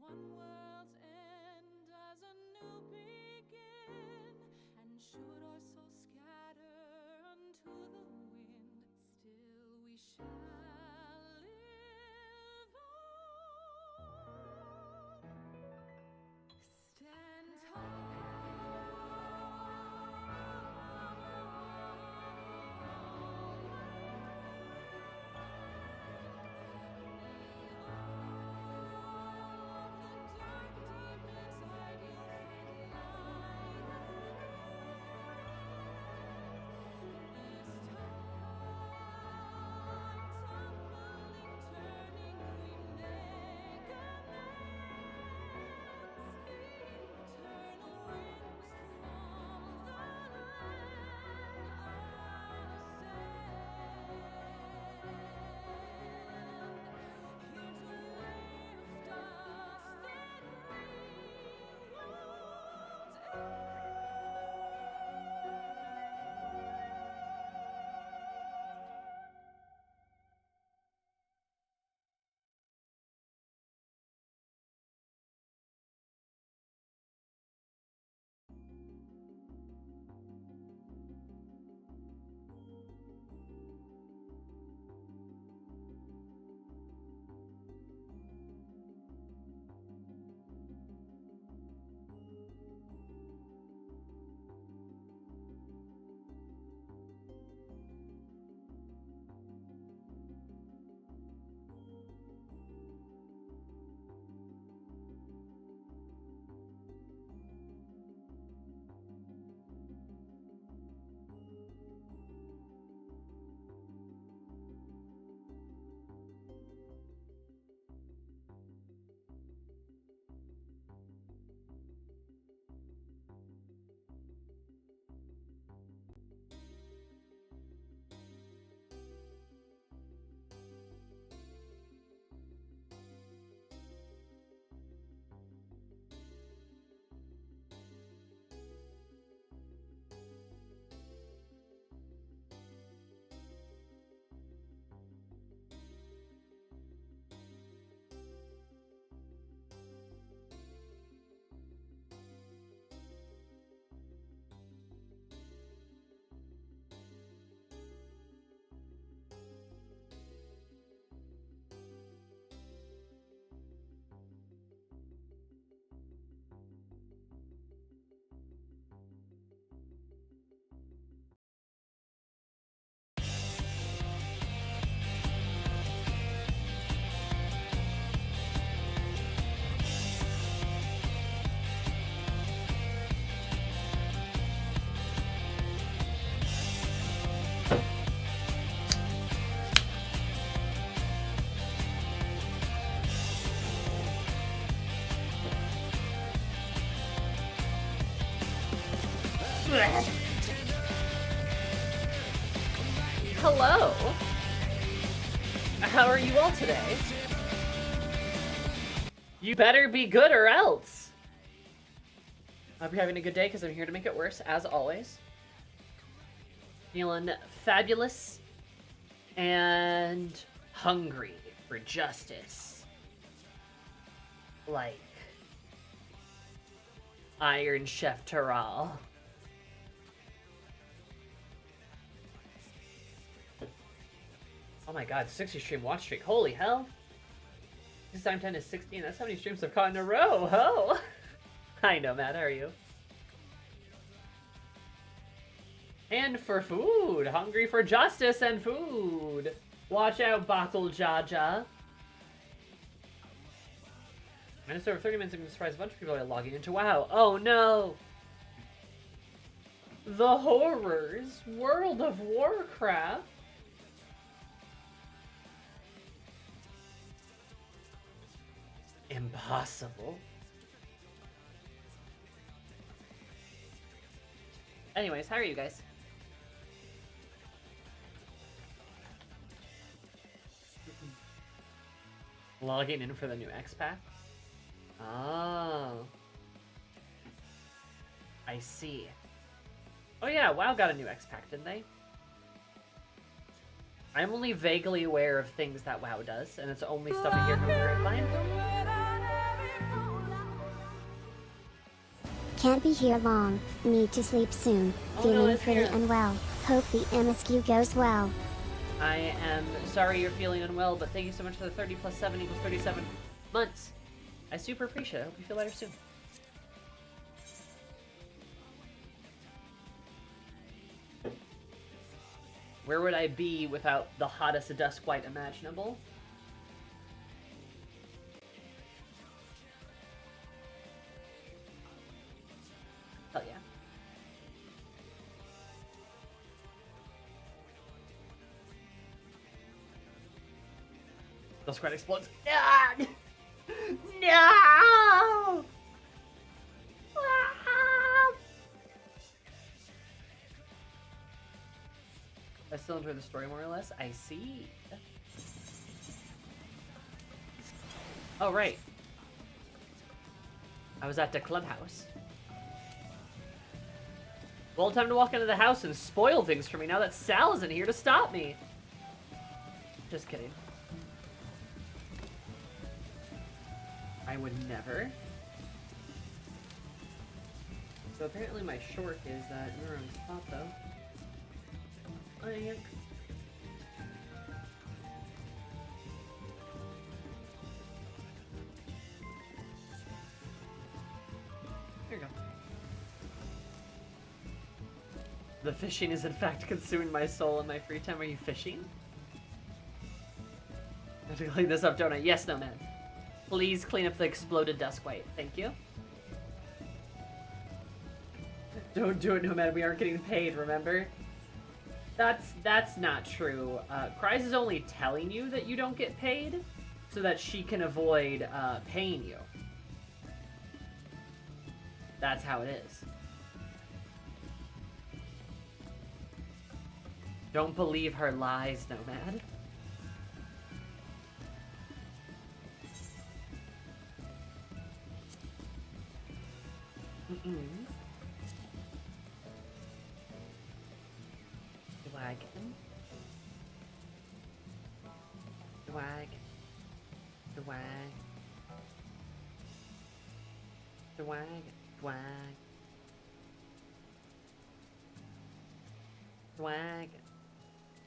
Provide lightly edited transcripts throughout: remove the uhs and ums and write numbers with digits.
one world's end as a new begin, and should our soul scatter unto the wind, still we shall live on. Stand tall. Hello. How are you all today? You better be good or else. I hope you're having a good day because I'm here to make it worse, as always. Feeling fabulous and hungry for justice. Like Iron Chef Terral. Oh my god, 60 stream watch streak. Holy hell. This time 10 is 16. That's how many streams I've caught in a row. Oh! I know, Matt. How are you? And for food. Hungry for justice and food. Watch out, Bottle Jaja. Minutes over 30 minutes, I'm going to surprise a bunch of people by logging into WoW. Oh no! The horrors. World of Warcraft. Impossible. Anyways, how are you guys? Logging in for the new X-Pack? Oh. I see. Oh yeah, WoW got a new X-Pack, didn't they? I'm only vaguely aware of things that WoW does, and it's only stuff I hear from the grapevine. Can't be here long. Need to sleep soon. Oh, no, Feeling it's pretty here. unwell. Hope the MSQ goes well. I am sorry you're feeling unwell, but thank you so much for the 30 plus 7 equals 37 months. I super appreciate it. I hope you feel better soon. Where would I be without the hottest Duskwhite imaginable? Hell yeah. Duskwhite explodes. Ah! No! Ah! I still enjoy the story more or less. I see. Oh, right. I was at the clubhouse. Well, time to walk into the house and spoil things for me now that Sal isn't here to stop me. Just kidding. I would never. So apparently my short is in the wrong spot, though. Oh, yeah. There you go. The fishing is in fact consuming my soul in my free time. Are you fishing? I have to clean this up, don't I? Yes, no, man. Please clean up the exploded Duskwhite. Thank you. Don't do it, no, man. We aren't getting paid, remember? That's not true. Kryze is only telling you that you don't get paid so that she can avoid paying you. That's how it is. Don't believe her lies, Nomad. Wagon. Wag. The wag. The wag. Wag. Swag.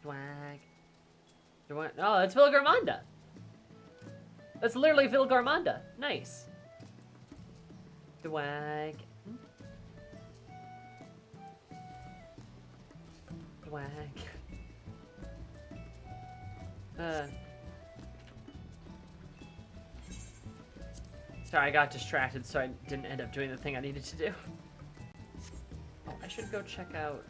Swag. Swag. Oh, that's Phil Garmonda. That's literally Phil Garmonda. Nice. Swag. Swag. Sorry, I got distracted, so I didn't end up doing the thing I needed to do. Oh, I should go check out...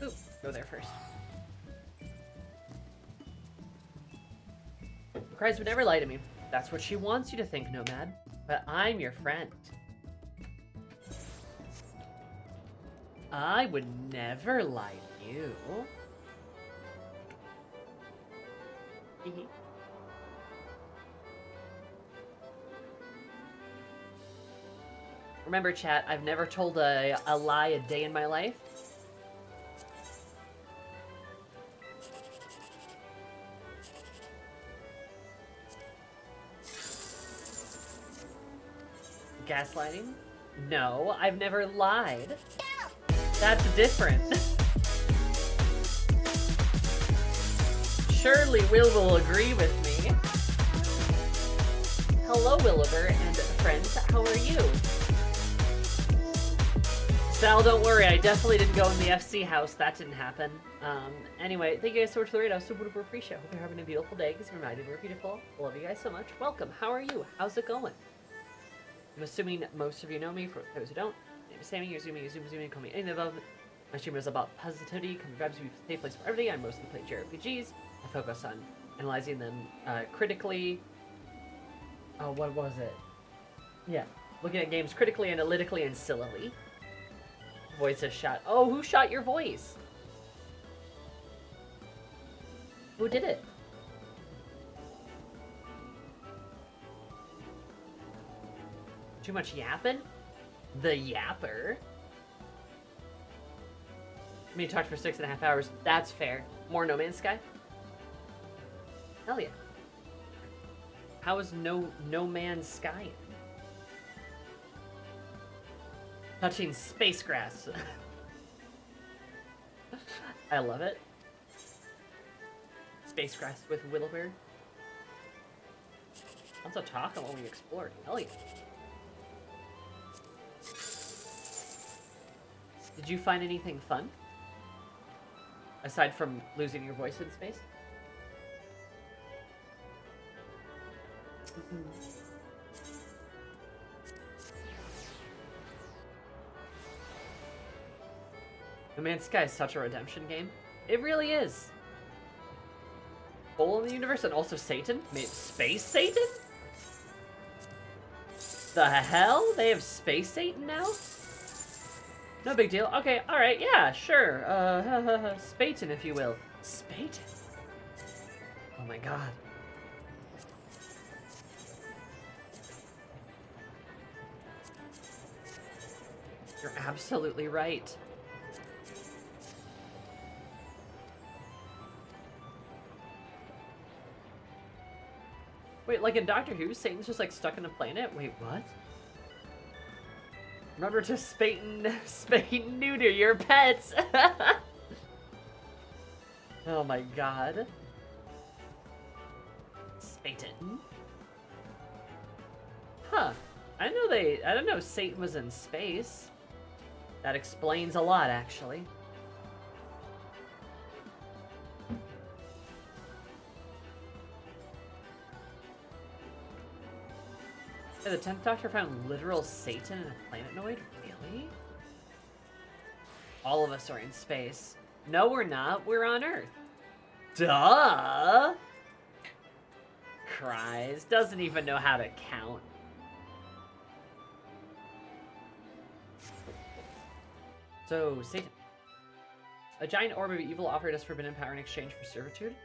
Ooh, go there first. Kryze would never lie to me. That's what she wants you to think, Nomad. But I'm your friend. I would never lie to you. Remember, chat, I've never told a lie a day in my life. Gaslighting? No, I've never lied. That's different. Surely Will agree with me. Hello, Williver and friends. How are you? Sal, don't worry. I definitely didn't go in the FC house. That didn't happen. Anyway, thank you guys so much for the raid. I super duper appreciate it. Hope you're having a beautiful day because you're reminded we're beautiful. Love you guys so much. Welcome. How are you? How's it going? I'm assuming most of you know me. For those who don't, my name is Sammy. You're zooming, call me anything above. My stream is about positivity, coming vibes, safe place for everything. I mostly play JRPGs. I focus on analyzing them critically. Oh, what was it? Yeah, looking at games critically, analytically, and sillily. Voice is shot. Oh, who shot your voice? Who did it? Too much yapping? The yapper? Me talked for 6.5 hours. That's fair. More No Man's Sky? Hell yeah. How is No Man's Sky? Touching space grass. I love it. Space grass with Willowberry. Lots of talking while we explored. Hell yeah. Did you find anything fun? Aside from losing your voice in space? No Man's Sky is such a redemption game. It really is. Hole in the universe and also Satan? Space Satan? The hell? They have Space Satan now? No big deal. Okay, alright, yeah, sure. Spaten, if you will. Spaten? Oh my god. You're absolutely right. Wait, like in Doctor Who, Satan's just like stuck in a planet? Wait, what? Remember to spay and neuter your pets! Oh my god. Satan. Huh. I don't know Satan was in space. That explains a lot, actually. Yeah, the 10th Doctor found literal Satan in a planetoid? Really? All of us are in space. No, we're not. We're on Earth. Duh! Cries. Doesn't even know how to count. So, Satan. A giant orb of evil offered us forbidden power in exchange for servitude?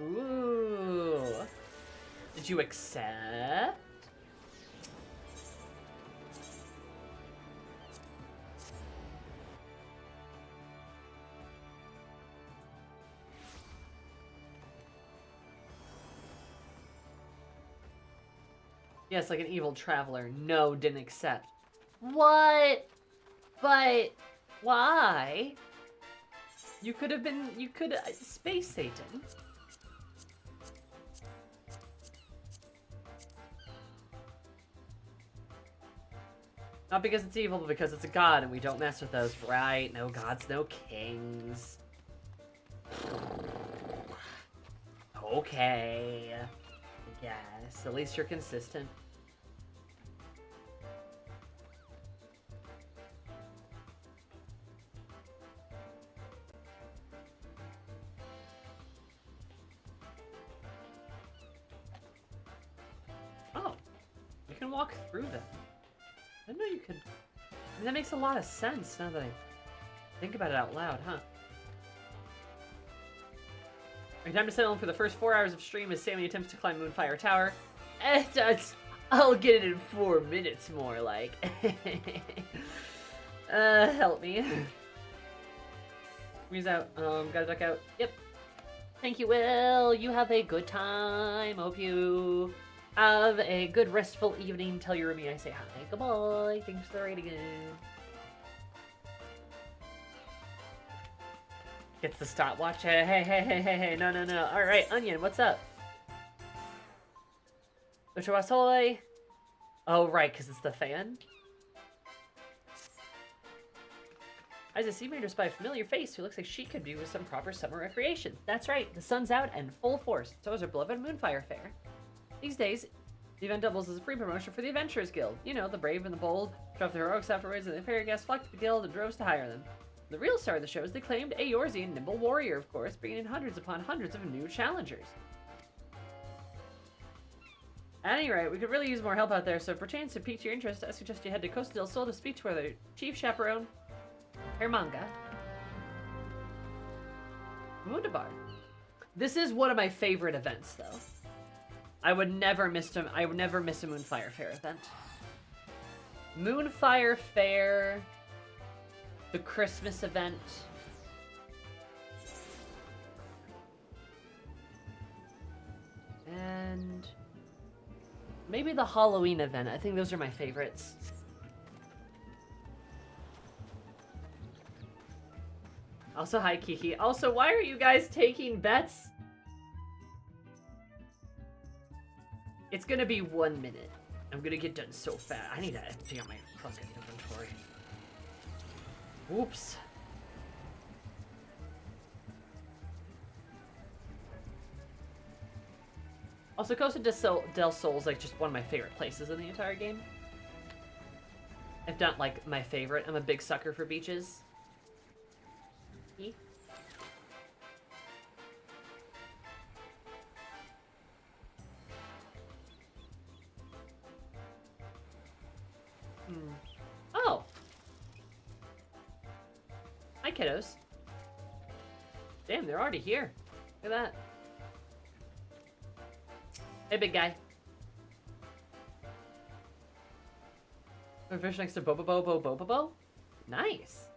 Ooh. Did you accept? Yes, like an evil traveler. No, didn't accept. What? But why? You could have been, Space Satan. Not because it's evil, but because it's a god and we don't mess with those. Right, no gods, no kings. Okay. Yes, at least you're consistent. Oh, you can walk through them. I didn't know you could. I mean, that makes a lot of sense now that I think about it out loud, huh? Your time to settle in for the first 4 hours of stream as Sammy attempts to climb Moonfire Tower. I'll get it in 4 minutes more, like. Help me. Squeeze out. Gotta duck out. Yep. Thank you, Will. You have a good time. Hope you have a good restful evening. Tell your roomie I say hi. Goodbye. Thanks for the raid again. Gets the stopwatch. Hey. No. All right, Onion, what's up? Uchiwasoy. Oh, right, because it's the fan. As a sea maiden spy, a familiar face who looks like she could be with some proper summer recreation. That's right, the sun's out and full force. So is our beloved Moonfire Faire. These days, the event doubles as a free promotion for the Adventurers Guild. You know, the brave and the bold, drop the heroics afterwards, and the fairy guests flock to the guild and droves to hire them. The real star of the show is the acclaimed Eorzean Nimble Warrior, of course, bringing in hundreds upon hundreds of new challengers. At any rate, we could really use more help out there, so if perchance to pique your interest, I suggest you head to Costa del Sol to speak to our chief chaperone, Hermanga. Wunderbar. This is one of my favorite events, though. I would never miss a Moonfire Faire event. Moonfire Faire, the Christmas event, Maybe the Halloween event. I think those are my favorites. Also, hi, Kiki. Also, why are you guys taking bets? It's gonna be 1 minute. I'm gonna get done so fast. I need to empty out my fucking inventory. Oops. Also, Costa del Sol is like just one of my favorite places in the entire game. If not like my favorite. I'm a big sucker for beaches. Oh. Hi, kiddos. Damn, they're already here. Look at that. Hey, big guy. Fish next to Bobobo. Nice.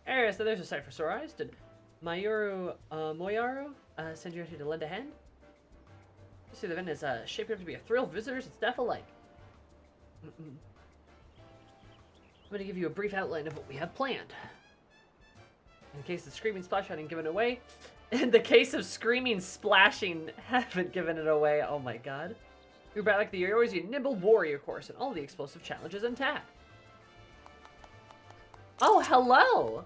Alright, so there's a sight for sore eyes. Did Mayuru Moyaru send you out here to lend a hand? You see the event is shaping up to be a thrill for visitors. It's definitely like. I'm going to give you a brief outline of what we have planned. In case the screaming splash hadn't given away. In the case of screaming splashing haven't given it away. Oh my god. You're back like the always you nimble warrior course and all the explosive challenges intact. Oh, hello!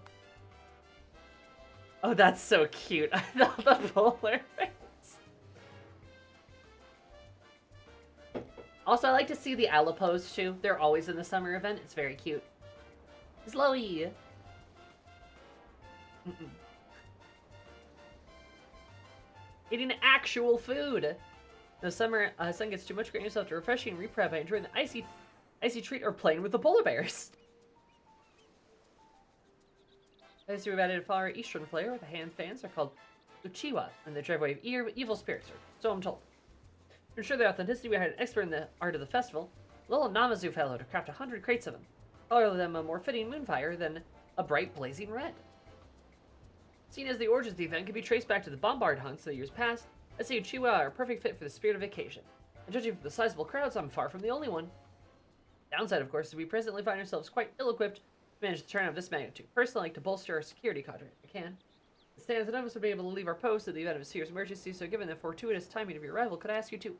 Oh, that's so cute. I love the polar face. Also, I like to see the Alipos too. They're always in the summer event. It's very cute. Slowy. Eating actual food. The summer sun gets too much. Grant yourself to refreshing and reprep by enjoying the icy treat or playing with the polar bears. I see we've added a far eastern flair where the hand fans are called Uchiwa and the driveway of evil spirits, so I'm told. To ensure their authenticity, we hired an expert in the art of the festival, a little Namazu fellow, to craft 100 crates of them. Color them a more fitting moonfire than a bright blazing red. Seen as the origins of the event can be traced back to the bombard hunts of the years past, I say Uchiwa are a perfect fit for the spirit of vacation. And judging from the sizable crowds, I'm far from the only one. Downside, of course, is we presently find ourselves quite ill-equipped to manage the turnout of this magnitude. Personally, I like to bolster our security cadre if I can. It stands that none of us would be able to leave our post in the event of a serious emergency, so given the fortuitous timing of your arrival, could I ask you to...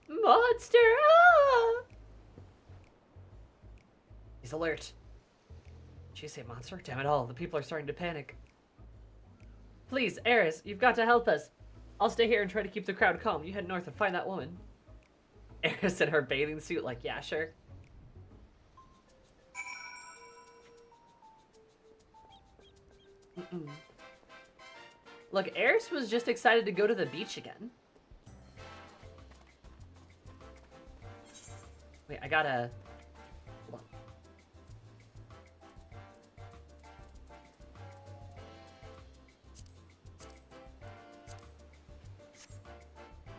Monster! Ah! He's alert. Did you say monster? Damn it all, the people are starting to panic. Please, Eris, you've got to help us. I'll stay here and try to keep the crowd calm. You head north and find that woman. Eris in her bathing suit, like, yeah, sure. Look, Eris was just excited to go to the beach again. Wait, I gotta... Hold on.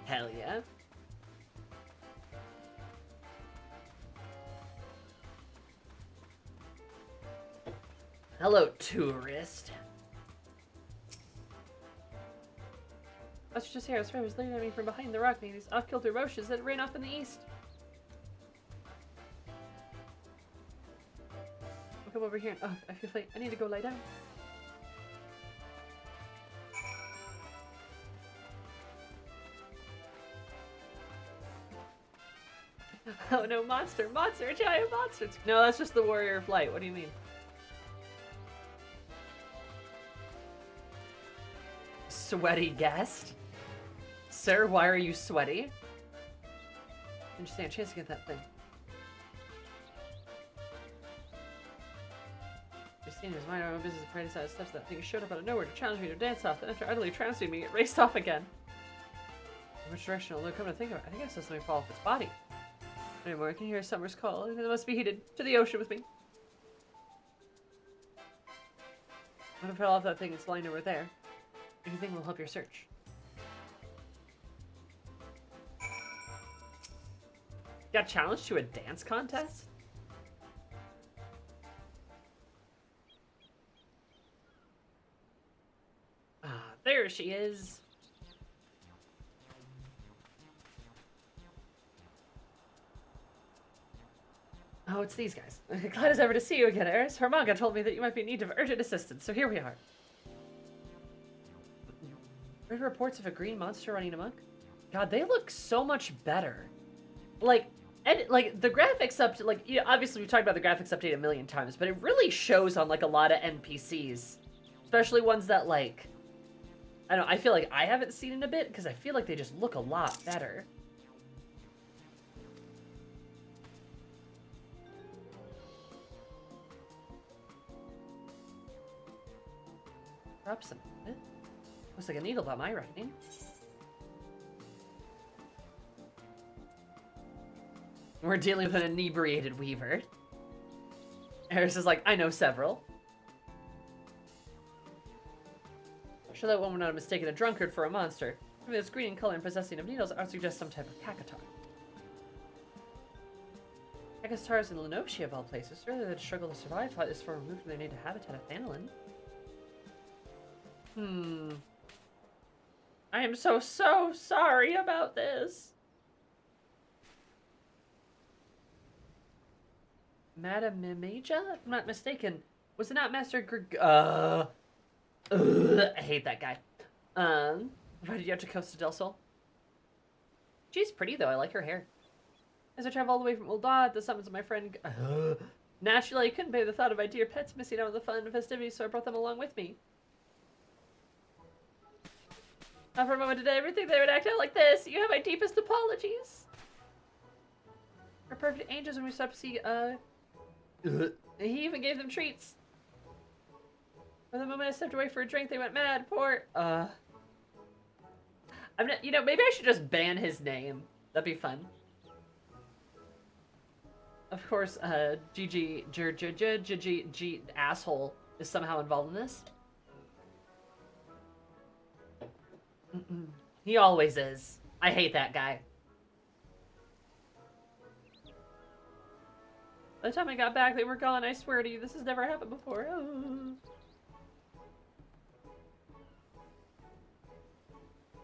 Hell yeah. Hello, tourist. I was just here. I was looking at me from behind the rock, and these off-kilter roaches that ran off in the east. I'll come over here. Oh, I feel like I need to go lie down. Oh no, monster, a giant monster. No, that's just the warrior of light. What do you mean? Sweaty guest? Sir, why are you sweaty? Didn't you stand a chance to get that thing? You're seeing his mind, our own business, and decided steps that thing showed up out of nowhere to challenge me to dance off, then after utterly trouncing me, it raced off again. In which direction will it come to think of it? I think I saw something fall off its body. Anymore, I can hear summer's call, and it must be headed to the ocean with me. What if I fell off that thing that's lying over there? Anything will help your search. Got challenged to a dance contest? Ah, there she is. Oh, it's these guys. Glad as ever to see you again, Eris. Hermaga told me that you might be in need of urgent assistance, so here we are. Heard reports of a green monster running amok? God, they look so much better. Like, and like the graphics update, like, yeah, obviously we've talked about the graphics update a million times, but it really shows on like a lot of NPCs, especially ones that like, I don't know, I feel like I haven't seen in a bit because I feel like they just look a lot better. Drop some. Looks like a needle by my reckoning. We're dealing with an inebriated weaver. Eris is like, I know several. I'm sure that one would not have mistaken a drunkard for a monster. Maybe this green in color and possessing of needles, I would suggest some type of cactuar. Cactuars in Lenotia of all places. Surely they'd struggle to survive this far removed from their native habitat of Phanolin. I am so sorry about this. Madame Mimaja? If I'm not mistaken. Was it not Master I hate that guy. Invited you out to Costa del Sol? She's pretty though, I like her hair. As I travel all the way from Ul'dah at the summons of my friend naturally I couldn't bear the thought of my dear pets missing out on the fun and festivities, so I brought them along with me. Not for a moment today, everything they would act out like this. You have my deepest apologies. We're perfect angels when we stopped to see, he even gave them treats. For the moment I stepped away for a drink, they went mad. Poor, I'm not, you know, maybe I should just ban his name. That'd be fun. Of course, GG asshole is somehow involved in this. He always is. I hate that guy. By the time I got back, they were gone. I swear to you, this has never happened before. Oh.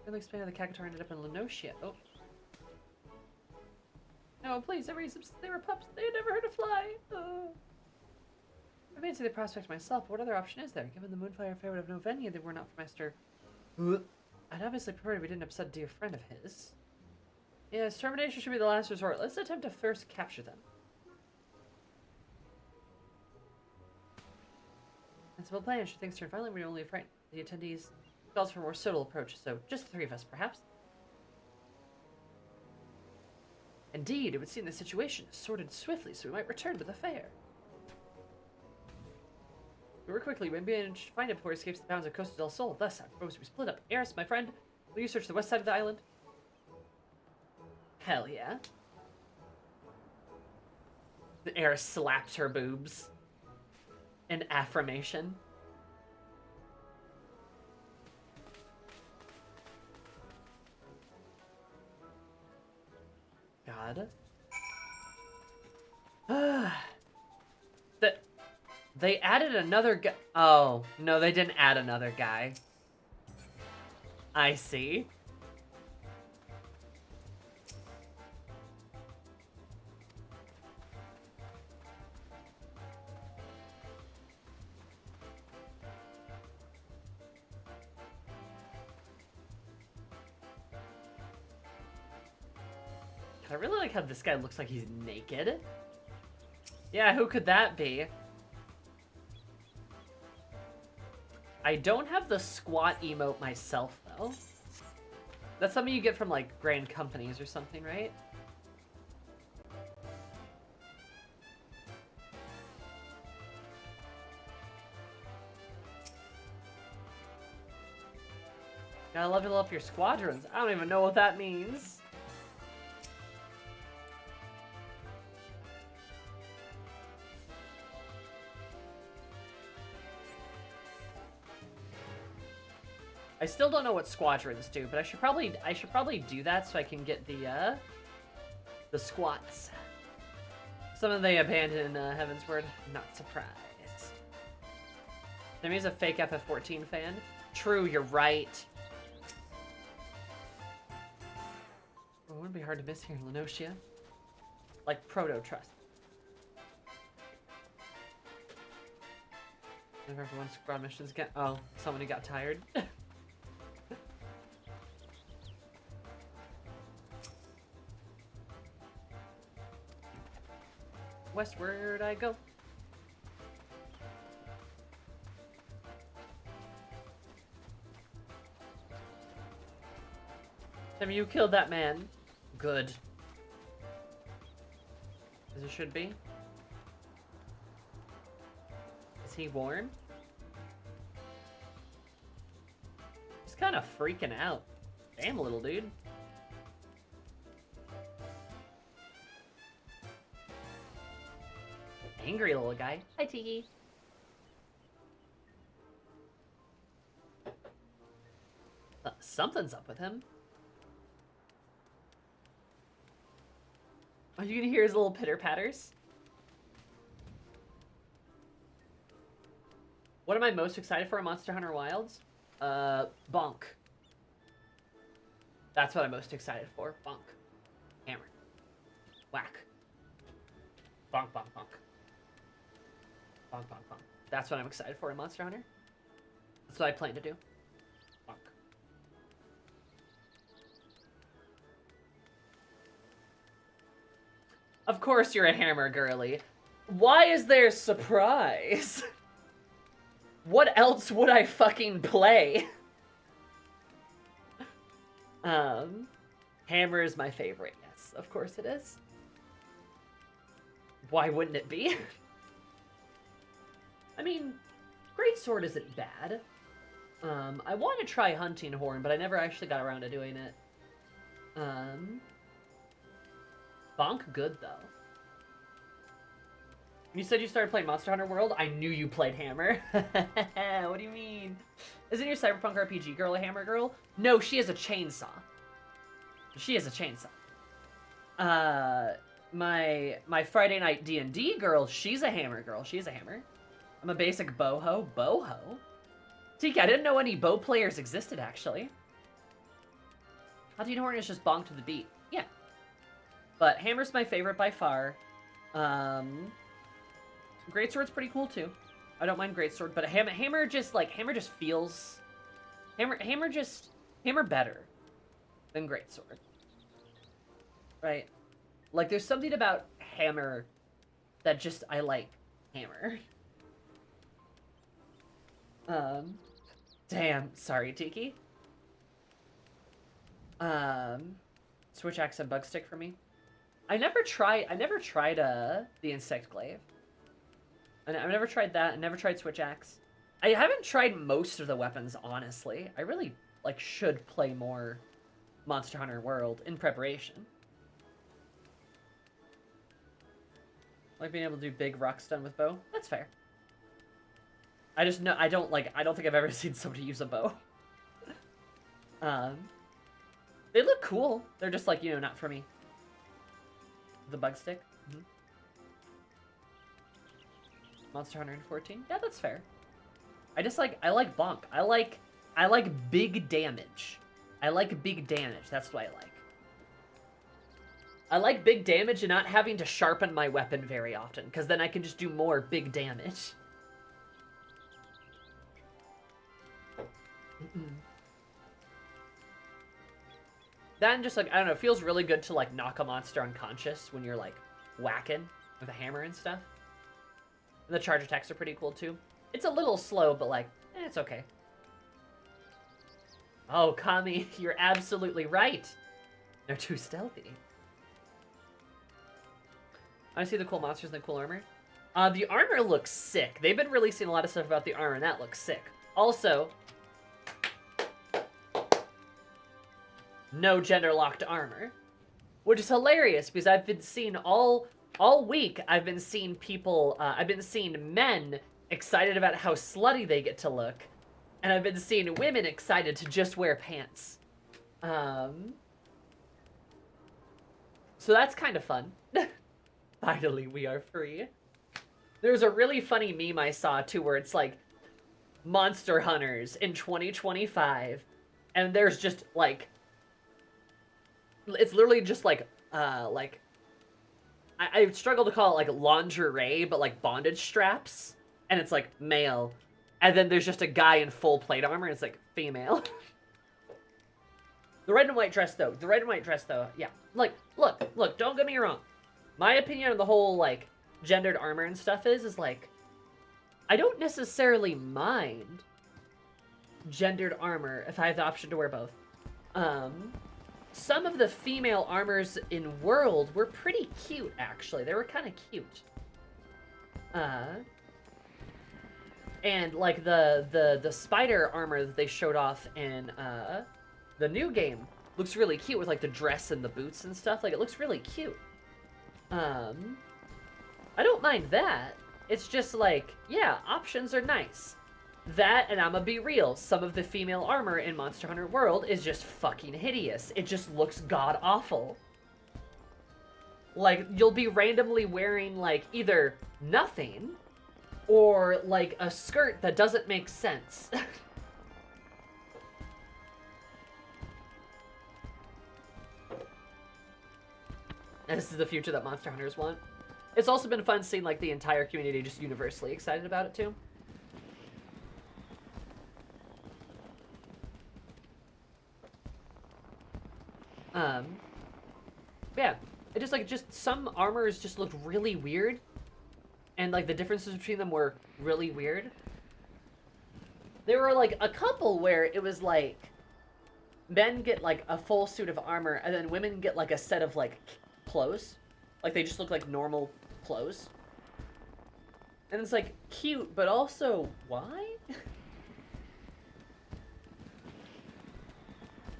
Really expanded, the cactuar ended up in Lenotia. Oh. No, please, ever since they were pups, they had never heard to fly. Oh. I fancy the prospect myself, but what other option is there? Given the Moonfire Faire would have no venue, they were not for Master. I'd obviously prefer if we didn't upset a dear friend of his. Yes, termination should be the last resort. Let's attempt to first capture them. Sensible plan. Should things turn violent, we're only frightened. The attendees calls for a more subtle approach, so just the three of us, perhaps. Indeed, it would seem the situation is sorted swiftly, so we might return to the fair. We work quickly, we managed to find it before it escapes the bounds of Costa del Sol. Thus, I propose we split up. Eris, my friend, will you search the west side of the island? Hell yeah. The Eris slaps her boobs. In affirmation. God. They added another guy. Oh, no, they didn't add another guy. I see. I really like how this guy looks like he's naked. Yeah, who could that be? I don't have the squat emote myself, though. That's something you get from, like, Grand Companies or something, right? Gotta level up your squadrons. I don't even know what that means. I still don't know what squadrons do, but I should probably do that so I can get the squats. Some of they abandoned Heavensward. Not surprised. Demi's a fake FF14 fan. True, you're right. Well, it wouldn't be hard to miss here in Lenotia. Like Proto Trust. If everyone's squad missions get. Oh, somebody got tired. Westward I go. Tim, you killed that man. Good. As it should be. Is he warm? He's kind of freaking out. Damn, little dude. Angry little guy. Hi, Tiki. Something's up with him. Are you gonna hear his little pitter-patters? What am I most excited for in Monster Hunter Wilds? Bonk. That's what I'm most excited for. Bonk. Hammer. Whack. Bonk, bonk, bonk. Bonk, bonk, bonk. That's what I'm excited for in Monster Hunter. That's what I plan to do. Bonk. Of course you're a hammer girly. Why is there surprise? What else would I fucking play? Hammer is my favorite. Yes, of course it is. Why wouldn't it be? I mean, Greatsword isn't bad. I want to try Hunting Horn, but I never actually got around to doing it. Bonk good, though. You said you started playing Monster Hunter World? I knew you played Hammer. What do you mean? Isn't your Cyberpunk RPG girl a Hammer girl? No, she is a chainsaw. She is a chainsaw. My Friday night D&D girl, she's a Hammer girl. She's a Hammer. I'm a basic boho. Boho? Tiki, I didn't know any bow players existed, actually. Hunting Horn is just bonk to the beat. Yeah. But Hammer's my favorite by far. Greatsword's pretty cool, too. I don't mind Greatsword, but Hammer just feels... Hammer better than Greatsword. Right? Like, there's something about Hammer that just, I like Hammer. Damn. Sorry, Tiki. Switch axe and bug stick for me. I never tried the insect glaive. I've never tried that. I never tried switch axe. I haven't tried most of the weapons, honestly. I really, should play more Monster Hunter World in preparation. Like being able to do big rock stun with bow. That's fair. I just know, I don't think I've ever seen somebody use a bow. They look cool. They're just not for me. The bug stick. Mm-hmm. Monster Hunter in 14. Yeah, that's fair. I like bonk. I like big damage. I like big damage. That's what I like. I like big damage and not having to sharpen my weapon very often, because then I can just do more big damage. Then just I don't know, it feels really good to knock a monster unconscious when you're whacking with a hammer and stuff. And the charge attacks are pretty cool too. It's a little slow, but it's okay. Oh, Kami, you're absolutely right. They're too stealthy. I see the cool monsters and the cool armor. The armor looks sick. They've been releasing a lot of stuff about the armor, and that looks sick. Also, no gender-locked armor, which is hilarious because I've been seeing all week. I've been seeing people. I've been seeing men excited about how slutty they get to look, and I've been seeing women excited to just wear pants. So that's kind of fun. Finally, we are free. There's a really funny meme I saw too, where it's Monster Hunters in 2025, and there's just it's literally just I struggle to call it lingerie, but bondage straps, and it's male, And then there's just a guy in full plate armor, and it's like, female. The red and white dress, though. Yeah. Like, look, don't get me wrong. My opinion on the whole, like, gendered armor and stuff is like, I don't necessarily mind gendered armor if I have the option to wear both. Some of the female armors in World were pretty cute, actually. They were kind of cute. And, like, the spider armor that they showed off in, the new game looks really cute with, like, the dress and the boots and stuff. Like, it looks really cute. I don't mind that. It's just, like, yeah, options are nice. That, and I'ma be real, some of the female armor in Monster Hunter World is just fucking hideous. It just looks god-awful. Like, you'll be randomly wearing, like, either nothing or, like, a skirt that doesn't make sense. And this is the future that Monster Hunters want. It's also been fun seeing, like, the entire community just universally excited about it, too. Yeah. It just, like, just some armors just looked really weird. And, like, the differences between them were really weird. There were, like, a couple where it was, like, men get, like, a full suit of armor, and then women get, like, a set of, like, clothes. Like, they just look like normal clothes. And it's, like, cute, but also, why?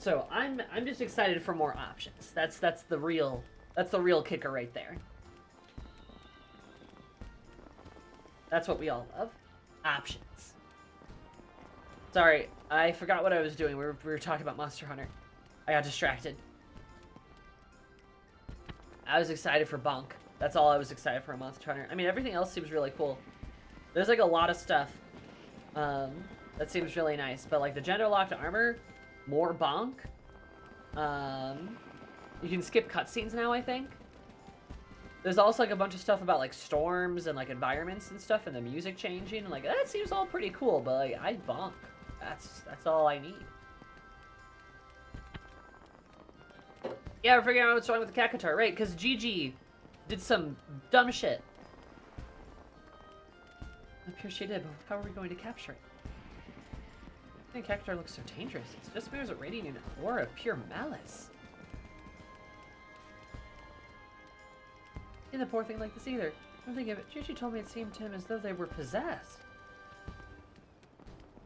So, I'm just excited for more options. That's the real kicker right there. That's what we all love. Options. Sorry, I forgot what I was doing. We were talking about Monster Hunter. I got distracted. I was excited for Bonk. That's all I was excited for a Monster Hunter. I mean, everything else seems really cool. There's, like, a lot of stuff that seems really nice. But, like, the gender-locked armor, more Bonk. You can skip cutscenes now, I think. There's also, like, a bunch of stuff about, like, storms and, like, environments and stuff and the music changing. And, like, that seems all pretty cool, but, like, I Bonk. That's all I need. Yeah, we're figuring out what's wrong with the Kakatar, right? Because Gigi did some dumb shit. It appears she did, but how are we going to capture it? I think Kakatar looks so dangerous. It just mirrors a radiating aura of pure malice. In the poor thing like this either. Don't think of it. Gigi told me it seemed to him as though they were possessed.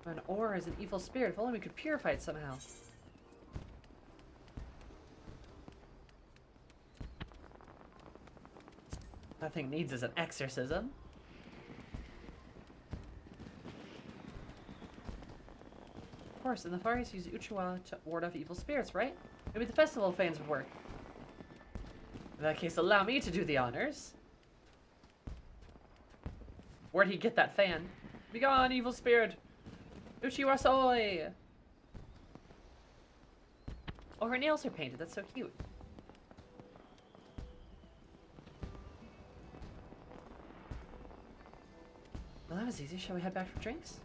An aura is an evil spirit. If only we could purify it somehow. That thing needs is an exorcism. Of course, in the Far East use Uchiwa to ward off evil spirits, right? Maybe the festival fans would work. In that case, allow me to do the honors. Where'd he get that fan? Begone, evil spirit! Uchiwa soy! Oh, her nails are painted. That's so cute. Well, that was easy. Shall we head back for drinks?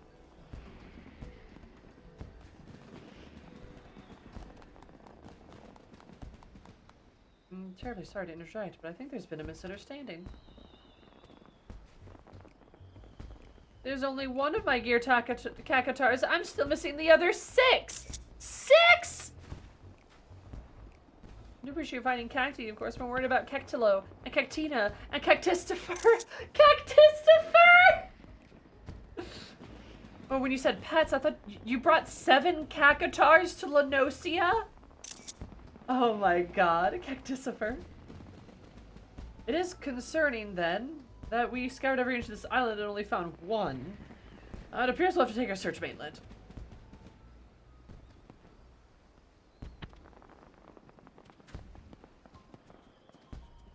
I'm terribly sorry to interject, but I think there's been a misunderstanding. There's only one of my gear Kakatars. I'm still missing the other 6! 6?! I appreciate you finding Cacti, of course. I'm worried about Cactilo, and Cactina, and Cactistifer. Cactistifer! Oh, when you said pets, I thought you brought 7 Kakatars to Lenosia? Oh my god, Cactistifer. It is concerning, then, that we scoured every inch of this island and only found 1. It appears we'll have to take our search mainland.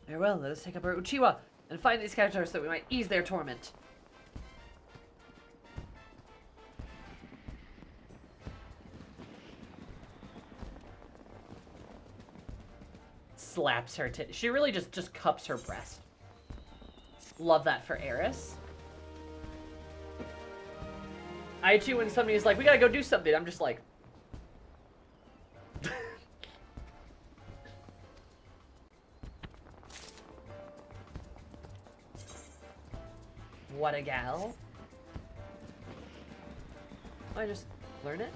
Very well, let us take up our Uchiwa and find these characters so that we might ease their torment. Slaps her tit. She really just cups her breast. Love that for Eris. I too, when somebody's like, we gotta go do something, I'm just like... What a gal. I just learn it.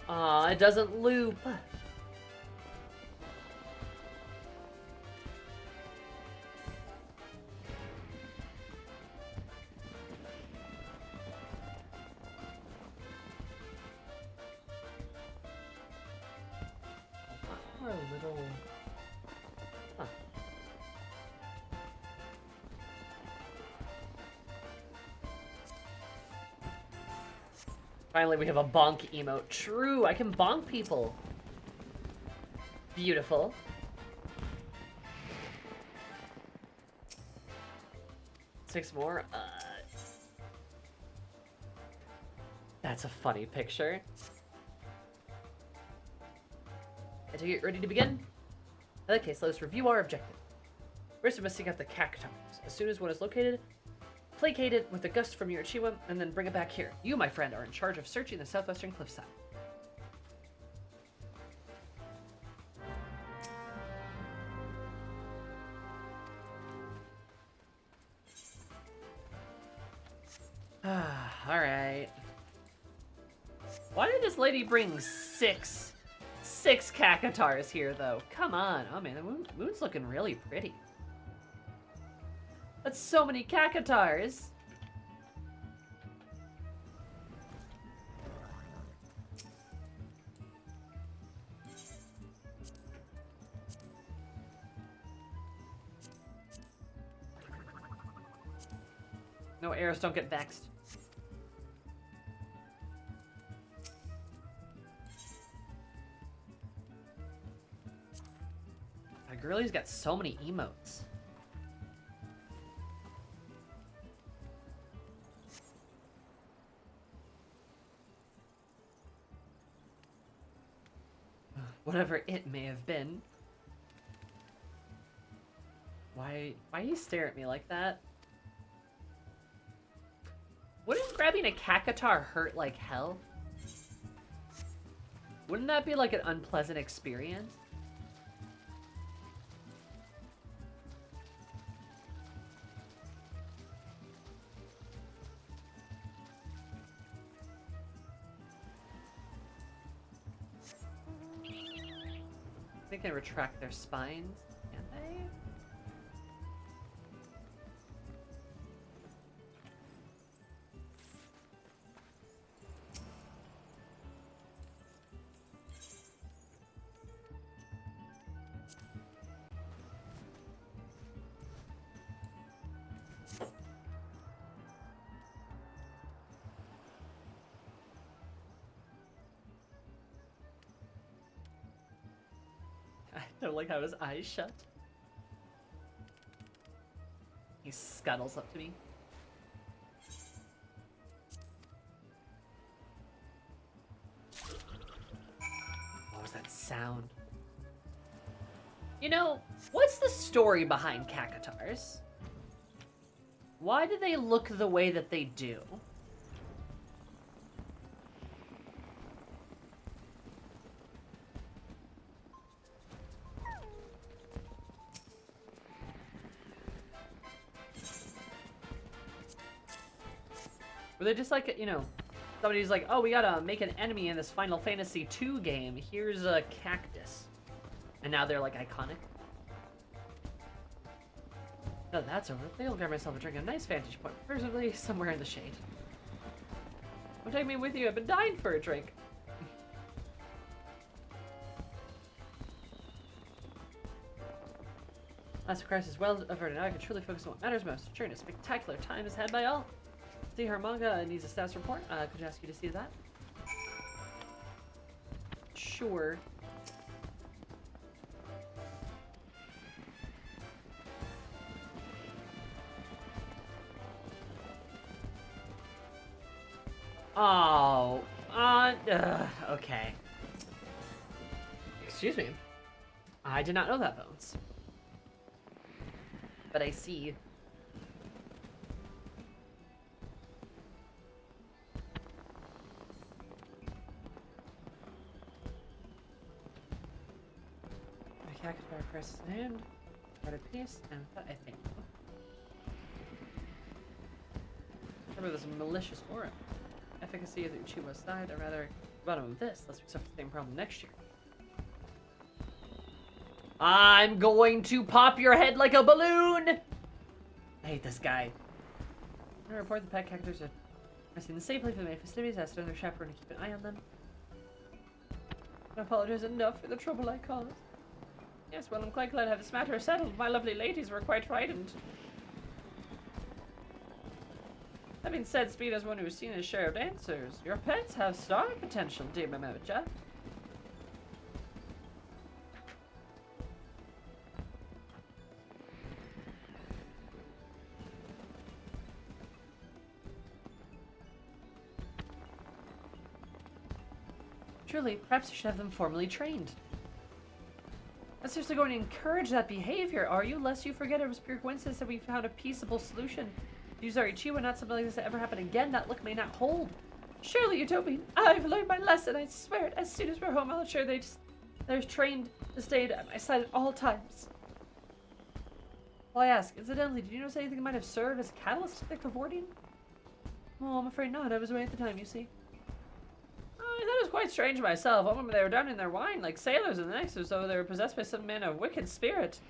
Aw, it doesn't loop. Poor little... Huh. Finally, we have a bonk emote. True, I can bonk people. Beautiful. Six more. That's a funny picture. I take it ready to begin? In that case, let us review our objective. First, we must seek out the cactuars. As soon as one is located, placate it with a gust from your Chiwa, and then bring it back here. You, my friend, are in charge of searching the southwestern cliffside. Alright. Why did this lady bring six cacatars here, though? Come on. Oh, man, the moon's looking really pretty. That's so many cacatars. No arrows, don't get vexed. My girlie's got so many emotes. Whatever it may have been. Why you stare at me like that? Wouldn't grabbing a cacatar hurt like hell? Wouldn't that be like an unpleasant experience? They can retract their spines, can't they? I don't like how his eyes shut. He scuttles up to me. What was that sound? You know, what's the story behind cacatars? Why do they look the way that they do? Were they just like, you know, somebody's like, oh, we gotta make an enemy in this Final Fantasy II game. Here's a cactus. And now they're like iconic. No, that's over. I'll grab myself a drink at a nice vantage point, preferably somewhere in the shade. Don't take me with you. I've been dying for a drink. Last crisis well averted. Now I can truly focus on what matters most. Ensuring a spectacular time is had by all. See, her manga needs a status report. Could you ask you to see that? Sure. Oh, okay. Excuse me. I did not know that, Bones. But I see. The cactuar presses hand. Part of peace, and that I think. Remember this malicious aura. Efficacy of the Uchiwa side, or rather, the bottom of this, lest we suffer the same problem next year. I'm going to pop your head like a balloon! I hate this guy. I report the pet cactuars are resting safely for the May festivities. Asked another chaperone to keep an eye on them. I apologize enough for the trouble I caused. Yes, well, I'm quite glad to have this matter settled. My lovely ladies were quite frightened. That being said, Speed as one who has seen his share of dancers. Your pets have star potential, dear Mamocha. Truly, perhaps you should have them formally trained. I'm seriously going to encourage that behavior, are you? Lest you forget it was pure coincidence that we found a peaceable solution. Use our Uchiwa, not something like this to ever happen again. That look may not hold. Surely, Utopian, I've learned my lesson, I swear it. As soon as we're home, I'll ensure they're trained to stay at my side at all times. Well, I ask, incidentally, did you notice anything that might have served as a catalyst to the cavorting? Oh, I'm afraid not. I was away at the time, you see. I thought it was quite strange myself. I remember they were down in their wine like sailors, and the next as though they were possessed by some man of wicked spirit.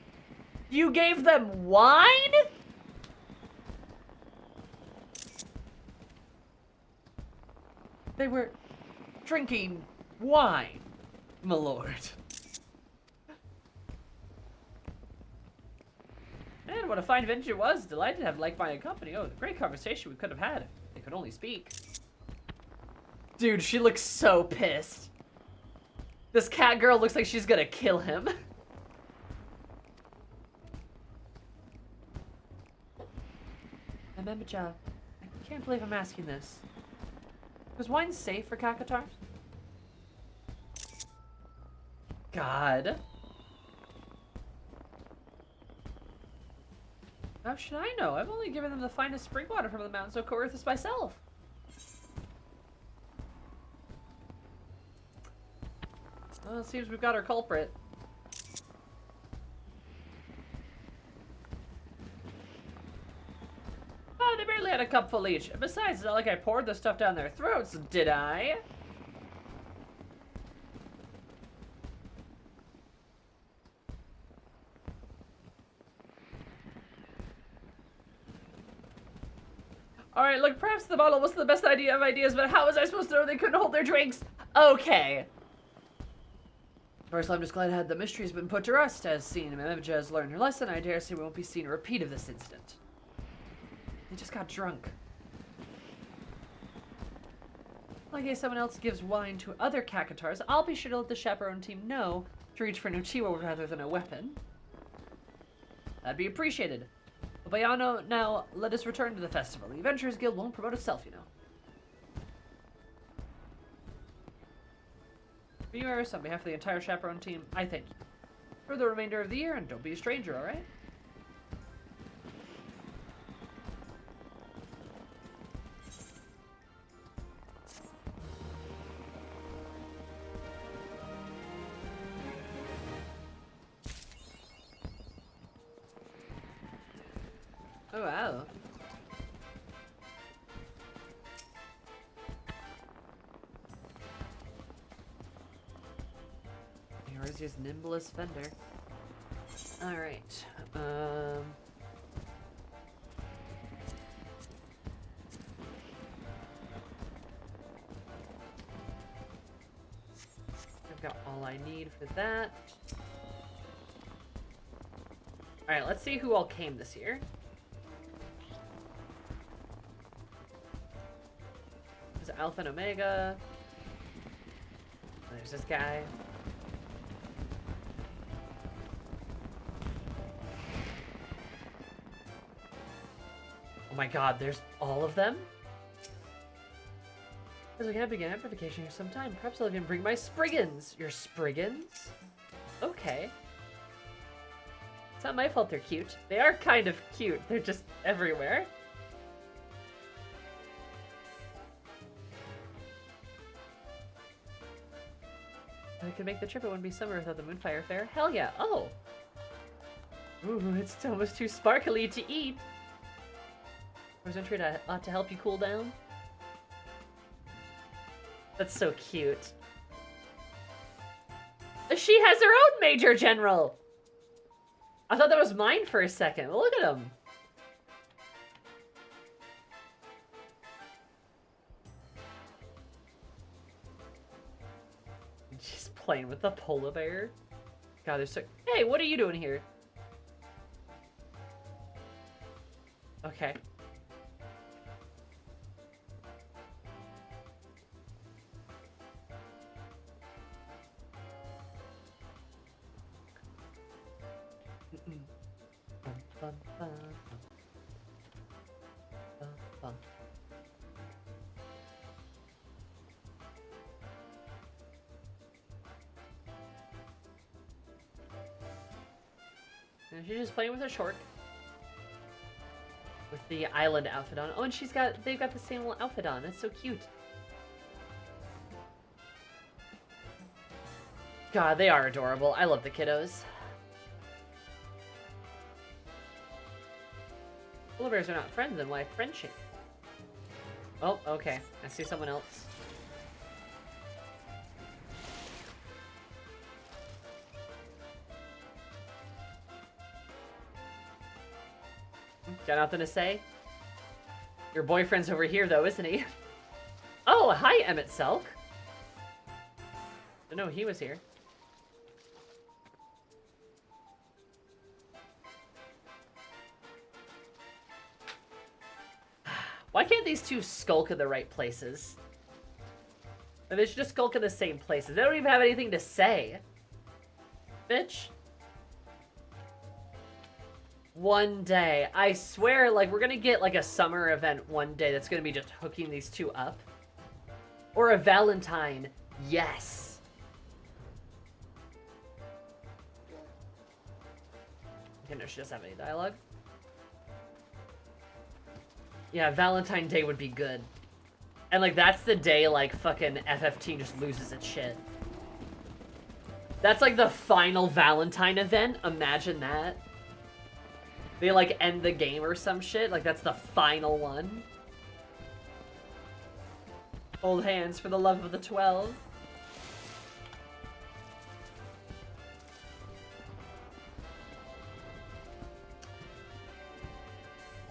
You gave them wine? They were drinking wine, my lord. Man, what a fine vintage it was. Delighted to have like-minded company. Oh, the great conversation we could have had if they could only speak. Dude, she looks so pissed. This cat girl looks like she's gonna kill him. Amemija, I can't believe I'm asking this. Was wine safe for Kakatars? God. How should I know? I've only given them the finest spring water from the mountains of Coerthus myself. Well, it seems we've got our culprit. Oh, they barely had a cupful each. Besides, it's not like I poured the stuff down their throats, did I? Alright, look, perhaps the bottle wasn't the best idea of ideas, but how was I supposed to know they couldn't hold their drinks? Okay. First, I'm just glad the mystery has been put to rest. As seen, Amemija has learned her lesson. I dare say we won't be seeing a repeat of this incident. They just got drunk. Like if someone else gives wine to other Kakatars, I'll be sure to let the chaperone team know to reach for an Uchiwa rather than a weapon. That'd be appreciated. But Bayano, now let us return to the festival. The Adventurers Guild won't promote itself, you know. Viewers, on behalf of the entire chaperone team, I thank you. For the remainder of the year, and don't be a stranger, alright? Oh, wow. Where's his nimblest fender? Alright. I've got all I need for that. Alright, let's see who all came this year. There's Alpha and Omega. There's this guy. Oh my god, there's all of them? Because we can't begin after vacation for some time. Perhaps I'll even bring my Spriggans. Your Spriggans? Okay. It's not my fault they're cute. They are kind of cute. They're just everywhere. I could make the trip. It wouldn't be summer without the Moonfire Faire. Hell yeah. Oh. Ooh, it's almost too sparkly to eat. Was entry to help you cool down? That's so cute. She has her own Major General! I thought that was mine for a second. Well, look at him. She's playing with the polar bear. God, they're so... Hey, what are you doing here? Okay. And she's just playing with her short. With the island outfit on. Oh, and they've got the same little outfit on. That's so cute. God, they are adorable. I love the kiddos. Polar bears are not friends, and why friendship? Oh, okay. I see someone else. Got nothing to say? Your boyfriend's over here, though, isn't he? Oh, hi, Emmett Selk. I know he was here. Why can't these two skulk in the right places? Or they should just skulk in the same places. They don't even have anything to say. Bitch. One day. I swear, like, we're gonna get, like, a summer event one day that's gonna be just hooking these two up. Or a Valentine. Yes. Okay, no, she doesn't have any dialogue. Yeah, Valentine Day would be good. And, like, that's the day, like, fucking FF just loses its shit. That's, like, the final Valentine event. Imagine that. They, like, end the game or some shit. Like, that's the final one. Hold hands for the love of the 12.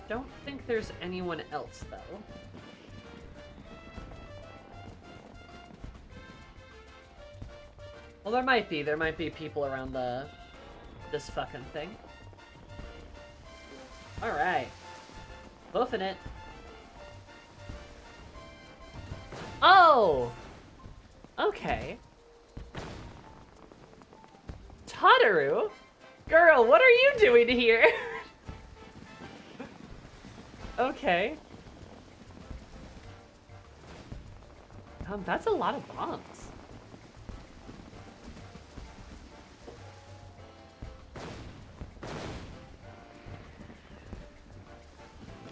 Don't think there's anyone else, though. Well, there might be. There might be people around this fucking thing. Alright. Boofing it. Oh! Okay. Tataru? Girl, what are you doing here? Okay. That's a lot of bombs.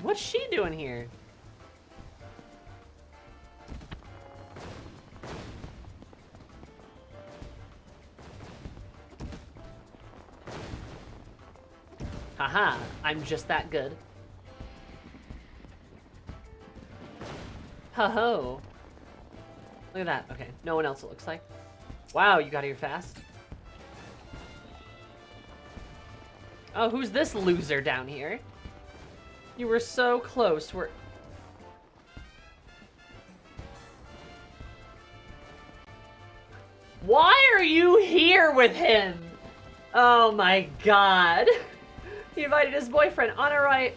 What's she doing here? Haha, I'm just that good. Ho-ho. Look at that. Okay, no one else it looks like. Wow, you got here fast. Oh, who's this loser down here? You were so close. Why are you here with him? Oh my god. He invited his boyfriend on a right.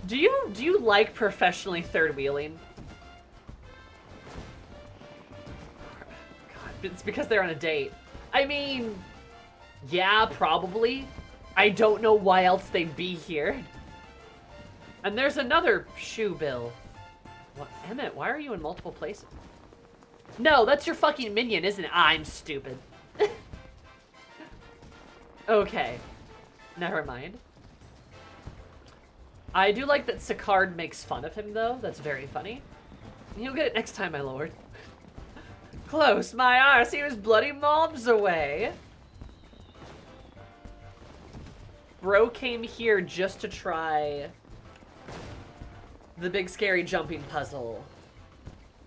Do you like professionally third wheeling? God, it's because they're on a date. I mean, yeah, probably. I don't know why else they'd be here. And there's another shoe bill. What? Emmett, why are you in multiple places? No, that's your fucking minion, isn't it? I'm stupid. Okay. Never mind. I do like that Sicard makes fun of him, though. That's very funny. You'll get it next time, my lord. Close my arse, he was bloody mobs away. Bro came here just to try the big scary jumping puzzle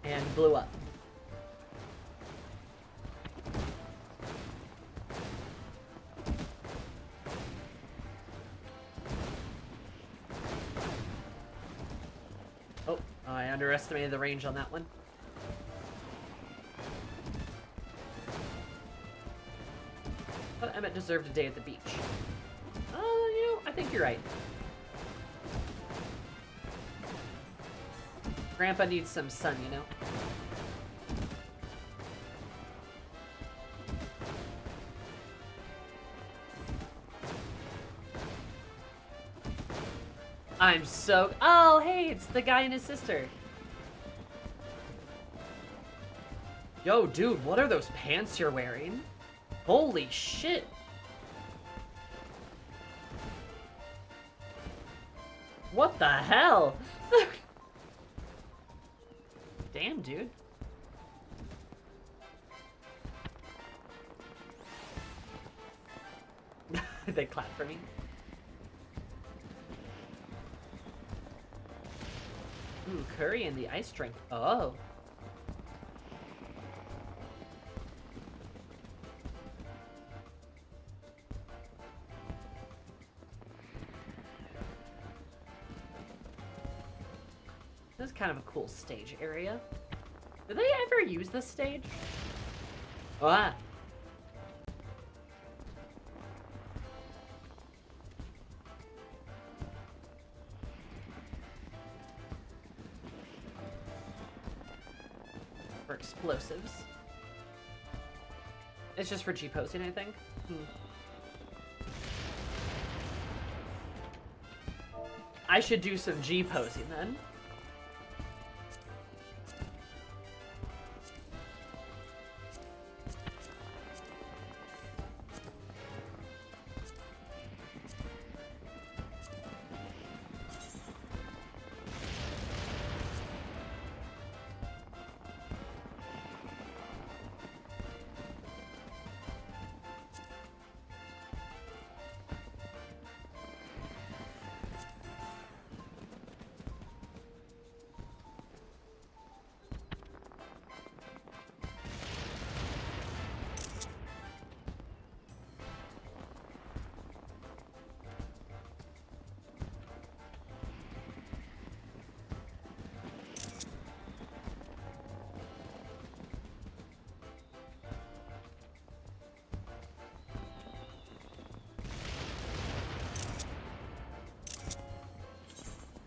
and blew up. Oh, I underestimated the range on that one. But Emmett deserved a day at the beach. You know, I think you're right. Grandpa needs some sun, you know? I'm so... Oh, hey, it's the guy and his sister. Yo, dude, what are those pants you're wearing? Holy shit. What the hell? Damn, dude. They clap for me. Ooh, curry and the ice drink. Oh. This is kind of a cool stage area. Did they ever use this stage? Ah. For explosives. It's just for G-posing, I think. I should do some G-posing then.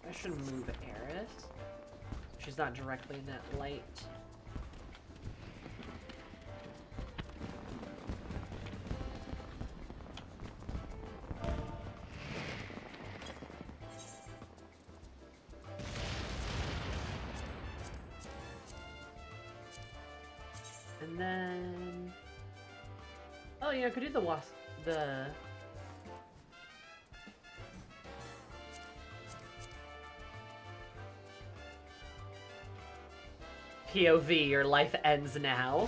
I should move Eris. She's not directly in that light. And then... Oh yeah, I could do the wasp... the... POV, your life ends now.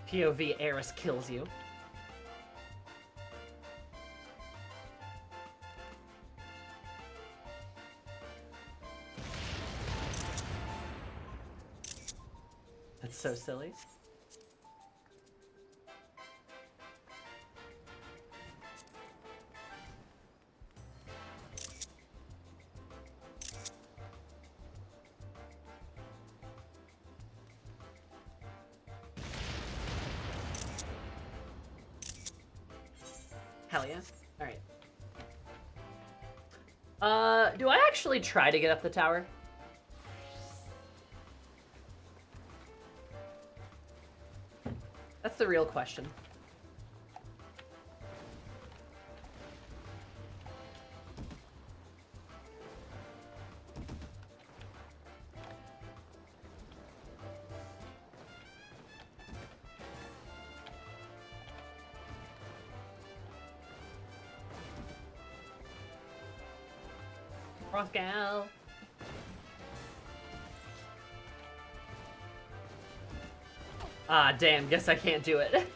POV, Eris kills you. That's so silly. Hell yeah. Alright. Do I actually try to get up the tower? That's the real question. Gal. Ah, damn, guess I can't do it.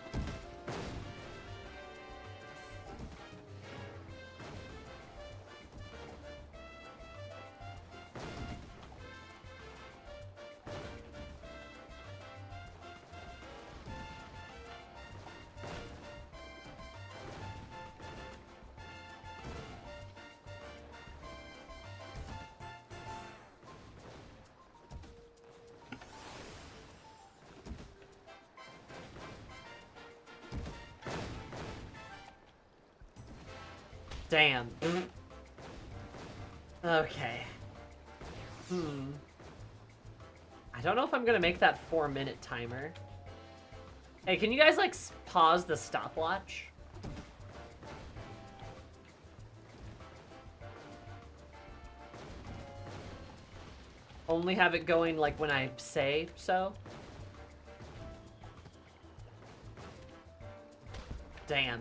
Damn. Okay. I don't know if I'm gonna make that 4-minute timer. Hey, can you guys, like, pause the stopwatch? Only have it going, like, when I say so? Damn.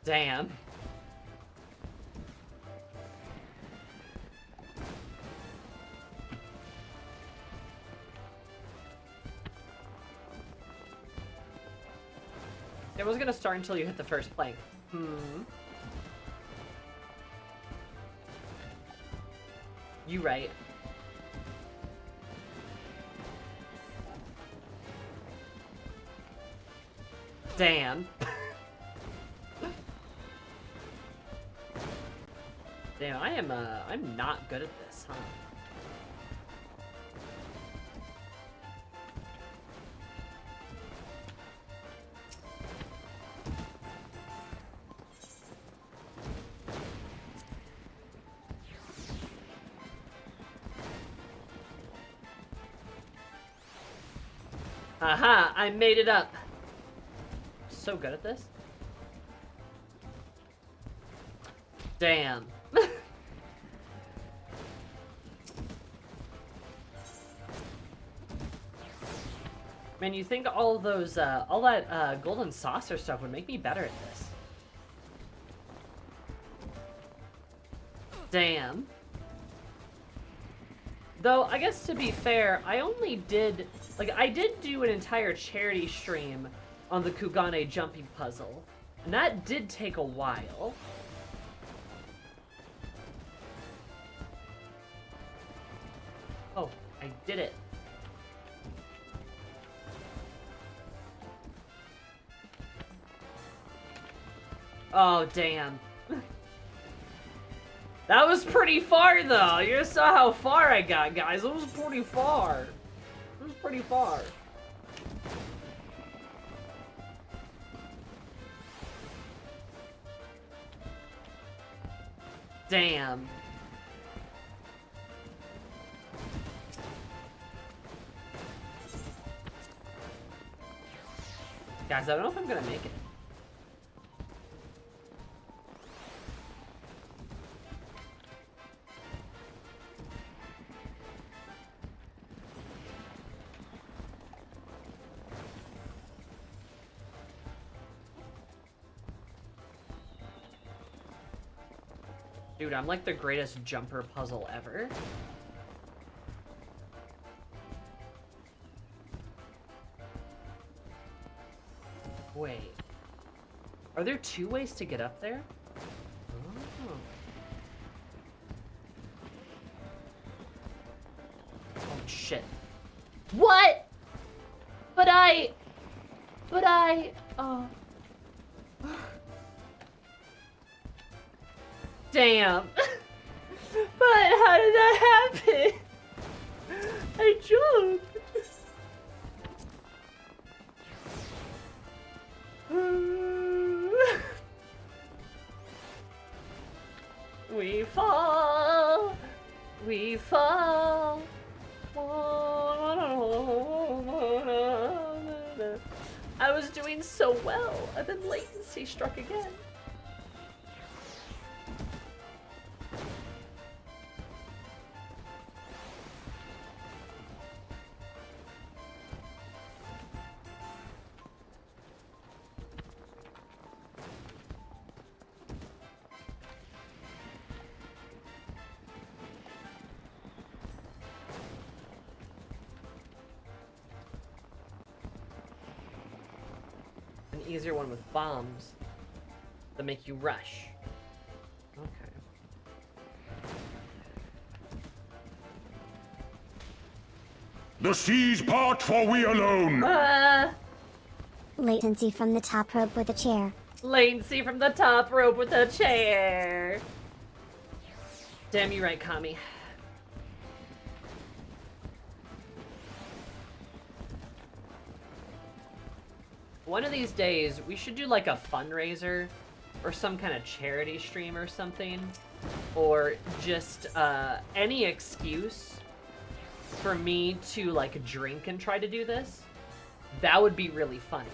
Damn. It was gonna start until you hit the first plank. You right. Damn. Damn, I'm not good at this, huh? Aha, I made it up. So good at this. Damn. Man, you think all those, all that golden saucer stuff would make me better at this. Damn. Though, I guess to be fair, I only did, like, I did do an entire charity stream on the Kugane jumping puzzle. And that did take a while. Oh, I did it. Oh, damn. That was pretty far, though. You saw how far I got, guys. It was pretty far. It was pretty far. Damn. Guys, I don't know if I'm gonna make it. Dude, I'm like the greatest jumper puzzle ever. Wait. Are there 2 ways to get up there? Oh. Oh, shit. What? But I... oh. Damn. But how did that happen? I jumped. We fall. We fall. doing so well, and then latency struck again. Easier one with bombs that make you rush. Okay. The seas part, for we alone. Latency from the top rope with a chair. Latency from the top rope with a chair. Damn you right, Kami. One of these days, we should do like a fundraiser or some kind of charity stream or something. Or just any excuse for me to like drink and try to do this. That would be really funny.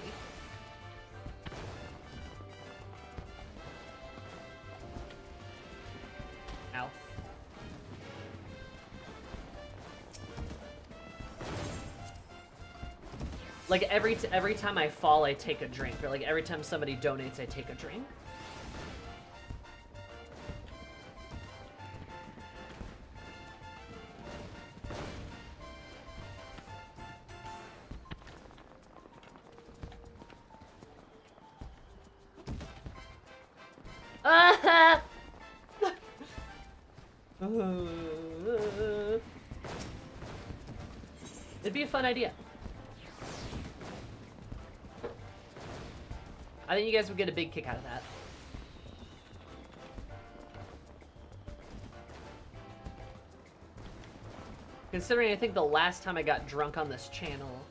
Ow. Like every time I fall, I take a drink, or like every time somebody donates, I take a drink. It'd be a fun idea. I think you guys would get a big kick out of that. Considering I think the last time I got drunk on this channel...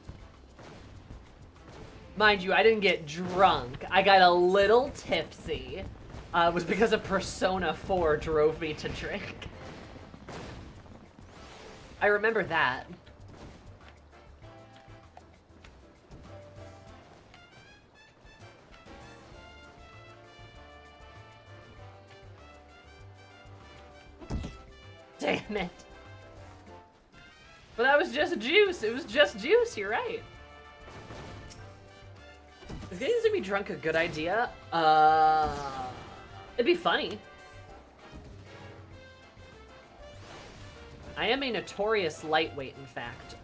Mind you, I didn't get drunk. I got a little tipsy. It was because of Persona 4 drove me to drink. I remember that. Damn it. But that was just juice. It was just juice, you're right. Is getting to be drunk a good idea? It'd be funny. I am a notorious lightweight, in fact.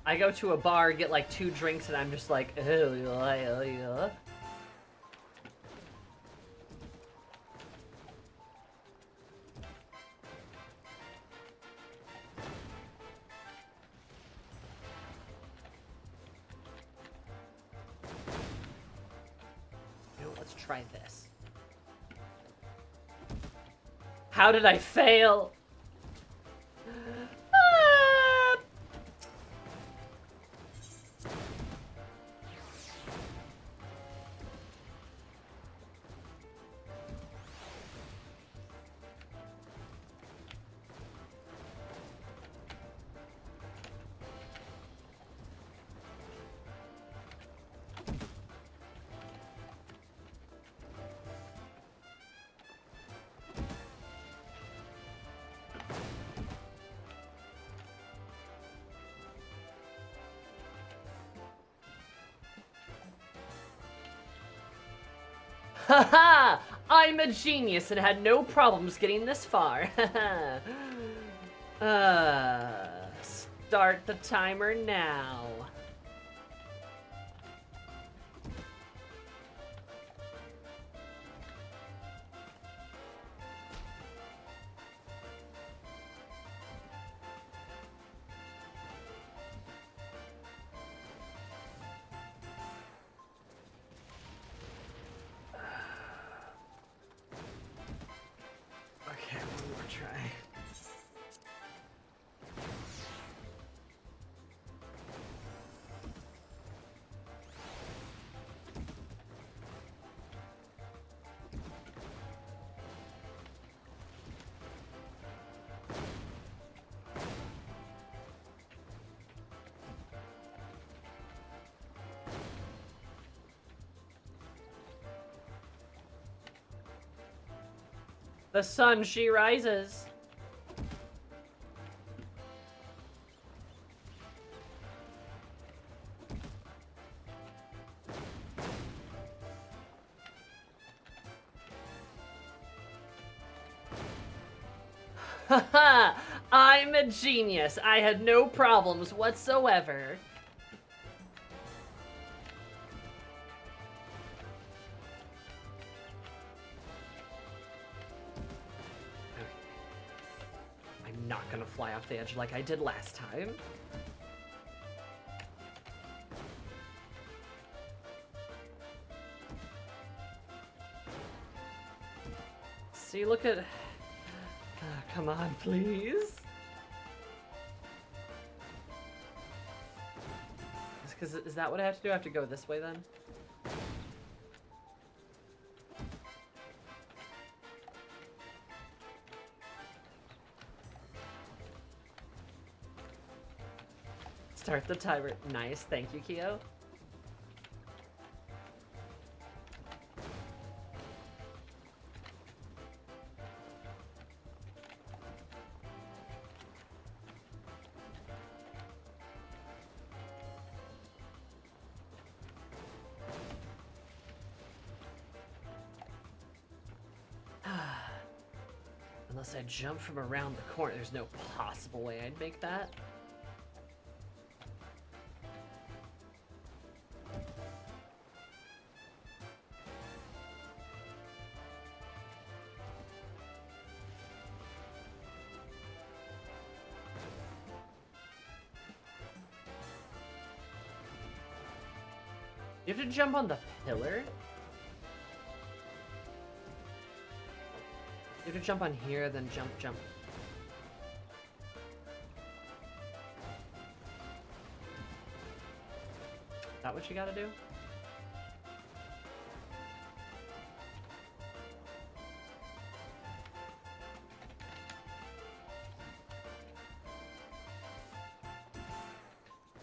I go to a bar, get like 2 drinks, and I'm just like, oh. Let's try this. How did I fail? Haha! I'm a genius and had no problems getting this far. Start the timer now. The sun, she rises. Haha! I'm a genius. I had no problems whatsoever. I'm not gonna fly off the edge like I did last time. See, look at... come on, please. Is that what I have to do? I have to go this way then? Start the timer. Nice. Thank you, Keo. Unless I jump from around the corner, there's no possible way I'd make that. You have to jump on the pillar? You have to jump on here, then jump. Is that what you gotta do?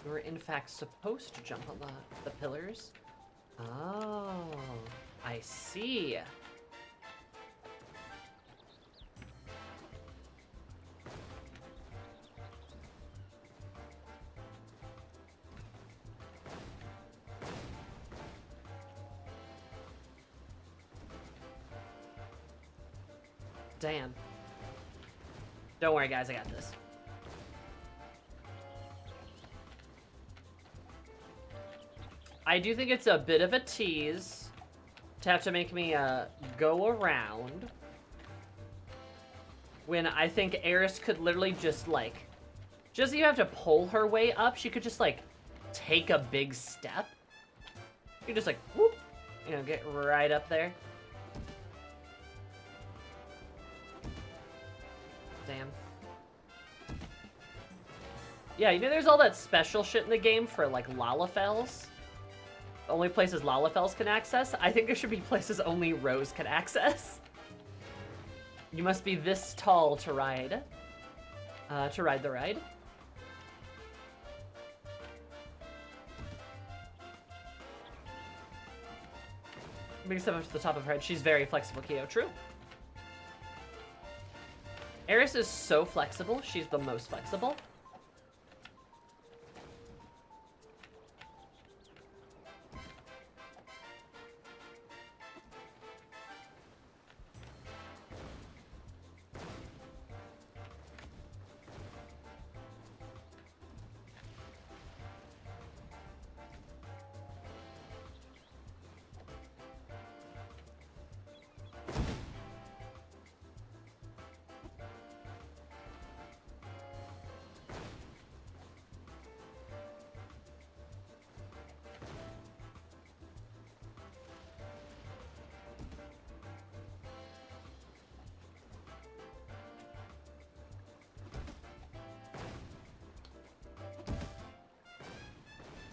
You were in fact supposed to jump on the pillars. Oh, I see. Damn. Don't worry, guys, I got this. I do think it's a bit of a tease to have to make me go around when I think Eris could literally just you have to pull her way up. She could just take a big step. You could just whoop, get right up there. Damn. Yeah, there's all that special shit in the game for Lalafels. Only places Lalafels can access. I think there should be places only Rose can access. You must be this tall to ride the ride. Big step up to the top of her head. She's very flexible, Keo. True. Eris is so flexible. She's the most flexible.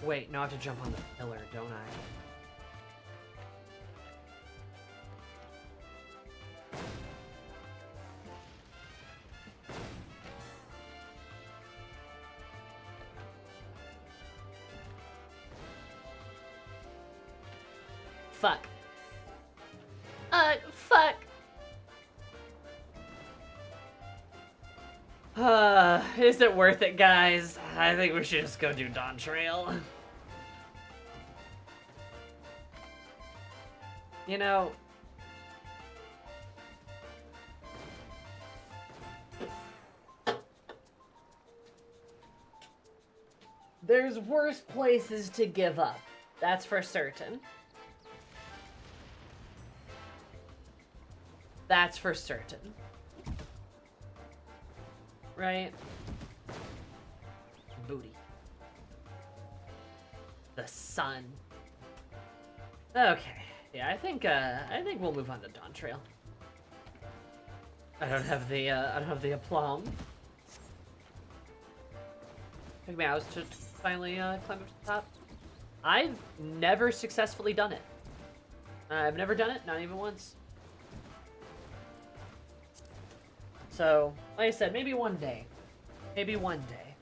Wait, now I have to jump on the pillar, don't I? Fuck. Fuck. Is it worth it, guys? I think we should just go do Dawntrail. You know... There's worse places to give up. That's for certain. That's for certain. Right? Booty. The sun. Okay. Yeah, I think we'll move on to Dawntrail. I don't have the aplomb. Took me hours to finally climb up to the top. I've never successfully done it. I've never done it, not even once. So, like I said, maybe one day. Maybe one day.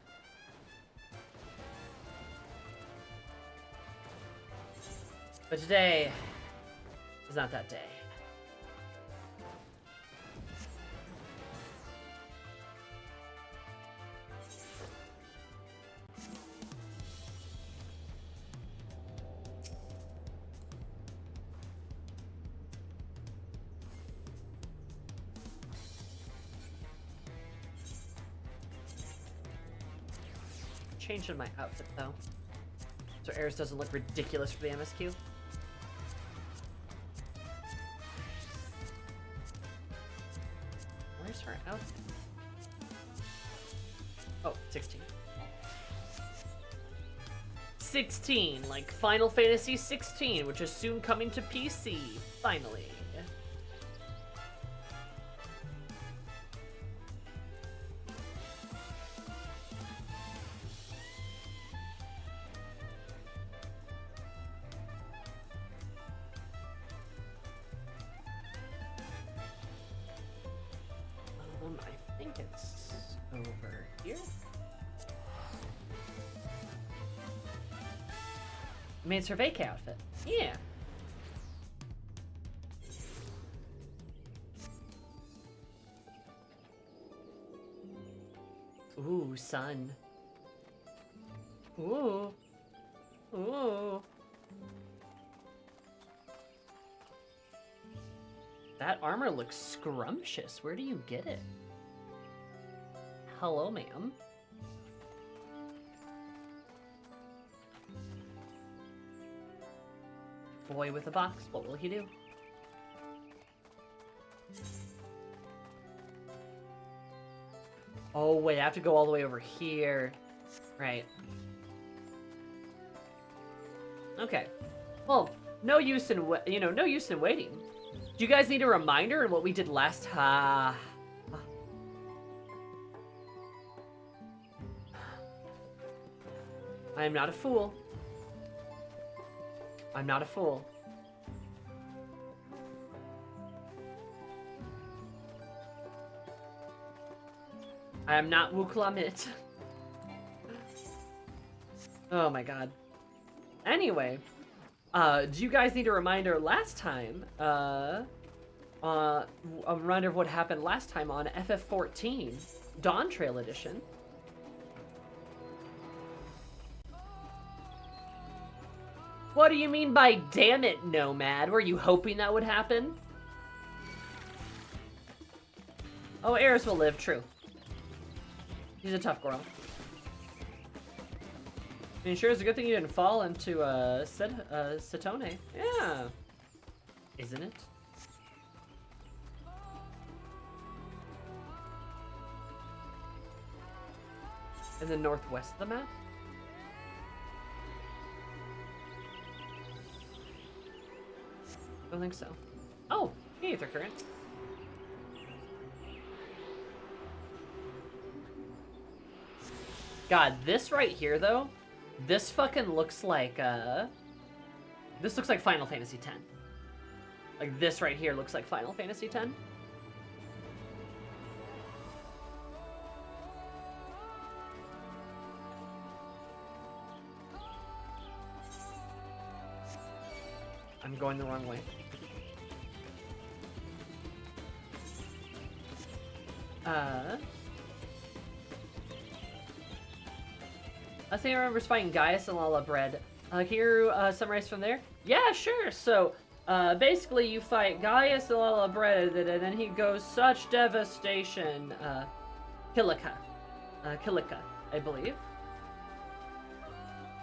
But today is not that day. Changing my outfit though, so Eris doesn't look ridiculous for the MSQ. Where's her outfit? Oh, 16. 16, like Final Fantasy 16, which is soon coming to PC, finally. I think it's over here. I mean, it's her vacay outfit. Yeah. Ooh, sun. Ooh. Ooh. That armor looks scrumptious. Where do you get it? Hello, ma'am. Boy with a box, what will he do? Oh, wait, I have to go all the way over here. Right. Okay. Well, no use in, no use in waiting. Do you guys need a reminder of what we did last time? I am not a fool. I'm not a fool. I am not Wuklamit. Oh my god. Anyway, do you guys need a reminder last time? A reminder of what happened last time on FF14, Dawntrail Edition. What do you mean by damn it, Nomad? Were you hoping that would happen? Oh, Eris will live, true. She's a tough girl. I mean, sure, it's a good thing you didn't fall into, Cenote. Yeah. Isn't it? In the northwest of the map? I don't think so. Oh, hey, Aether Current. God, this right here, though, this fucking looks like, this looks like Final Fantasy X. Like, this right here looks like Final Fantasy X. I'm going the wrong way. I think I remember fighting Gaius and Lala Bread. Can you summarize from there? Yeah, sure. So, basically you fight Gaius and Lala Bread, and then he goes such devastation. Kilika, I believe.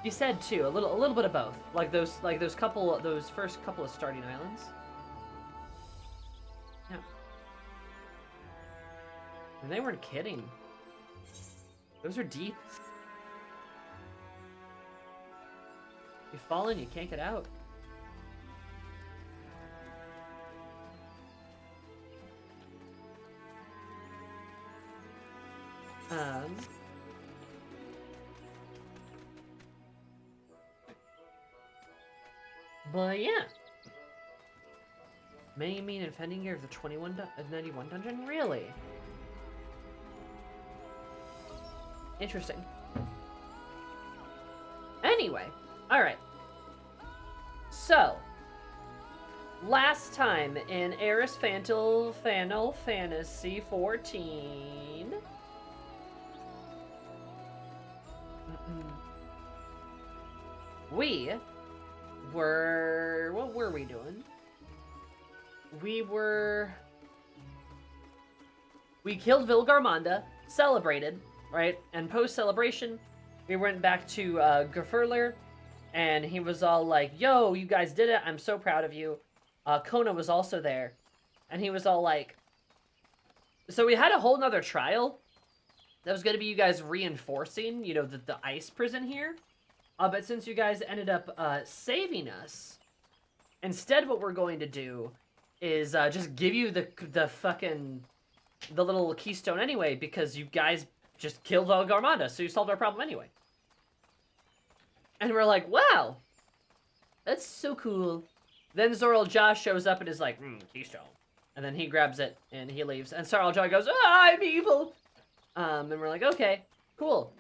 You said too, a little bit of both. Like those first couple of starting islands. Yeah. And they weren't kidding. Those are deep. You fall in, you can't get out. But yeah. Many mean and fending gear of the 91 dungeon? Really? Interesting. Anyway, alright. So, last time in Eris Final Fantasy 14... we were... What were we doing? We killed Vilgarmonda, celebrated, right? And post-celebration, we went back to Gefurler, and he was all like, yo, you guys did it, I'm so proud of you. Kona was also there, and he was all like... So we had a whole nother trial that was going to be you guys reinforcing, you know, the ice prison here. But since you guys ended up saving us, instead what we're going to do is just give you the little keystone anyway, because you guys just killed Vilgarmonda, so you solved our problem anyway. And we're like, wow, that's so cool. Then Zoral Josh shows up and is like, keystone. And then he grabs it and he leaves. And Zoral Josh goes, I'm evil. And we're like, okay, cool.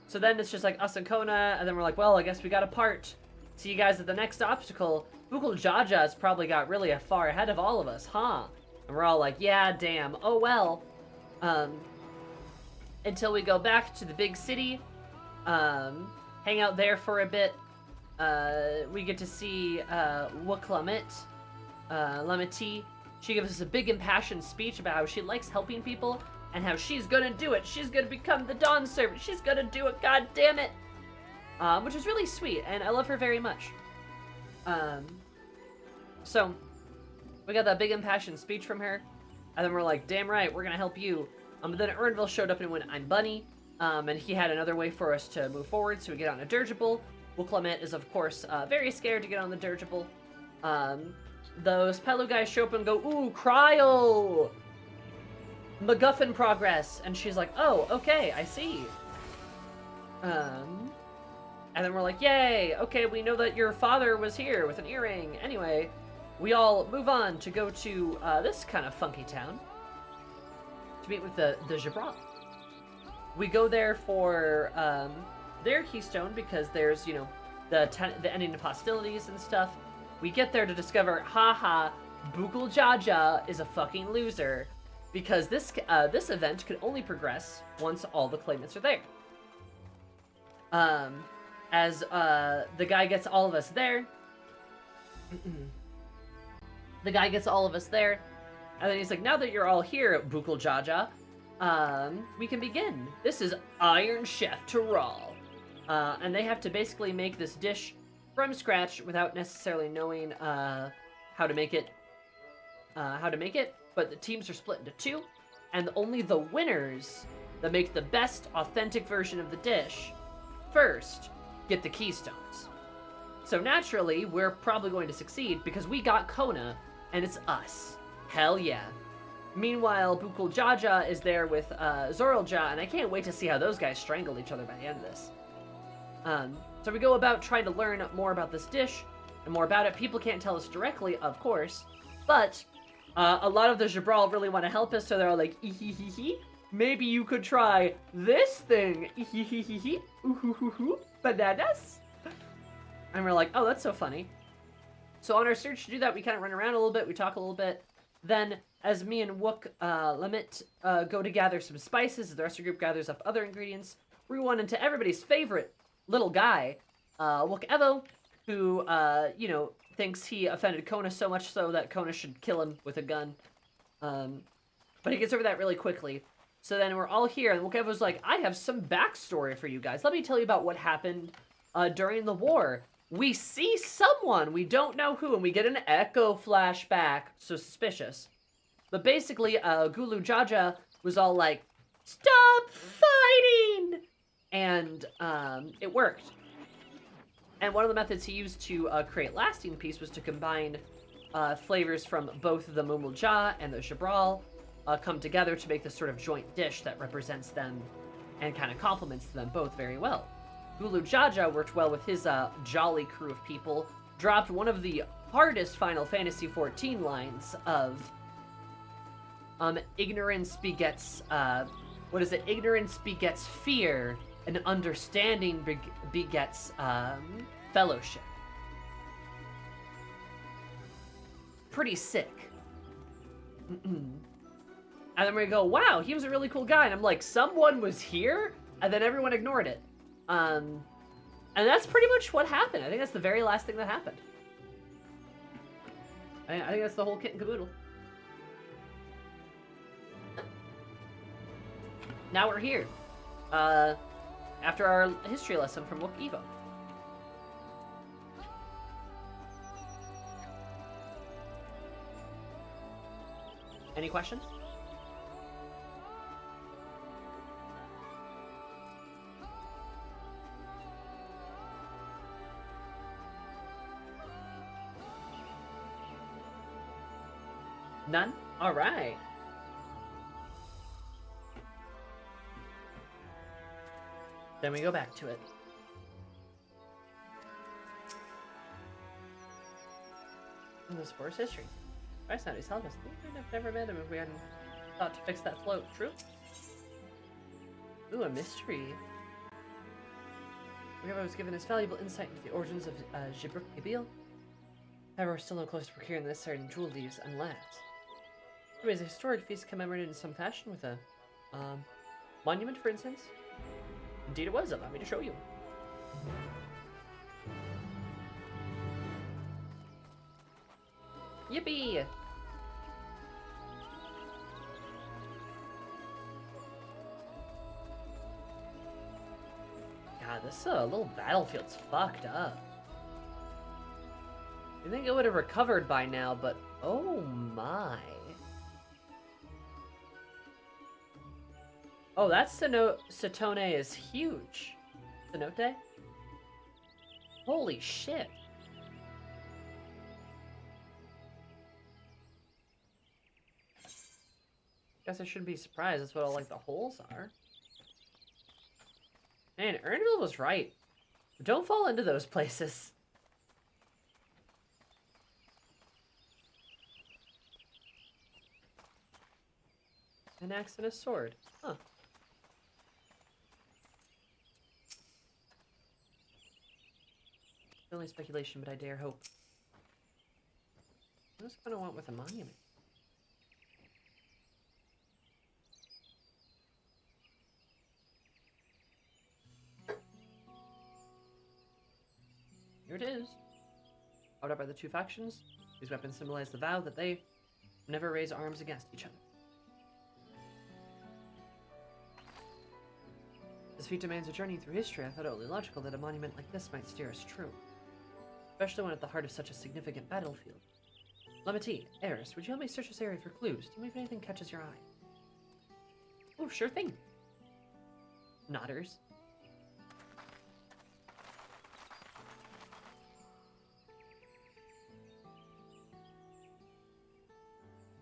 So then it's just like us and Kona, and then we're like, well, I guess we got a part. See you guys at the next obstacle. Bukul Jaja's probably got really far ahead of all of us, huh? And we're all like, yeah, damn. Oh, well. Until we go back to the big city, hang out there for a bit. We get to see Wuklamit, Lameti. She gives us a big impassioned speech about how she likes helping people and how she's gonna do it. She's gonna become the Dawn Servant. She's gonna do it, god damn it. Which is really sweet, and I love her very much. So, we got that big impassioned speech from her, and then we're like, damn right, we're gonna help you. But then Ernville showed up and went, I'm Bunny, and he had another way for us to move forward, so we get on a dirigible. Wuklamit is, of course, very scared to get on the dirigible. Those Pelu guys show up and go, ooh, cryo! MacGuffin progress! And she's like, oh, okay, I see. And then we're like, yay! Okay, we know that your father was here with an earring. Anyway, we all move on to go to this kind of funky town to meet with the Jabral. We go there for their keystone because there's, you know, the ending of hostilities and stuff. We get there to discover, haha, Bukul Jaja is a fucking loser because this event could only progress once all the claimants are there. As the guy gets all of us there. The guy gets all of us there. And then he's like, now that you're all here, Bukul Jaja, we can begin. This is Iron Chef Taral. And they have to basically make this dish from scratch without necessarily knowing how to make it. But the teams are split into two, and only the winners that make the best authentic version of the dish first get the keystones. So naturally, we're probably going to succeed because we got Kona, and it's us. Hell yeah. Meanwhile, Bukul Jaja is there with Zoralja, and I can't wait to see how those guys strangle each other by the end of this. So we go about trying to learn more about this dish, and more about it. People can't tell us directly, of course, but a lot of the Jabral really want to help us, so they're all like, ee-hee-hee-hee, maybe you could try this thing, ee-hee-hee-hee, ooh-hoo-hoo-hoo, bananas? And we're like, oh, that's so funny. So on our search to do that, we kind of run around a little bit, we talk a little bit. Then, as me and Wook Limit go to gather some spices, the rest of the group gathers up other ingredients, we run into everybody's favorite little guy, Evo, who, you know, thinks he offended Kona so much so that Kona should kill him with a gun. But he gets over that really quickly. So then we're all here, and Evo's like, I have some backstory for you guys. Let me tell you about what happened during the war. We see someone, we don't know who, and we get an echo flashback, so suspicious. But basically, Gulu Jaja was all like, stop fighting! And it worked. And one of the methods he used to create lasting peace was to combine flavors from both the Mumulja and the Jabral come together to make this sort of joint dish that represents them and kind of complements them both very well. Gulu Jaja worked well with his jolly crew of people, dropped one of the hardest Final Fantasy XIV lines of ignorance begets, ignorance begets fear, and understanding begets fellowship. Pretty sick. And then we go, wow, he was a really cool guy. And I'm like, someone was here? And then everyone ignored it. And that's pretty much what happened. I think that's the very last thing that happened. I think that's the whole kit and caboodle. Now we're here. After our history lesson from Wook Evo. Any questions? None? All right. Then we go back to it. In this forest history. Christ, now he's telling us we'd have never met him if we hadn't thought to fix that float. True? Ooh, a mystery. Whoever was given this valuable insight into the origins of Jibruk Kabil. However, we're still no closer to procuring the necessary jewel leaves unless. Anyways, a historic feast commemorated in some fashion with a monument, for instance. Indeed it was. Allow me to show you. Yippee! God, this little battlefield's fucked up. I think it would have recovered by now, but oh my. Oh, that Cenote is huge. Cenote? Holy shit. Guess I shouldn't be surprised. That's what all, like, the holes are. Man, Ernville was right. Don't fall into those places. An axe and a sword. Huh. Only speculation, but I dare hope. I just kind of went with a monument. Here it is. Out up by the two factions, these weapons symbolize the vow that they never raise arms against each other. This feat demands a journey through history. I thought it only logical that a monument like this might steer us true. Especially when at the heart of such a significant battlefield. Lamati, Eris, would you help me search this area for clues? Tell me if anything catches your eye. Oh, sure thing. Nodders.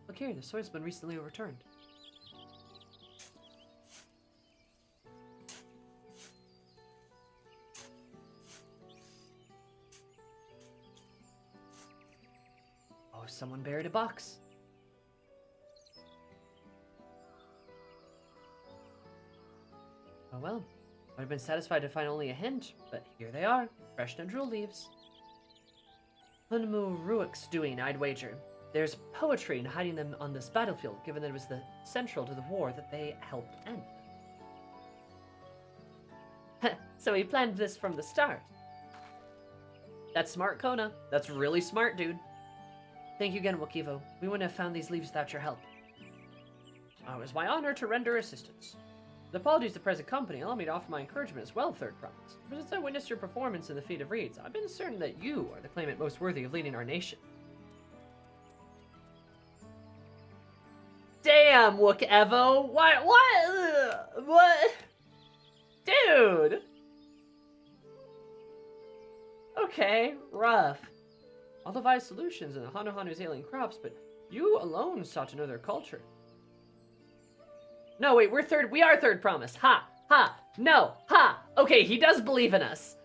Look here, the sword's been recently overturned. Oh, someone buried a box. Oh well, I'd have been satisfied to find only a hint, but here they are, fresh no jewel leaves. Hunmu Ruik's doing, I'd wager. There's poetry in hiding them on this battlefield, given that it was the central to the war that they helped end. So he planned this from the start. That's smart, Kona. That's really smart, dude. Thank you again, Wakivo. We wouldn't have found these leaves without your help. Oh, it was my honor to render assistance. With apologies to present company, allow me to offer my encouragement as well, Third Promise. For since I witnessed your performance in the Feat of Reeds, I've been certain that you are the claimant most worthy of leading our nation. Damn, Wook-Evo! What? What? Dude! Okay, rough. All devised solutions in the Hanu-Hanu's alien crops, but you alone sought to know their culture. No, wait, we are Third Promise. Ha! Ha! No! Ha! Okay, he does believe in us.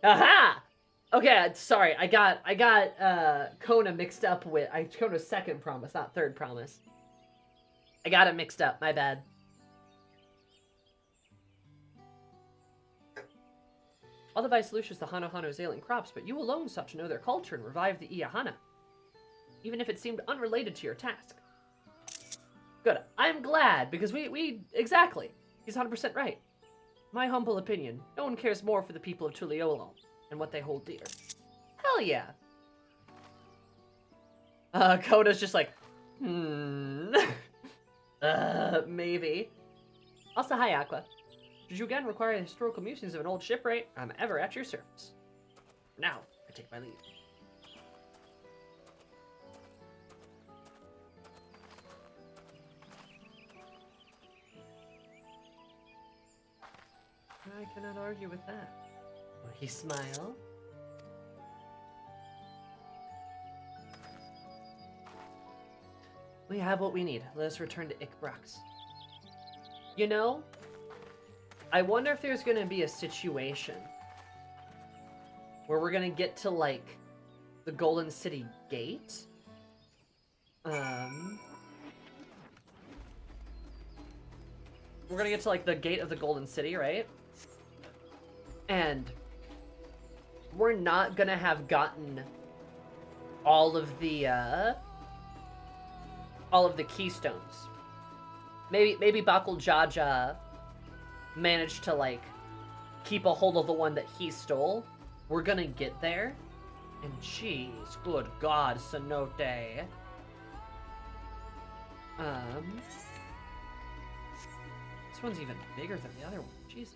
Aha! Okay, sorry, I got Kona mixed up with Kona's Second Promise, not Third Promise. I got it mixed up, my bad. All devised solutions to Hanu-Hanu's alien crops, but you alone sought to know their culture and revive the Iahana, even if it seemed unrelated to your task. Good. I'm glad, because exactly. He's 100% right. My humble opinion, no one cares more for the people of Tuliolo and what they hold dear. Hell yeah. Koda's just like, maybe. Also, hi, Aqua. Should you again require historical musings of an old shipwright, I'm ever at your service. Now, I take my leave. I cannot argue with that. Will he smile? We have what we need. Let us return to Ikbrax. You know, I wonder if there's gonna be a situation where we're gonna get to, like, the Golden City Gate. We're gonna get to, like, the gate of the Golden City, right? And we're not gonna have gotten all of the keystones. Maybe Bakul Jaja managed to, like, keep a hold of the one that he stole. We're gonna get there. And jeez, good God, Cenote. This one's even bigger than the other one. Jeez.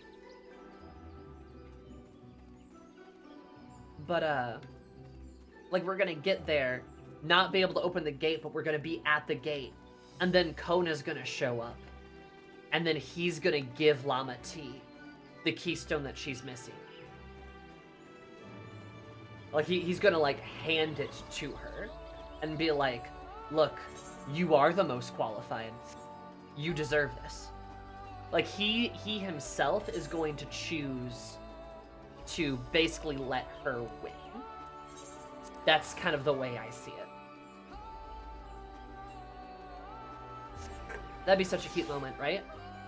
But, like, we're gonna get there, not be able to open the gate, but we're gonna be at the gate. And then Kona's gonna show up. And then he's gonna give Lama T the keystone that she's missing. Like, he's gonna, like, hand it to her and be like, look, you are the most qualified. You deserve this. Like, he himself is going to choose to basically let her win. That's kind of the way I see it. That'd be such a cute moment, right?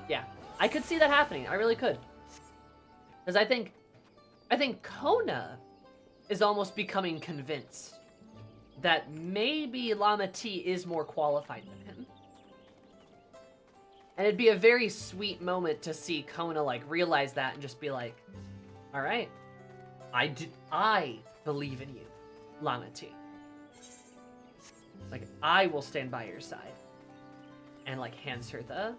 Yeah. I could see that happening. I really could. Because I think Kona is almost becoming convinced that maybe Lama T is more qualified than him. And it'd be a very sweet moment to see Kona, like, realize that and just be like, all right, I believe in you, Lama T. Like, I will stand by your side. And, like, hands her the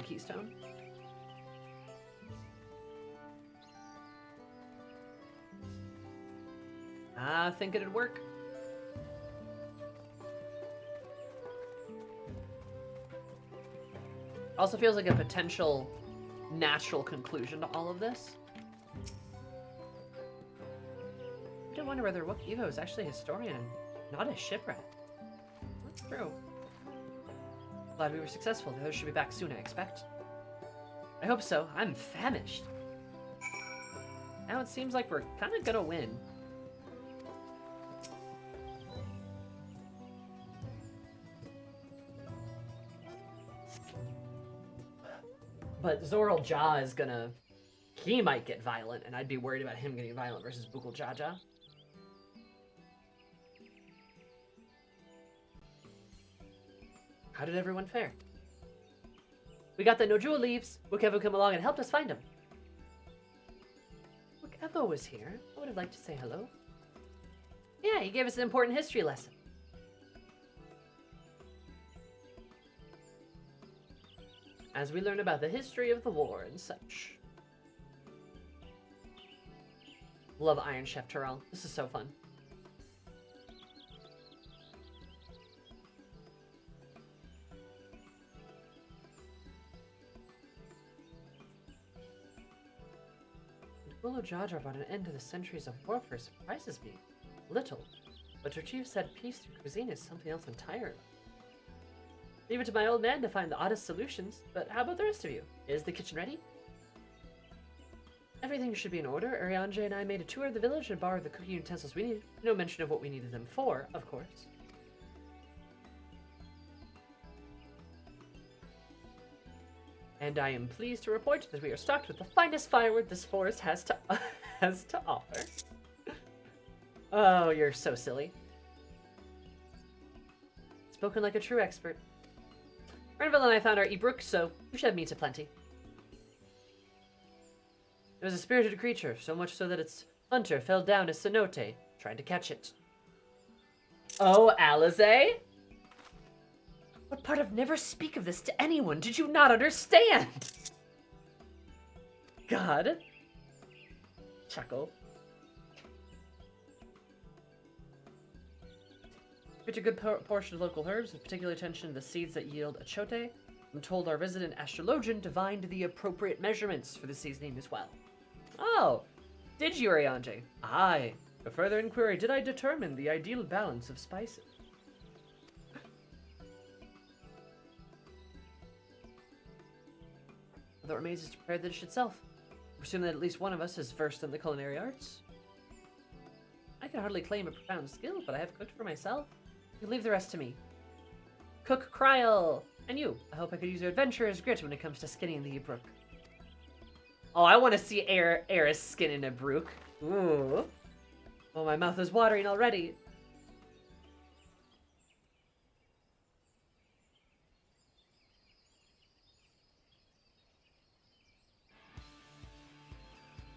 keystone. I think it'd work. Also feels like a potential natural conclusion to all of this. I do wonder whether Wook-Evo is actually a historian and not a shipwreck. That's true. Glad we were successful. The others should be back soon, I expect. I hope so. I'm famished. Now it seems like we're kind of gonna win. But Zoral Ja is gonna... He might get violent, and I'd be worried about him getting violent versus Bukul Jaja. How did everyone fare? We got that Nojua leaves. Wukevo came along and helped us find him. Wukevo was here. I would have liked to say hello. Yeah, he gave us an important history lesson. As we learn about the history of the war and such. Love Iron Chef Terrell. This is so fun. Gulu Jaja brought an end to the centuries of warfare surprises me. Little. But your chief said peace through cuisine is something else entirely. Leave it to my old man to find the oddest solutions, but how about the rest of you? Is the kitchen ready? Everything should be in order. Arianje and I made a tour of the village and borrowed the cooking utensils we needed. No mention of what we needed them for, of course. And I am pleased to report that we are stocked with the finest firewood this forest has to offer. Oh, you're so silly. Spoken like a true expert. Renville and I found our Ibrook, so we should have meat aplenty. It was a spirited creature, so much so that its hunter fell down a cenote, trying to catch it. Oh, Alize? What part of never speak of this to anyone did you not understand? God. Chuckle. Picked a good portion of local herbs, with particular attention to the seeds that yield achote, and told our resident astrologian to find the appropriate measurements for the seasoning as well. Oh, did you, Arianje? Aye. For further inquiry, did I determine the ideal balance of spices? All that remains is to prepare the dish itself. I presume that at least one of us is versed in the culinary arts. I can hardly claim a profound skill, but I have cooked for myself. You leave the rest to me. Cook Kryl! And you, I hope I could use your adventurer's grit when it comes to skinning the Ibrook. Oh, I want to see Eris skinning a brook. Ooh. Oh, my mouth is watering already.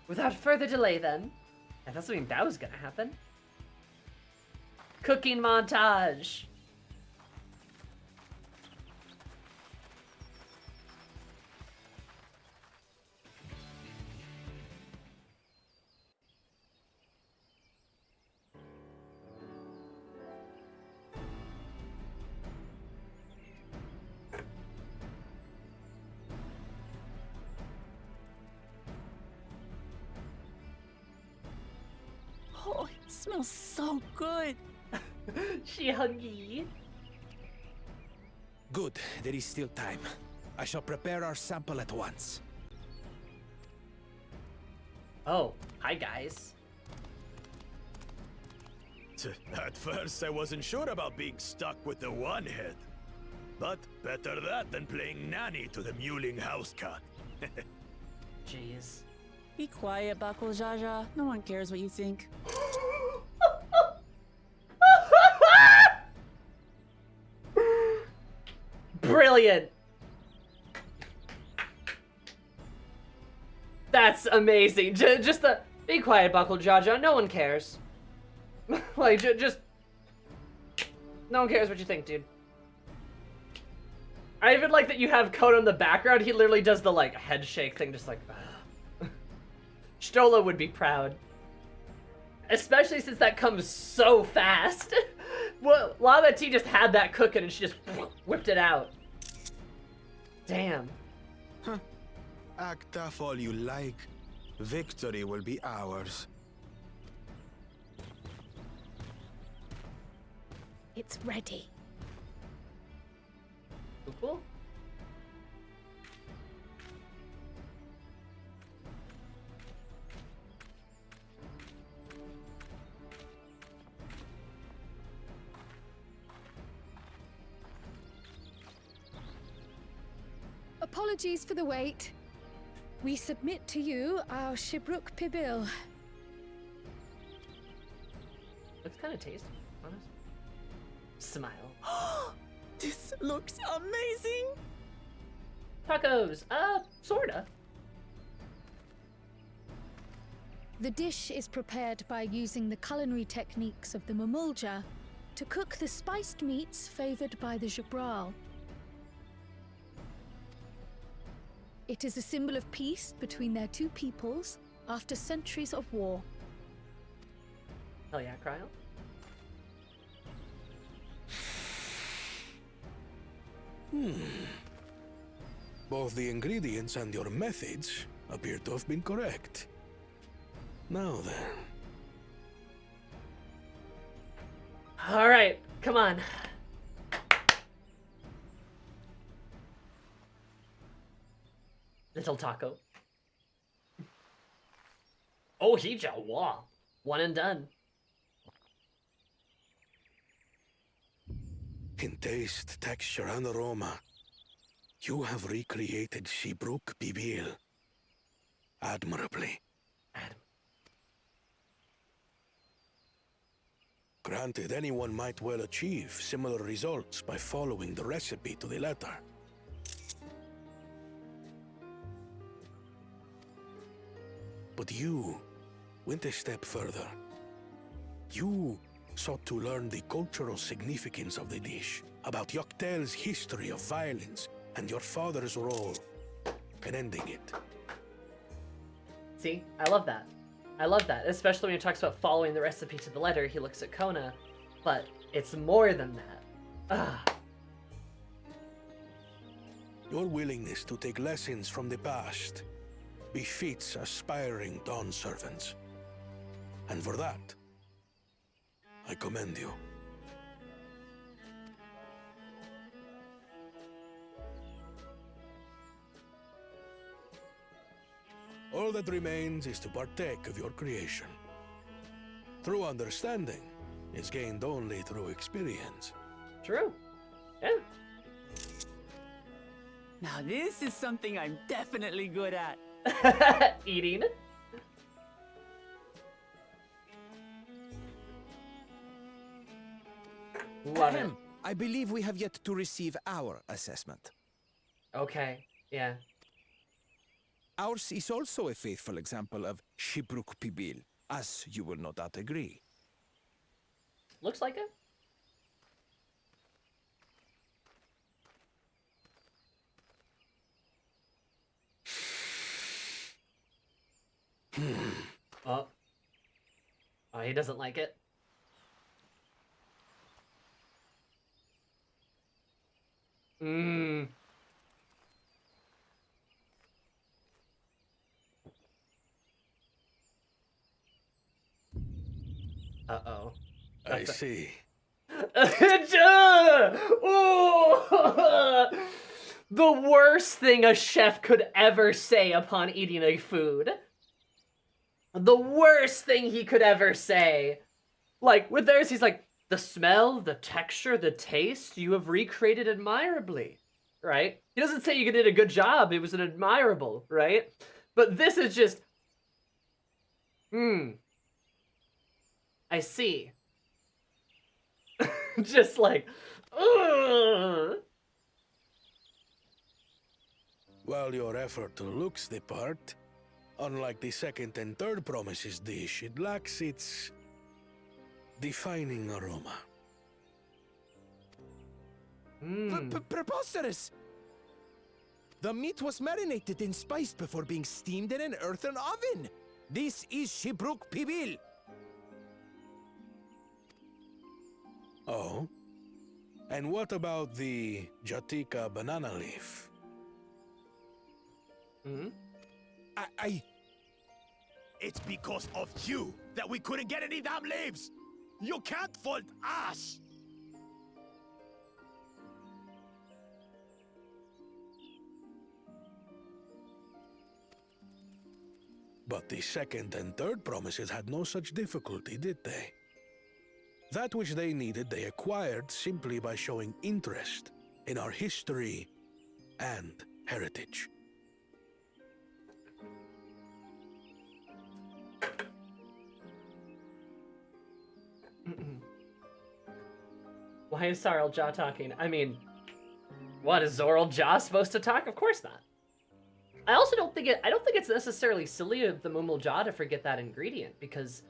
Without further delay, then. I thought something bad was gonna happen. Cooking montage! Oh, it smells so good. She huggy. Good, there is still time. I shall prepare our sample at once. Oh, hi guys. At first, I wasn't sure about being stuck with the one head. But better that than playing nanny to the mewling house cat. Jeez. Be quiet, Buckle Jaja. No one cares what you think. Brilliant. That's amazing. Just the be quiet, Buckle Jaja. No one cares. Like just no one cares what you think, dude. I even like that you have Code in the background. He literally does the like head shake thing, just like. Stola would be proud. Especially since that comes so fast. Well, Lava T just had that cooking and she just whipped it out. Damn. Huh. Act tough all you like. Victory will be ours. It's ready. Cool. Apologies for the wait. We submit to you our Shibruk Pibil. Looks kind of tasty, honest. Smile. This looks amazing. Tacos. Sorta. The dish is prepared by using the culinary techniques of the Mamulja to cook the spiced meats favored by the Jabral. It is a symbol of peace between their two peoples after centuries of war. Hell yeah, Cryo. Both the ingredients and your methods appear to have been correct. Now then. All right, come on. Little taco. Oh, wow. One and done. In taste, texture, and aroma, you have recreated Shibruk Bibil admirably. Granted, anyone might well achieve similar results by following the recipe to the letter. But you went a step further. You sought to learn the cultural significance of the dish, about Yoctel's history of violence, and your father's role in ending it. See, I love that. I love that, especially when he talks about following the recipe to the letter. He looks at Kona, but it's more than that. Ah. Your willingness to take lessons from the past befits aspiring Dawn servants. And for that, I commend you. All that remains is to partake of your creation. True understanding is gained only through experience. True. Yeah. Now this is something I'm definitely good at. Eating. Love it. I believe we have yet to receive our assessment. Okay, yeah. Ours is also a faithful example of Shibruk Pibil, as you will no doubt agree. Looks like it. Oh. Oh, he doesn't like it. Mmm. Uh-oh. I see. Ooh! The worst thing a chef could ever say upon eating a food. The worst thing he could ever say. Like, with theirs, he's like, the smell, the texture, the taste, you have recreated admirably, right? He doesn't say you did a good job, it was an admirable, right? But this is just, I see. Just like, ugh. While your effort looks the part, unlike the second and third promises dish, it lacks its defining aroma. Preposterous! The meat was marinated and spiced before being steamed in an earthen oven. This is Shibruk Pibil. Oh? And what about the Jatika banana leaf? It's because of you that we couldn't get any damn leaves! You can't fault us! But the second and third promises had no such difficulty, did they? That which they needed, they acquired simply by showing interest in our history and heritage. Why is Sarl jaw talking? I mean, What, is Zoral Jaw supposed to talk? Of course not. I also don't think it's necessarily silly of the Mumul Jaw to forget that ingredient, because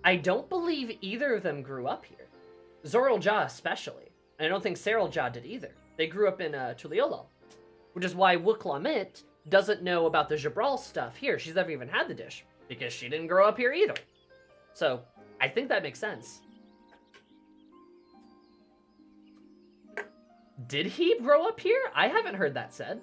I don't believe either of them grew up here. Zoral Jaw especially. And I don't think Seral Jaw did either. They grew up in Tuliolol. Which is why Wuklamit doesn't know about the Jabral stuff here. She's never even had the dish, because she didn't grow up here either. So, I think that makes sense. Did he grow up here? I haven't heard that said.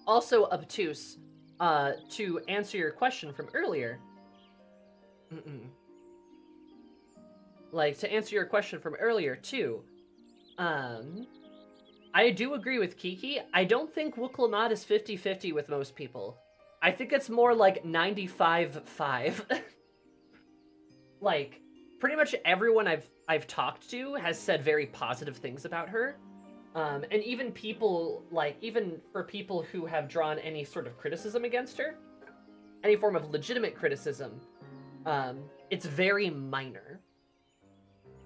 Also, obtuse, to answer your question from earlier. Like, to answer your question from earlier, too. I do agree with Kiki. I don't think Wuklamad is 50-50 with most people. I think it's more like 95-5. Like, pretty much everyone I've talked to has said very positive things about her. And even people, like, even for people who have drawn any sort of criticism against her, any form of legitimate criticism, it's very minor.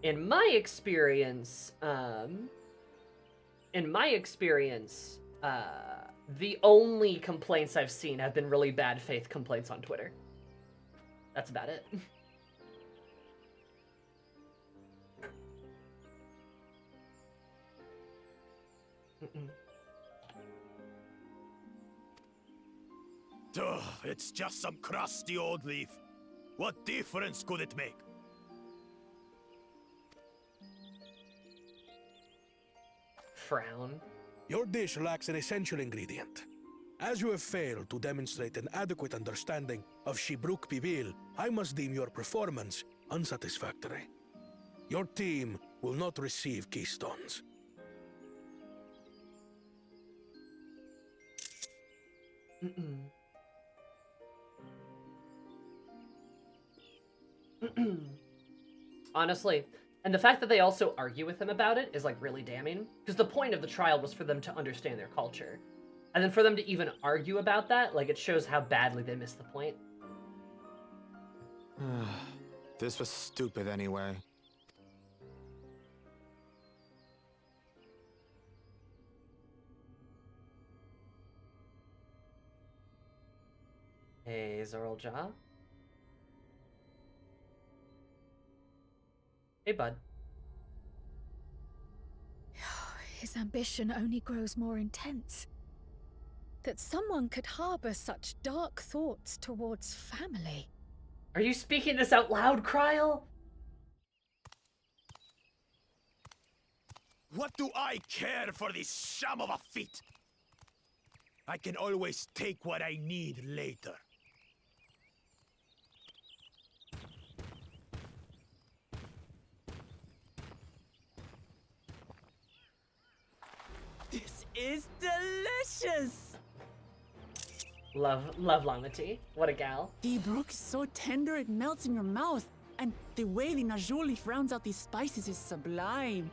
In my experience, the only complaints I've seen have been really bad faith complaints on Twitter. That's about it. Ugh, it's just some crusty old leaf. What difference could it make? Frown. Your dish lacks an essential ingredient. As you have failed to demonstrate an adequate understanding of Shibruk Bibil, I must deem your performance unsatisfactory. Your team will not receive keystones. Honestly, and the fact that they also argue with him about it is, like, really damning. Because the point of the trial was for them to understand their culture. And then for them to even argue about that, like, it shows how badly they missed the point. This was stupid anyway. Hey, Zoral Jaw. Hey, bud. His ambition only grows more intense. That someone could harbor such dark thoughts towards family. Are you speaking this out loud, Kryl? What do I care for this sham of a feat? I can always take what I need later. This is delicious! Love Lamity. What a gal. The brook is so tender it melts in your mouth, and the way the Najuli rounds out these spices is sublime.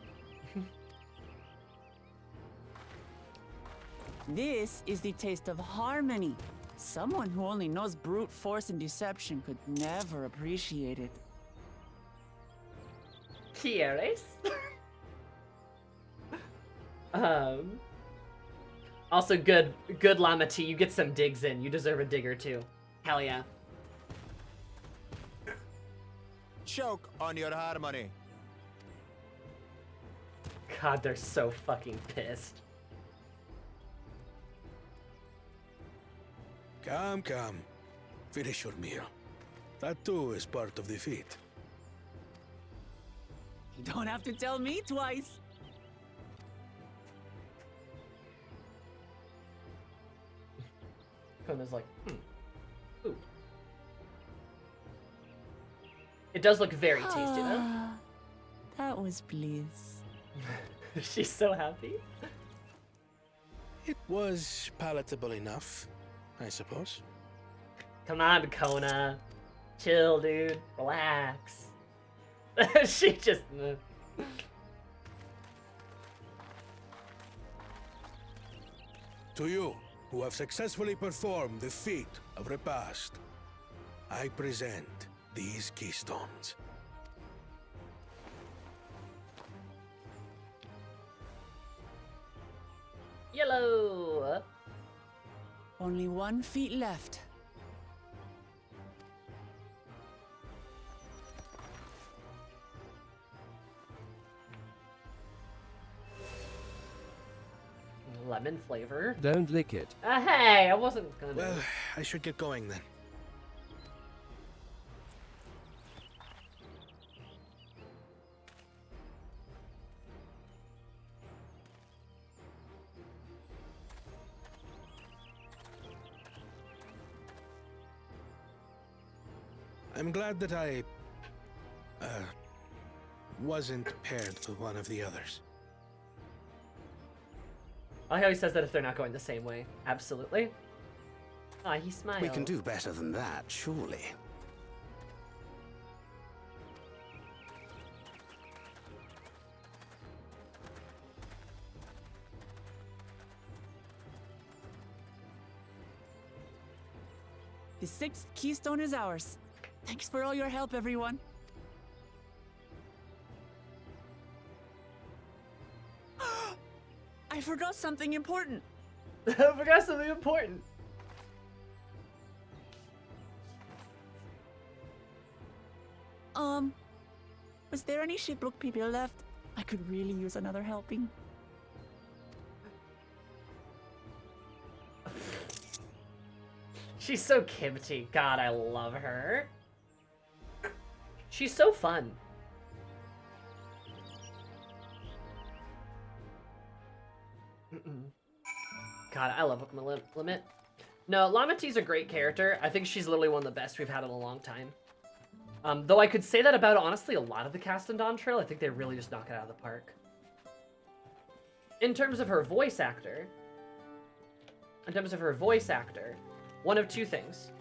This is the taste of harmony. Someone who only knows brute force and deception could never appreciate it. ¿Quieres? Also, good Lamity. You get some digs in. You deserve a digger too. Hell yeah. Choke on your harmony. God, they're so fucking pissed. Come. Finish your meal. That too is part of the feat. You don't have to tell me twice. Kona's like, Ooh. It does look very tasty, though. That was bliss. She's so happy. It was palatable enough, I suppose. Come on, Kona. Chill, dude. Relax. She just... To you, who have successfully performed the feat of repast, I present these keystones. Yellow. Only 1 feet left. Lemon flavor. Don't lick it. Hey, I wasn't gonna. Well, I should get going then. I'm glad that I wasn't paired with one of the others. I like how he says that if they're not going the same way. Absolutely. Ah, he smiles. We can do better than that, surely. The 6th keystone is ours. Thanks for all your help, everyone. I forgot something important. I forgot something important. Was there any Shipbrook people left? I could really use another helping. She's so Kimchi. God, I love her. She's so fun. God, I love Book Limit. No, Lamati's a great character. I think she's literally one of the best we've had in a long time. Though I could say that about, honestly, a lot of the cast in Dawntrail. I think they really just knock it out of the park. In terms of her voice actor, one of two things.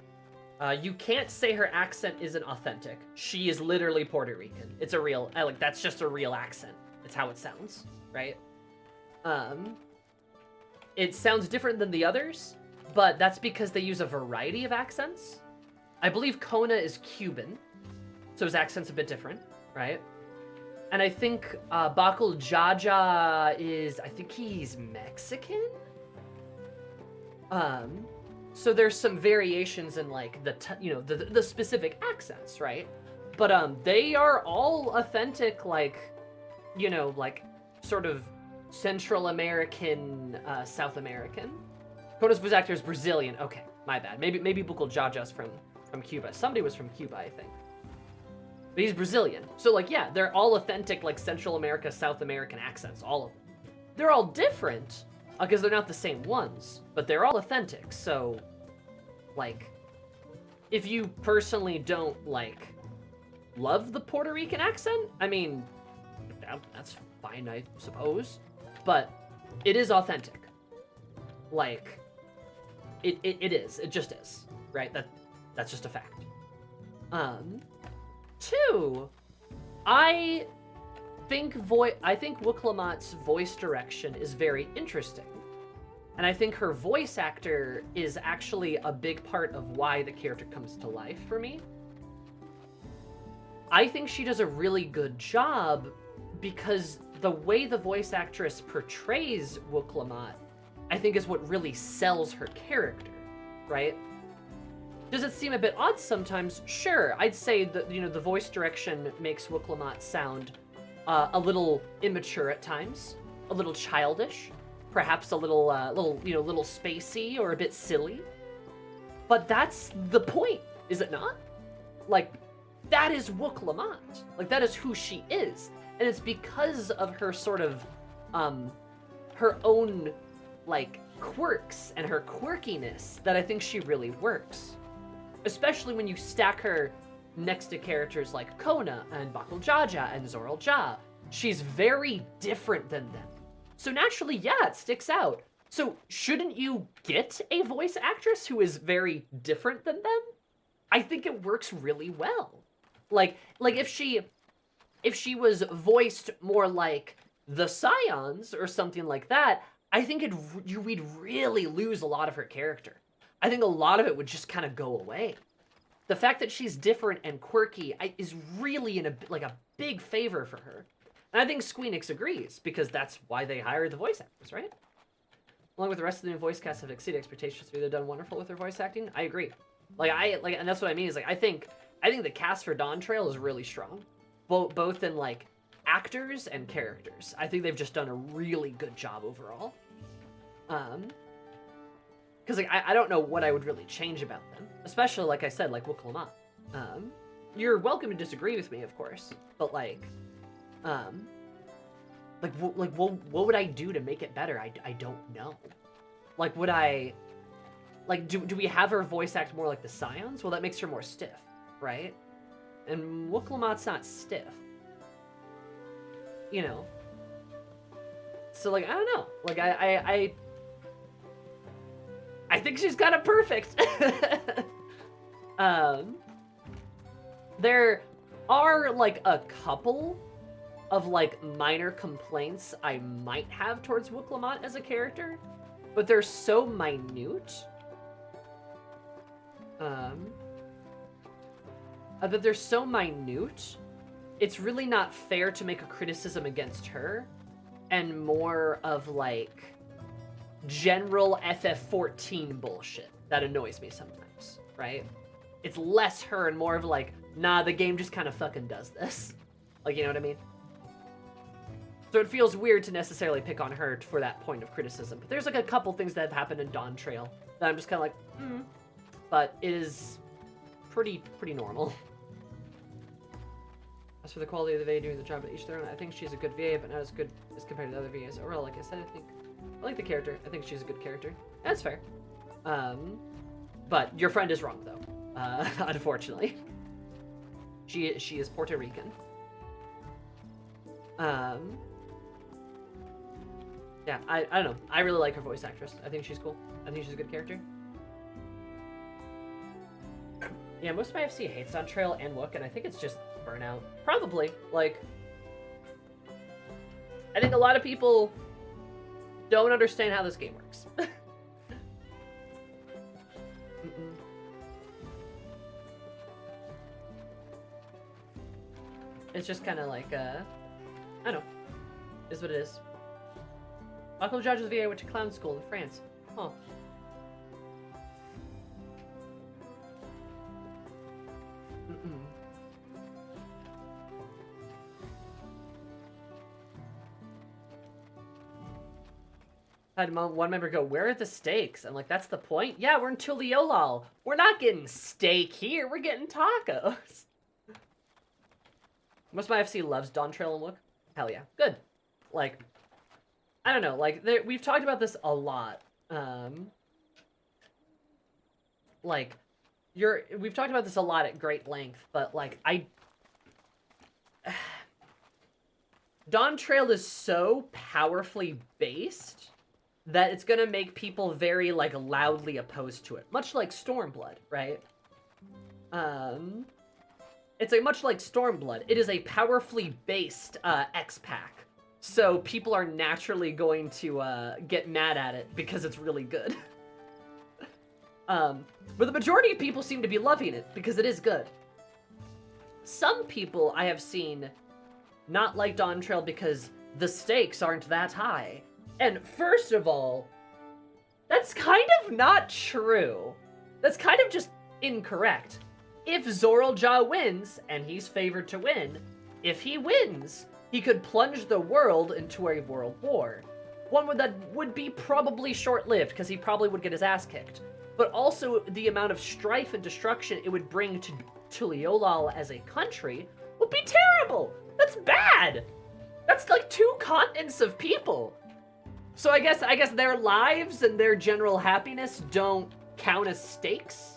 You can't say her accent isn't authentic. She is literally Puerto Rican. It's a real, that's just a real accent. It's how it sounds, right? It sounds different than the others, but that's because they use a variety of accents. I believe Kona is Cuban, so his accent's a bit different, right? And I think Bakul Jaja is, I think he's Mexican? So there's some variations in like the specific accents, right? But they are all authentic, like sort of Central American, South American. Kona's voice actor is Brazilian. Okay, my bad. Maybe Bakul Jaja's from Cuba. Somebody was from Cuba, I think. But he's Brazilian. So like, yeah, they're all authentic, like Central America, South American accents, all of them. They're all different, because they're not the same ones, but they're all authentic. So, like, if you personally don't, like, love the Puerto Rican accent, I mean, that's fine, I suppose. But it is authentic. Like, it is. It just is, right? That's just a fact. Two, I think Wuklamot's voice direction is very interesting. And I think her voice actor is actually a big part of why the character comes to life for me. I think she does a really good job because the way the voice actress portrays Wuklamot, I think, is what really sells her character, right? Does it seem a bit odd sometimes? Sure, I'd say that, the voice direction makes Wuklamot sound a little immature at times, a little childish, perhaps a little spacey or a bit silly. But that's the point, is it not? Like, that is Wuklamot. Like, that is who she is. And it's because of her sort of, her own, like, quirks and her quirkiness that I think she really works. Especially when you stack her next to characters like Kona and Bakul Jaja and Zoral Ja. She's very different than them. So naturally, yeah, it sticks out. So shouldn't you get a voice actress who is very different than them? I think it works really well. Like if she was voiced more like the Scions or something like that, I think we'd really lose a lot of her character. I think a lot of it would just kind of go away. the fact that she's different and quirky is really in a big favor for her. And I think Squeenix agrees, because that's why they hired the voice actors, right? Along with the rest of the new voice cast have exceeded expectations. They've done wonderful with their voice acting. I agree. And that's what I mean is I think the cast for Dawntrail is really strong, both in actors and characters. I think they've just done a really good job overall. Because I don't know what I would really change about them, especially like I said, Wuklamot. You're welcome to disagree with me, of course, but what would I do to make it better? I don't know. Would I do we have her voice act more like the Scions? Well, that makes her more stiff, right? And Wuklamot's not stiff. You know. So I don't know. I think she's got it perfect. There are a couple of minor complaints I might have towards Wuklamot as a character, but they're so minute. That they're so minute, it's really not fair to make a criticism against her, and more of general FF14 bullshit that annoys me sometimes, right? It's less her and more of nah, the game just kind of fucking does this. You know what I mean? So it feels weird to necessarily pick on her for that point of criticism. But there's a couple things that have happened in Dawntrail that I'm just kind of but it is pretty normal. As for the quality of the VA doing the job at each their own, I think she's a good VA, but not as good as compared to the other VAs. Overall, like I said, I like the character. I think she's a good character. That's fair. But your friend is wrong, though. Unfortunately. She is Puerto Rican. Yeah, I don't know. I really like her voice actress. I think she's cool. I think she's a good character. Yeah, most of my FC hates Dawntrail and Wook, and I think it's just burnout. Probably. I think a lot of people don't understand how this game works. It's just kind of I don't know. Is what it is. Uncle Judge's VA went to clown school in France. Huh. I had one member go, "Where are the steaks?" I'm like, "That's the point." Yeah, we're in Tuliolal. We're not getting steak here. We're getting tacos. Most of my FC loves Dawntrail and Wook. Hell yeah. Good. I don't know. We've talked about this a lot. We've talked about this a lot at great length, but Dawntrail is so powerfully based that it's gonna make people very loudly opposed to it, much like Stormblood, right? It's much like Stormblood. It is a powerfully based X-Pack, so people are naturally going to get mad at it because it's really good. But the majority of people seem to be loving it because it is good. Some people I have seen not like Dawntrail because the stakes aren't that high. And first of all, that's kind of not true. That's kind of just incorrect. If Zoralja wins, and he's favored to win, if he wins, he could plunge the world into a world war. One that would be probably short-lived, because he probably would get his ass kicked. But also, the amount of strife and destruction it would bring to Tuliolal as a country would be terrible! That's bad! That's 2 continents of people! So I guess their lives and their general happiness don't count as stakes?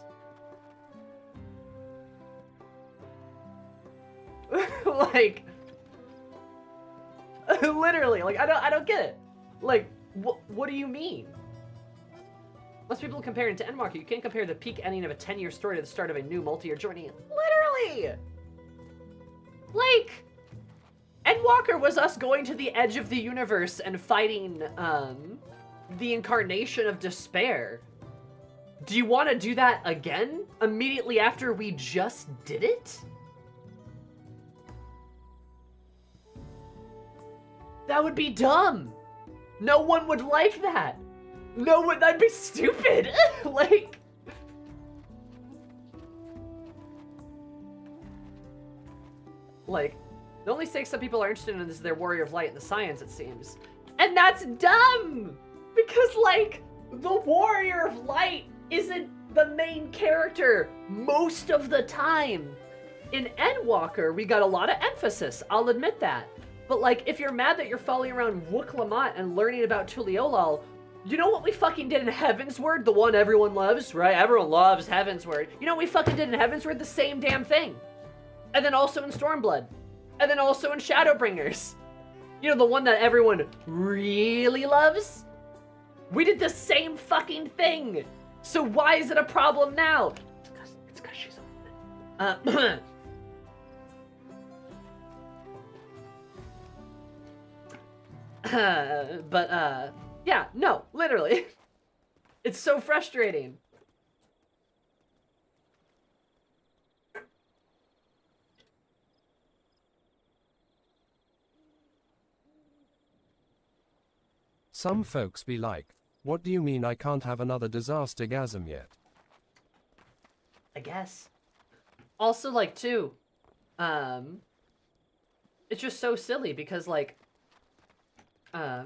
Literally, I don't get it. What do you mean? Most people compare it to Endwalker. You can't compare the peak ending of a 10-year story to the start of a new multi-year journey. Literally! Endwalker was us going to the edge of the universe and fighting, the incarnation of despair. Do you want to do that again immediately after we just did it? That would be dumb. No one would like that. No one, that'd be stupid. Like, the only stakes some people are interested in is their Warrior of Light and the science, it seems. And that's dumb! Because, like, the Warrior of Light isn't the main character most of the time. In Endwalker, we got a lot of emphasis, I'll admit that. But, like, if you're mad that you're following around Wook Lamont and learning about Tuliolal, you know what we fucking did in Heavensward? The one everyone loves, right? Everyone loves Heavensward. You know what we fucking did in Heavensward? The same damn thing. And then also in Stormblood. And then also in Shadowbringers. You know, the one that everyone really loves? We did the same fucking thing. So why is it a problem now? It's because she's yeah, no, literally. It's so frustrating. Some folks be like, what do you mean I can't have another disaster-gasm yet? I guess. Also, like, too, it's just so silly because, like, I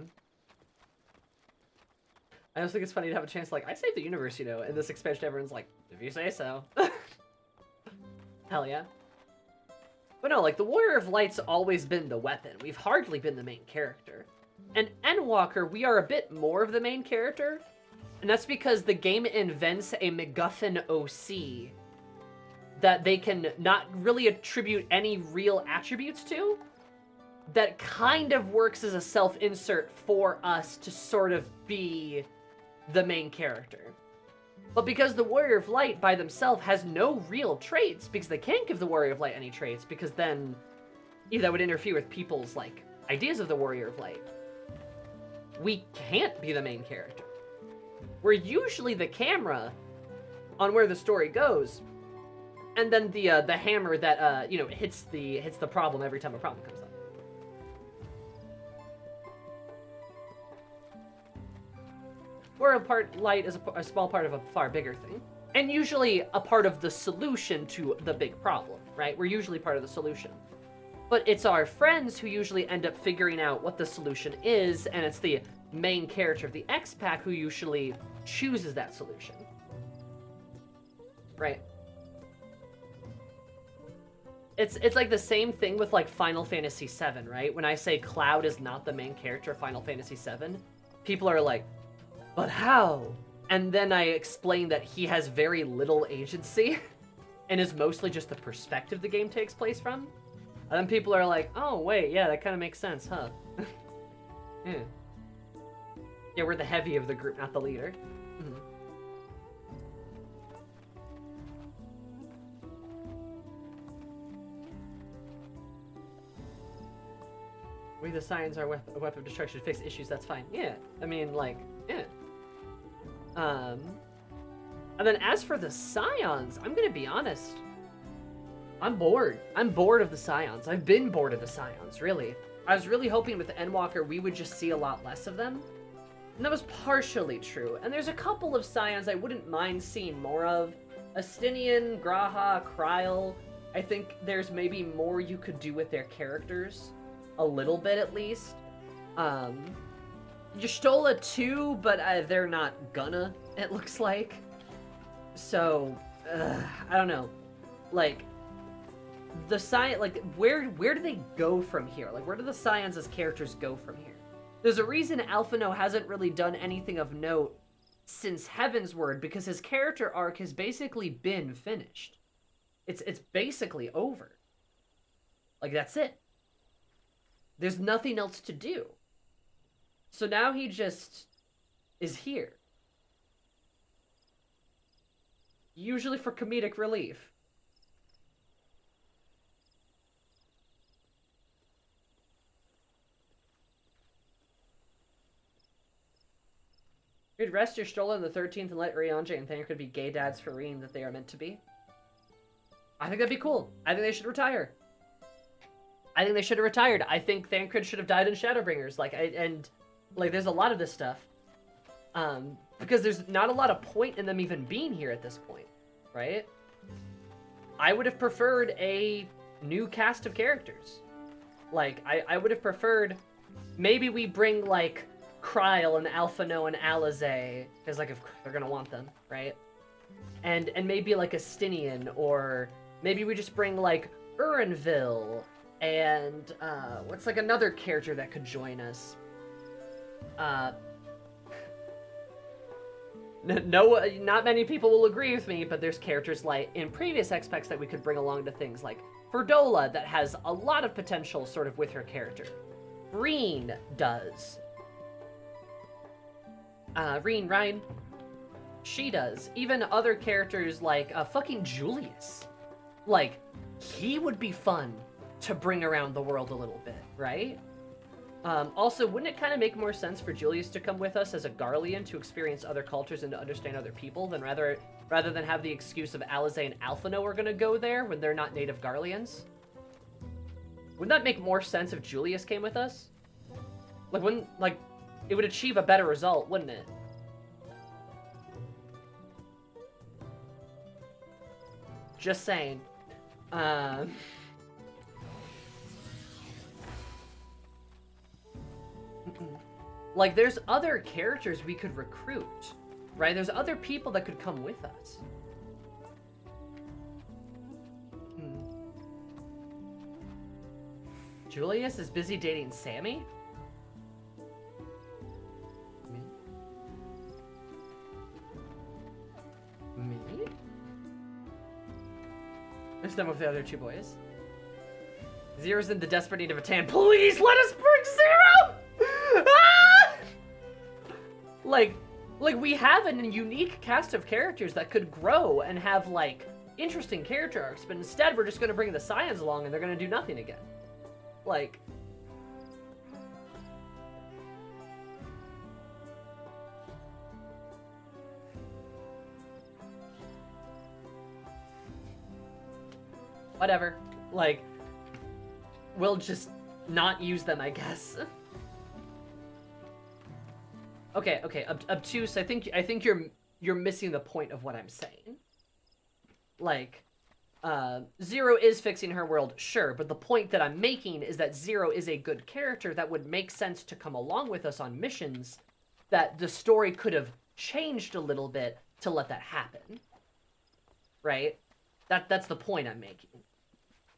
also think it's funny to have a chance, like, I saved the universe, you know, in this expansion everyone's like, if you say so. Hell yeah. But no, like, the Warrior of Light's always been the weapon. We've hardly been the main character. And Endwalker, we are a bit more of the main character, and that's because the game invents a MacGuffin OC that they can not really attribute any real attributes to, that kind of works as a self-insert for us to sort of be the main character. But because the Warrior of Light by themselves has no real traits, because they can't give the Warrior of Light any traits, because then either that would interfere with people's, like, ideas of the Warrior of Light, we can't be the main character. We're usually the camera on where the story goes, and then the hammer that you know, hits the problem every time a problem comes up. Warrior of Light is a small part of a far bigger thing, and usually a part of the solution to the big problem, right? We're usually part of the solution. But it's our friends who usually end up figuring out what the solution is, and it's the main character of the X-Pack who usually chooses that solution. Right? It's like the same thing with, like, Final Fantasy VII, right? When I say Cloud is not the main character of Final Fantasy VII, people are like, but how? And then I explain that he has very little agency and is mostly just the perspective the game takes place from. And then people are like, oh, wait, yeah, that kind of makes sense, huh? Yeah. Yeah, we're the heavy of the group, not the leader. Mm-hmm. We the Scions are a weapon of destruction to fix issues, that's fine. Yeah, I mean, like, yeah. And then as for the Scions, I'm gonna be honest. I'm bored. I'm bored of the Scions. I've been bored of the Scions, really. I was really hoping with Endwalker we would just see a lot less of them. And that was partially true. And there's a couple of Scions I wouldn't mind seeing more of. Astinian, Graha, Kryl. I think there's maybe more you could do with their characters. A little bit, at least. Y'shtola too, but they're not gonna, it looks like. So, I don't know. Like, the Scion, like, where do they go from here? Like, where do the Scions as characters go from here? There's a reason Alphino hasn't really done anything of note since Heavensward, because his character arc has basically been finished. It's basically over. Like, that's it. There's nothing else to do. So now he just is here. Usually for comedic relief. You'd rest your stroll on the 13th and let Ryanje and Thancred be gay dads for Reen that they are meant to be. I think that'd be cool. I think they should retire. I think they should have retired. I think Thancred should have died in Shadowbringers. There's a lot of this stuff. Because there's not a lot of point in them even being here at this point, right? I would have preferred a new cast of characters. I would have preferred, maybe we bring, Kryl and Alphino and Alizé, because, if they're gonna want them, right? And maybe, a Stinian, or maybe we just bring, Urinville, and, what's, another character that could join us? No, not many people will agree with me, but there's characters in previous XPEX that we could bring along to things like Ferdola that has a lot of potential sort of with her character. Reen does. Ryan, she does. Even other characters like fucking Julius. He would be fun to bring around the world a little bit, right? Also, wouldn't it kind of make more sense for Julius to come with us as a Garlean to experience other cultures and to understand other people than rather than have the excuse of Alizé and Alphino are going to go there when they're not native Garleans? Wouldn't that make more sense if Julius came with us? It would achieve a better result, wouldn't it? Just saying. There's other characters we could recruit, right? There's other people that could come with us. Julius is busy dating Sammy? Me? There's them with the other two boys. Zero's in the desperate need of a tan. Please let us bring Zero! We have a unique cast of characters that could grow and have, interesting character arcs, but instead we're just gonna bring the Scions along and they're gonna do nothing again. Whatever. We'll just not use them, I guess. Okay, obtuse. I think you're missing the point of what I'm saying. Zero is fixing her world, sure, but the point that I'm making is that Zero is a good character that would make sense to come along with us on missions that the story could have changed a little bit to let that happen. Right? That's the point I'm making.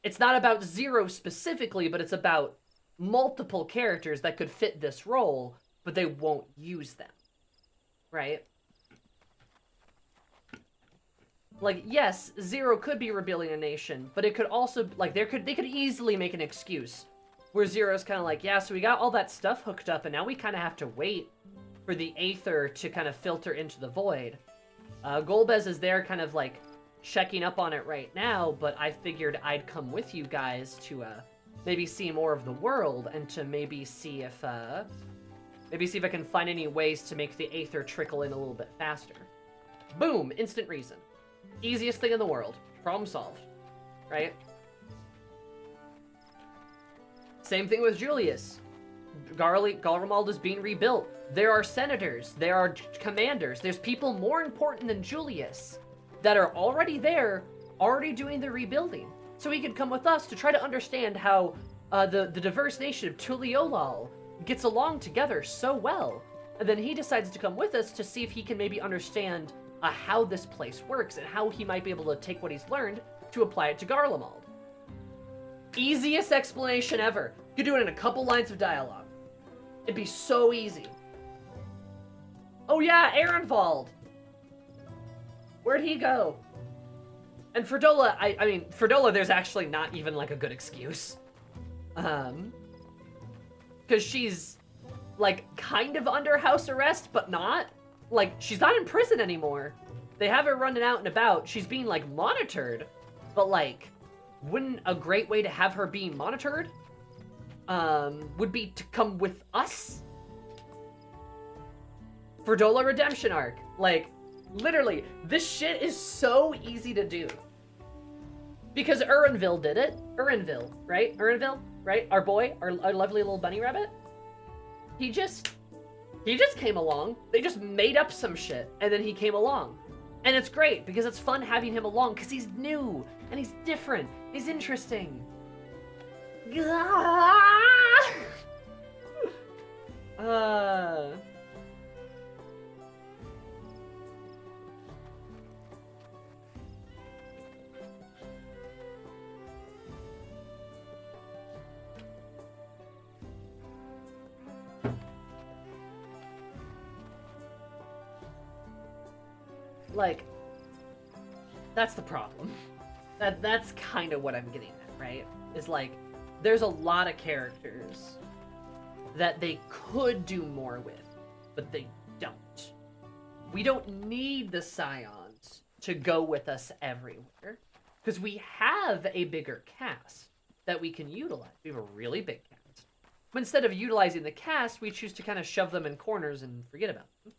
It's not about Zero specifically, but it's about multiple characters that could fit this role, but they won't use them, right? Yes, Zero could be rebuilding a nation, but it could also, they could easily make an excuse where Zero's kind of yeah, so we got all that stuff hooked up, and now we kind of have to wait for the Aether to kind of filter into the void. Golbez is there kind of, checking up on it right now, but I figured I'd come with you guys to, maybe see more of the world, and to maybe see if I can find any ways to make the Aether trickle in a little bit faster. Boom! Instant reason. Easiest thing in the world. Problem solved. Right? Same thing with Julius. Garlemald is being rebuilt. There are senators. There are commanders. There's people more important than Julius that are already there, already doing the rebuilding. So he could come with us to try to understand how the diverse nation of Tuliolal gets along together so well. And then he decides to come with us to see if he can maybe understand how this place works and how he might be able to take what he's learned to apply it to Garlemald. Easiest explanation ever. You could do it in a couple lines of dialogue. It'd be so easy. Oh yeah, Ehrenwald. Where'd he go? And Ferdola, I mean, Ferdola, there's actually not even a good excuse. Because she's, kind of under house arrest, but not. She's not in prison anymore. They have her running out and about. She's being, monitored. But, wouldn't a great way to have her being monitored, would be to come with us? Fordola Redemption Arc. Like, literally, this shit is so easy to do. Because Urinville did it. Urinville, right? Urinville, right? Our boy, our lovely little bunny rabbit. He just came along. They just made up some shit, and then he came along. And it's great, because it's fun having him along, because he's new, and he's different, he's interesting. Like, that's the problem. That's kind of what I'm getting at, right? Is like, there's a lot of characters that they could do more with, but they don't. We don't need the Scions to go with us everywhere, because we have a bigger cast that we can utilize. We have a really big cast. But instead of utilizing the cast, we choose to kind of shove them in corners and forget about them.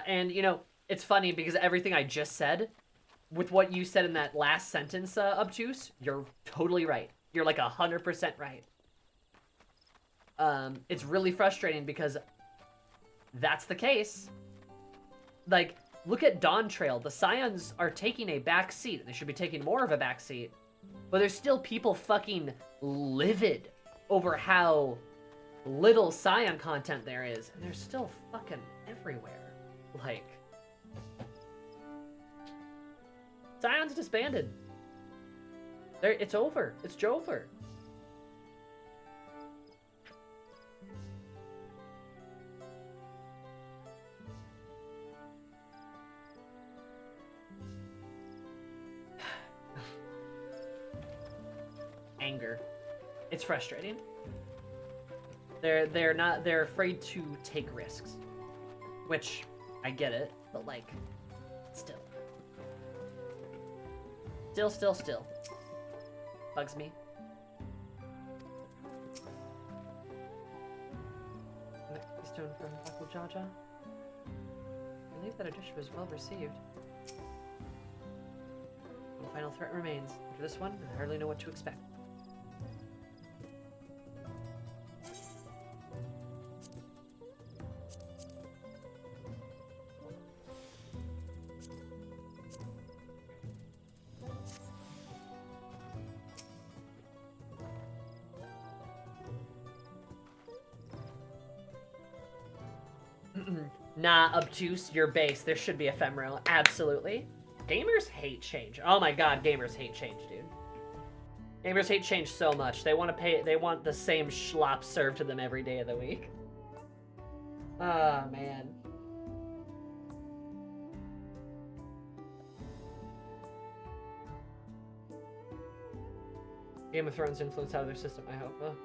And, you know, it's funny because everything I just said, with what you said in that last sentence, Obtuse, you're totally right. You're like 100% right. It's really frustrating because that's the case. Like, look at Dawntrail. The Scions are taking a back seat. They should be taking more of a back seat. But there's still people fucking livid over how little Scion content there is. And they're still fucking everywhere. Like, Scion's disbanded. It's over. It's Jover. Anger. It's frustrating. They're afraid to take risks. Which, I get it, but like, still. Still. Bugs me. Stone from Uncle Jaja. I believe that addition was well received. The final threat remains. After this one, I hardly know what to expect. Nah, Obtuse, your base. There should be ephemeral. Absolutely. Gamers hate change. Oh my god, gamers hate change, dude. Gamers hate change so much. They want the same schlop served to them every day of the week. Oh, man. Game of Thrones influence out of their system, I hope. Oh.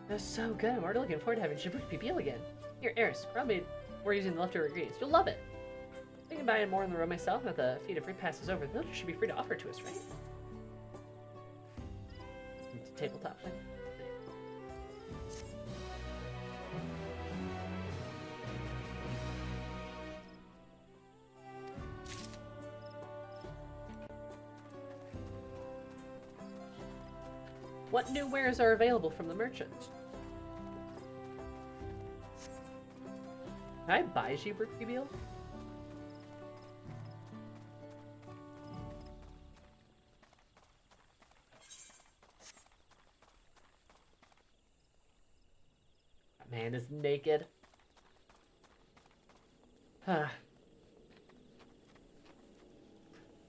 That's so good. I'm already looking forward to having Shibuki PPL again. Here, Eris, probably we're using the leftover ingredients. You'll love it. Thinking about it more in the room myself, now the feed of free passes over. The villagers should be free to offer to us, right? It's a tabletop thing. What new wares are available from the merchants? Can I buy Shibuki Beal? That man is naked.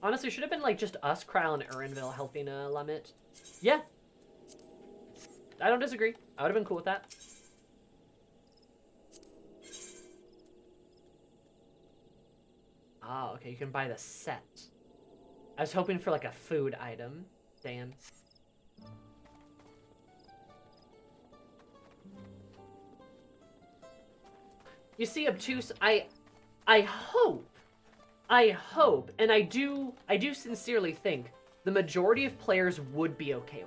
Honestly, should have been like just us, Kryle, and Urinville helping Lamit. Yeah. I don't disagree. I would have been cool with that. Oh, okay, you can buy the set. I was hoping for like a food item. Damn. You see, Obtuse, I hope I hope, and I do sincerely think the majority of players would be okay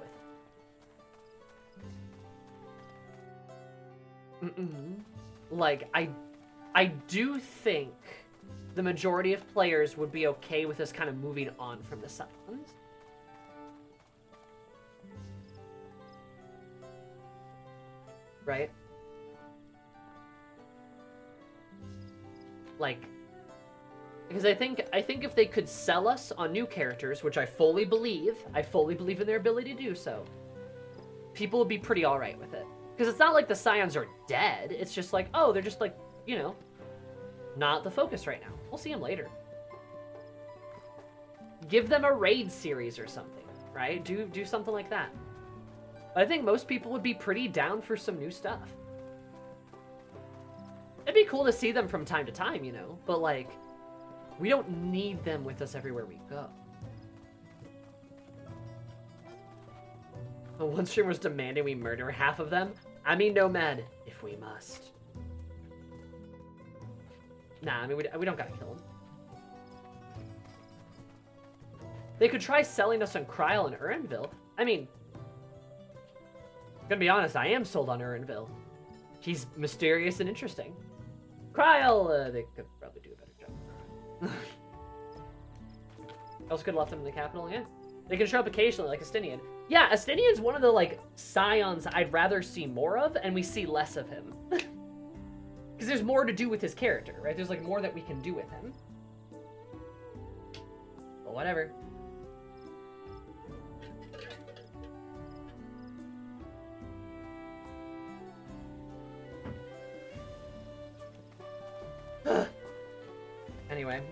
with it. Like, I do think the majority of players would be okay with us kind of moving on from the Scions. Right? Like, because I think if they could sell us on new characters, which I fully believe in their ability to do so, people would be pretty alright with it. Because it's not like the Scions are dead, it's just like, oh, they're just like, you know, not the focus right now. We'll see them later. Give them a raid series or something, right? Do something like that. But I think most people would be pretty down for some new stuff. It'd be cool to see them from time to time, you know, but like, we don't need them with us everywhere we go. The one streamer was demanding we murder half of them. I mean, Nomad, if we must. Nah, I mean, we don't gotta kill them. They could try selling us on Kryl and Urnville. I mean, gonna be honest, I am sold on Urnville. He's mysterious and interesting. Kryl, they could probably do a better job. Also could have left them in the capital, yeah. They can show up occasionally, like Astinian. Yeah, Astinian's one of the, like, Scions I'd rather see more of, and we see less of him. Because there's more to do with his character, right? There's, like, more that we can do with him. But whatever. Anyway.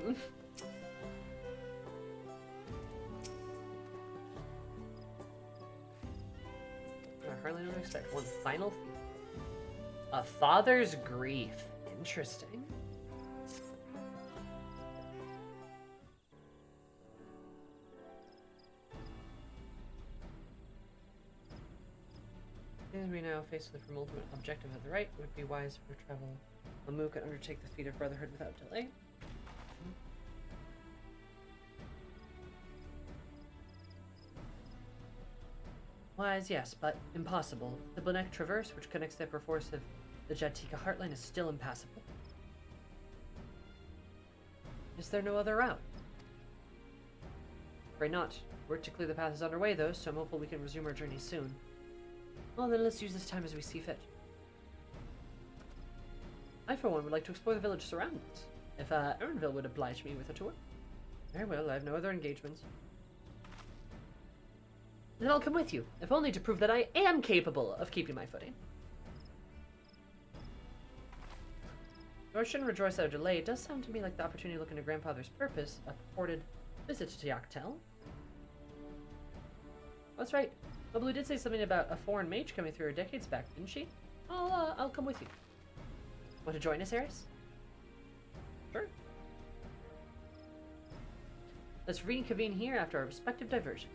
I hardly don't expect one final theme. A father's grief. Interesting. As we now face the ultimate objective of the right, it would be wise for travel. Amu could undertake the feat of brotherhood without delay. Wise, yes, but impossible. The Blanek Traverse, which connects the upper force of the Jatika Heartland, is still impassable. Is there no other route? Afraid not. Work to clear the path is underway, though, so I'm hopeful we can resume our journey soon. Well, then let's use this time as we see fit. I, for one, would like to explore the village surroundings. If Urnville would oblige me with a tour. Very well, I have no other engagements. Then I'll come with you, if only to prove that I am capable of keeping my footing. Though I shouldn't rejoice at a delay, it does sound to me like the opportunity to look into grandfather's purpose, a purported visit to Yaktel. That's right. Bubbloo did say something about a foreign mage coming through her decades back, didn't she? I'll come with you. Want to join us, Eris? Sure. Let's reconvene here after our respective diversion.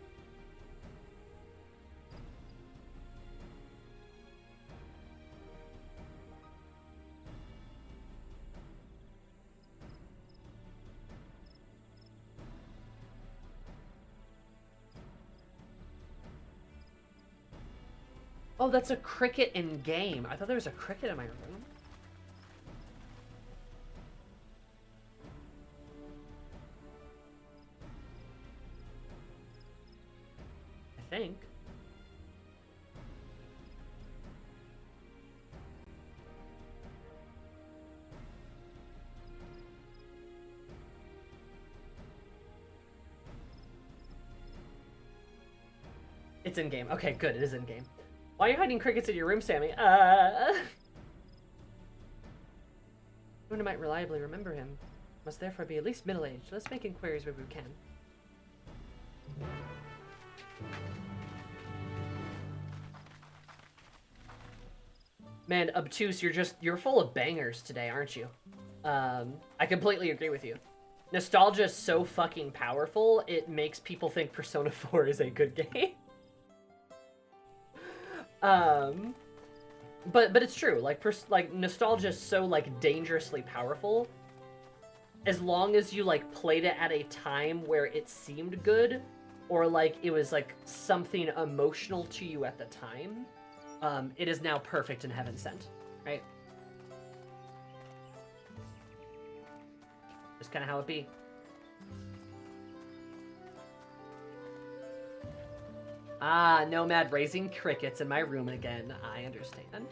Oh, that's a cricket in game. I thought there was a cricket in my room. I think. It's in game. Okay, good. It is in game. Why are you hiding crickets in your room, Sammy? Luna might reliably remember him. Must therefore be at least middle-aged. Let's make inquiries where we can. Man, Obtuse, you're full of bangers today, aren't you? I completely agree with you. Nostalgia is so fucking powerful, it makes people think Persona 4 is a good game. But it's true. Like nostalgia is so like dangerously powerful as long as you like played it at a time where it seemed good, or like it was like something emotional to you at the time, it is now perfect and heaven sent, right? Just kind of how it be. Ah, Nomad raising crickets in my room again. I understand.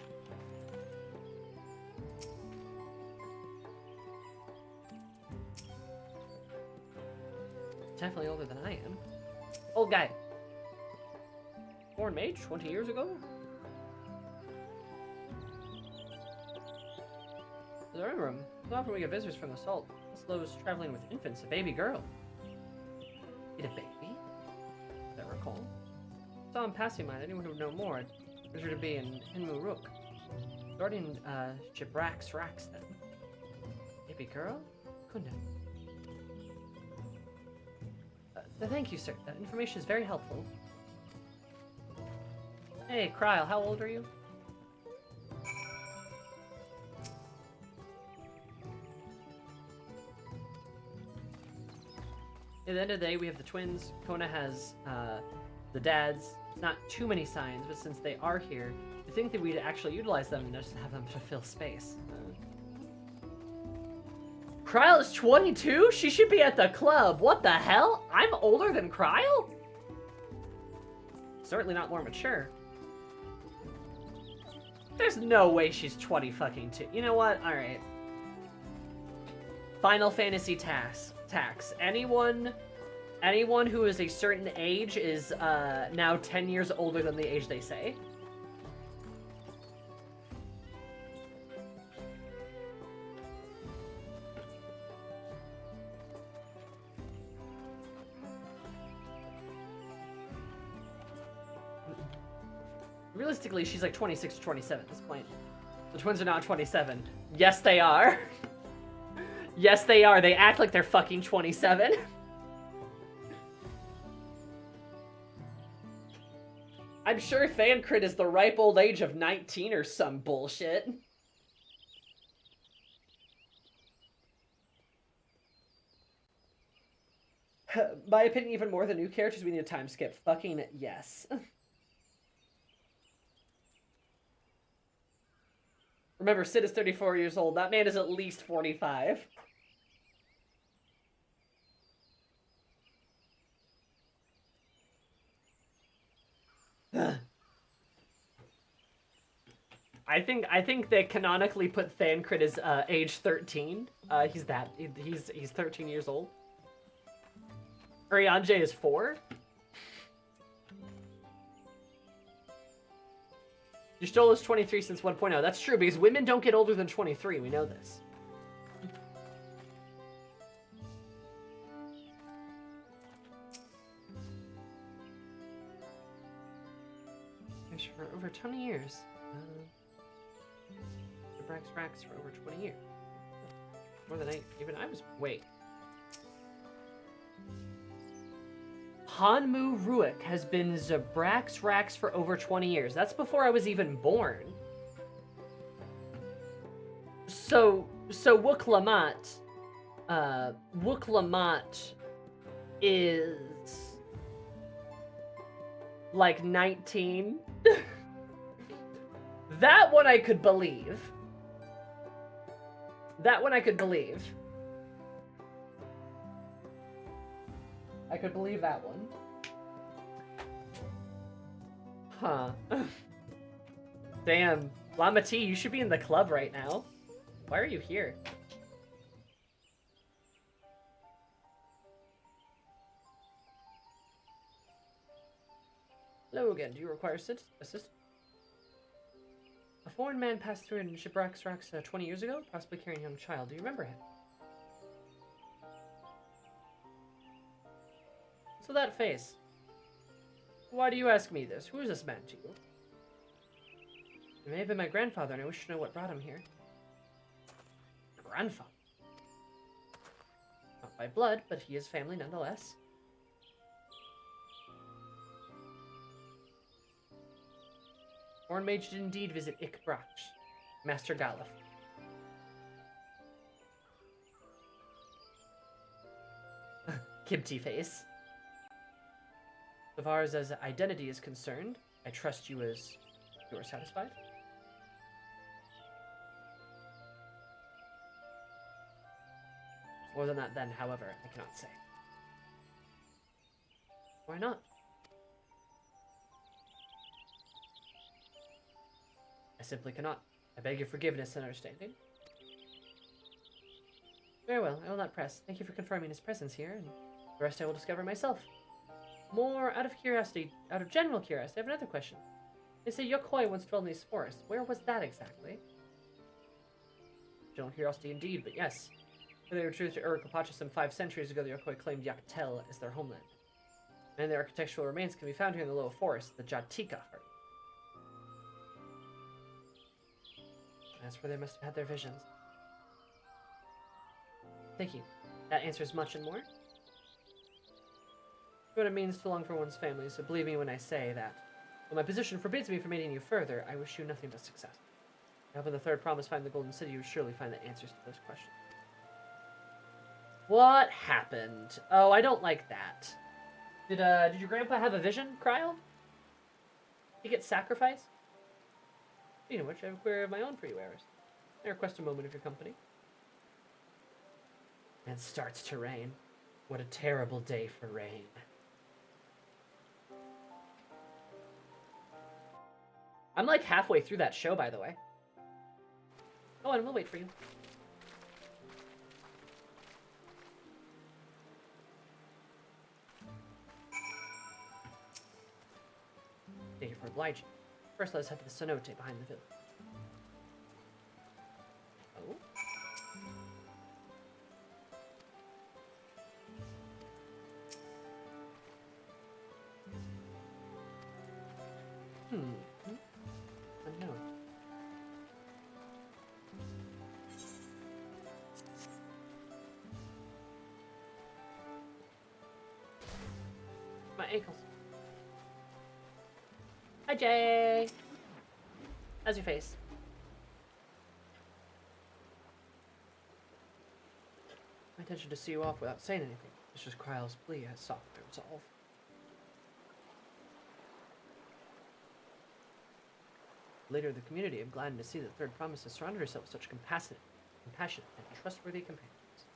Definitely older than I am. Old guy. Born mage 20 years ago? The room. So often we get visitors from the salt. Slow's traveling with infants, a baby girl. Get a baby? As I recall. Saw him passing by. Anyone who would know more, I'd wish her to be in Hinmu Rook. Starting Jibrax Rax then. Baby girl? Couldn't have. Thank you, sir. That information is very helpful. Hey, Kryl, how old are you? At the end of the day, we have the twins. Kona has the dads. Not too many signs, but since they are here, I think that we'd actually utilize them and just have them to fill space. Kryl is 22? She should be at the club. What the hell? I'm older than Kryl? Certainly not more mature. There's no way she's 20 fucking 2. You know what? Alright. Final Fantasy tax. Anyone who is a certain age is now 10 years older than the age they say. Realistically, she's like 26 to 27 at this point. The twins are not 27. Yes, they are. Yes, they are. They act like they're fucking 27. I'm sure Thancred is the ripe old age of 19 or some bullshit. My opinion, even more than new characters, we need a time skip. Fucking yes. Remember, Sid is 34 years old. That man is at least 45. I think they canonically put Thancred as age 13. He's 13 years old. Urianger is 4. Y'shtola is 23 since 1.0. That's true, because women don't get older than 23. We know this. For over 20 years. Rax for over 20 years. More than even I was. Wait. Hanmu Ruik has been Zabrax Rax for over 20 years. That's before I was even born. So Wuk Lamat is like 19. That one I could believe. That one I could believe. I could believe that one. Huh. Damn. Lama T, you should be in the club right now. Why are you here? Hello again. Do you require assistance? A foreign man passed through in Jibrax Rax 20 years ago, possibly carrying a young child. Do you remember him? So that face. Why do you ask me this? Who is this man to you? It may have been my grandfather, and I wish to know what brought him here. Your grandfather? Not by blood, but he is family nonetheless. Horn Mage did indeed visit Ikbrach, Master Galuf. Kimchi face. So far as identity is concerned, I trust you as you are satisfied. More than that, then, however, I cannot say. Why not? I simply cannot. I beg your forgiveness and understanding. Very well, I will not press. Thank you for confirming his presence here, and the rest I will discover myself. More out of curiosity, out of general curiosity, I have another question. They say Yokoi once dwelled in these forests. Where was that exactly? General curiosity indeed, but yes. When they retreated to Uruk-Apache some 5 centuries ago, the Yokoi claimed Yaktel as their homeland. And their architectural remains can be found here in the lower forest, the Jatika Heart. That's where they must have had their visions. Thank you. That answers much and more. What it means to long for one's family, so believe me when I say that, while my position forbids me from aiding you further, I wish you nothing but success. I hope in the third promise find the Golden City, you will surely find the answers to those questions. What happened? Oh, I don't like that. Did your grandpa have a vision, Kryl? Did he get sacrificed? Speaking of which, I have a query of my own for you, Eris. I request a moment of your company. And it starts to rain. What a terrible day for rain. I'm like halfway through that show, by the way. Oh, and we'll wait for you. Thank you for obliging. First, let's head to the Cenote behind the village. Oh. Unknown. My ankles. Hi, Jay. How's your face? My intention to see you off without saying anything. It's just Kryl's plea has softened my resolve. Later in the community, I'm glad to see that Third Promise has surrounded herself with such compassionate and trustworthy companions.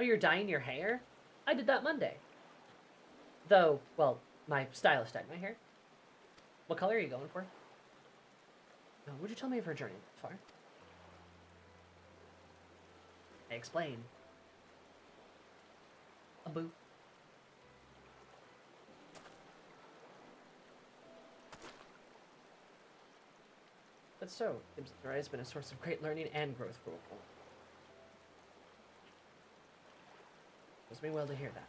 Oh, you're dyeing your hair? I did that Monday. Though, well, my stylist dyed my hair. What color are you going for? Would you tell me of her journey that far? Explain. A boo. But so, there has been a source of great learning and growth for all. It does me well to hear that.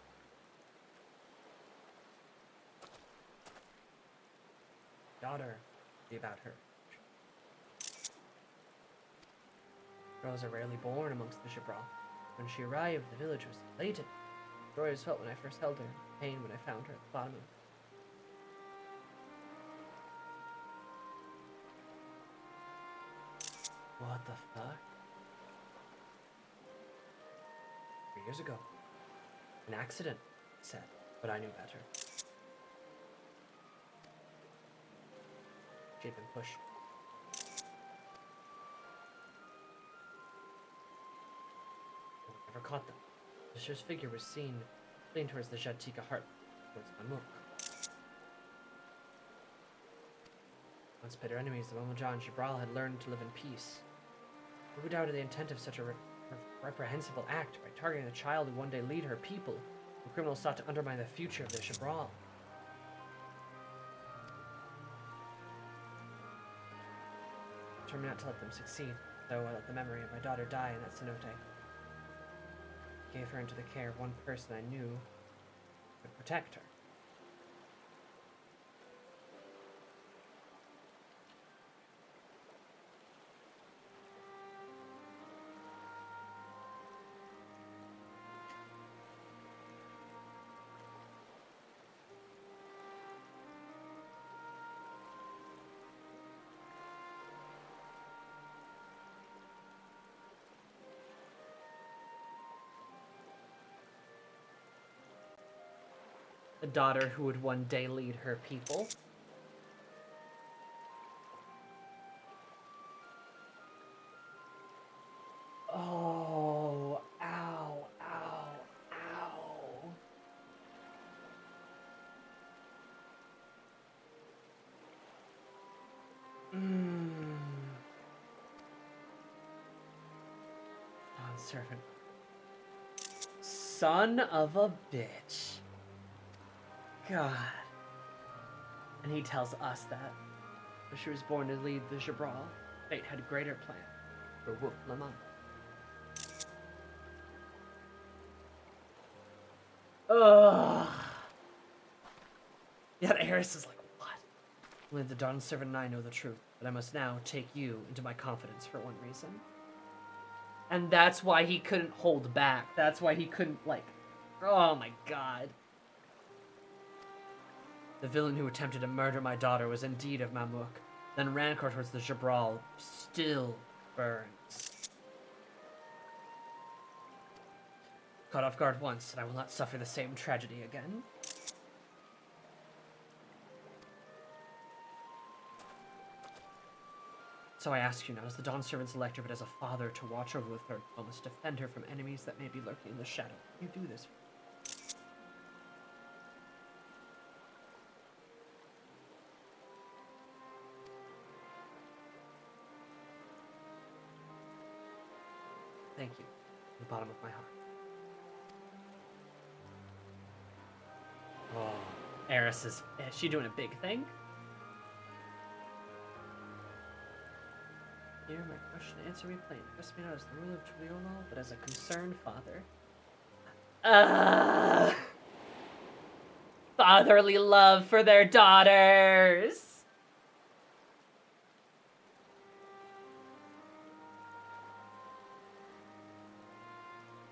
Daughter, be about her. Girls are rarely born amongst the Jabral. When she arrived, the village was elated. Joy was felt when I first held her, pain when I found her at the bottom of it. What the fuck? 3 years ago. An accident, he said, but I knew better. She'd been pushed. No one ever caught them. The Shir's figure was seen fleeing towards the Jatika heart, towards Mamuk. Once bitter enemies, the Momoja and Jabral had learned to live in peace. Who doubted the intent of such a reprehensible act by targeting a child who one day lead her people? The criminals sought to undermine the future of the Jabral. Determined not to let them succeed, though I let the memory of my daughter die in that cenote. Gave her into the care of one person I knew would protect her. The daughter who would one day lead her people. Oh, ow, ow, ow. Servant. Son of a bitch. God. And he tells us that. When she was born to lead the Jabral, fate had a greater plan for Whoop Lamont. Ugh. Yeah, Eris is like, what? Only the Dawn Servant and I know the truth, but I must now take you into my confidence for one reason. And that's why he couldn't hold back. That's why he couldn't, like... Oh my god. The villain who attempted to murder my daughter was indeed of Mamuk, then rancor towards the Jabral still burns. Caught off guard once, and I will not suffer the same tragedy again. So I ask you not as the Dawn Servant's elector, but as a father to watch over with her. I must defend her from enemies that may be lurking in the shadow. You do this. Thank you, from the bottom of my heart. Oh, Eris is she doing a big thing? Here, my question, answer me plain. Trust me not as the ruler of Twional, but as a concerned father. Fatherly love for their daughters.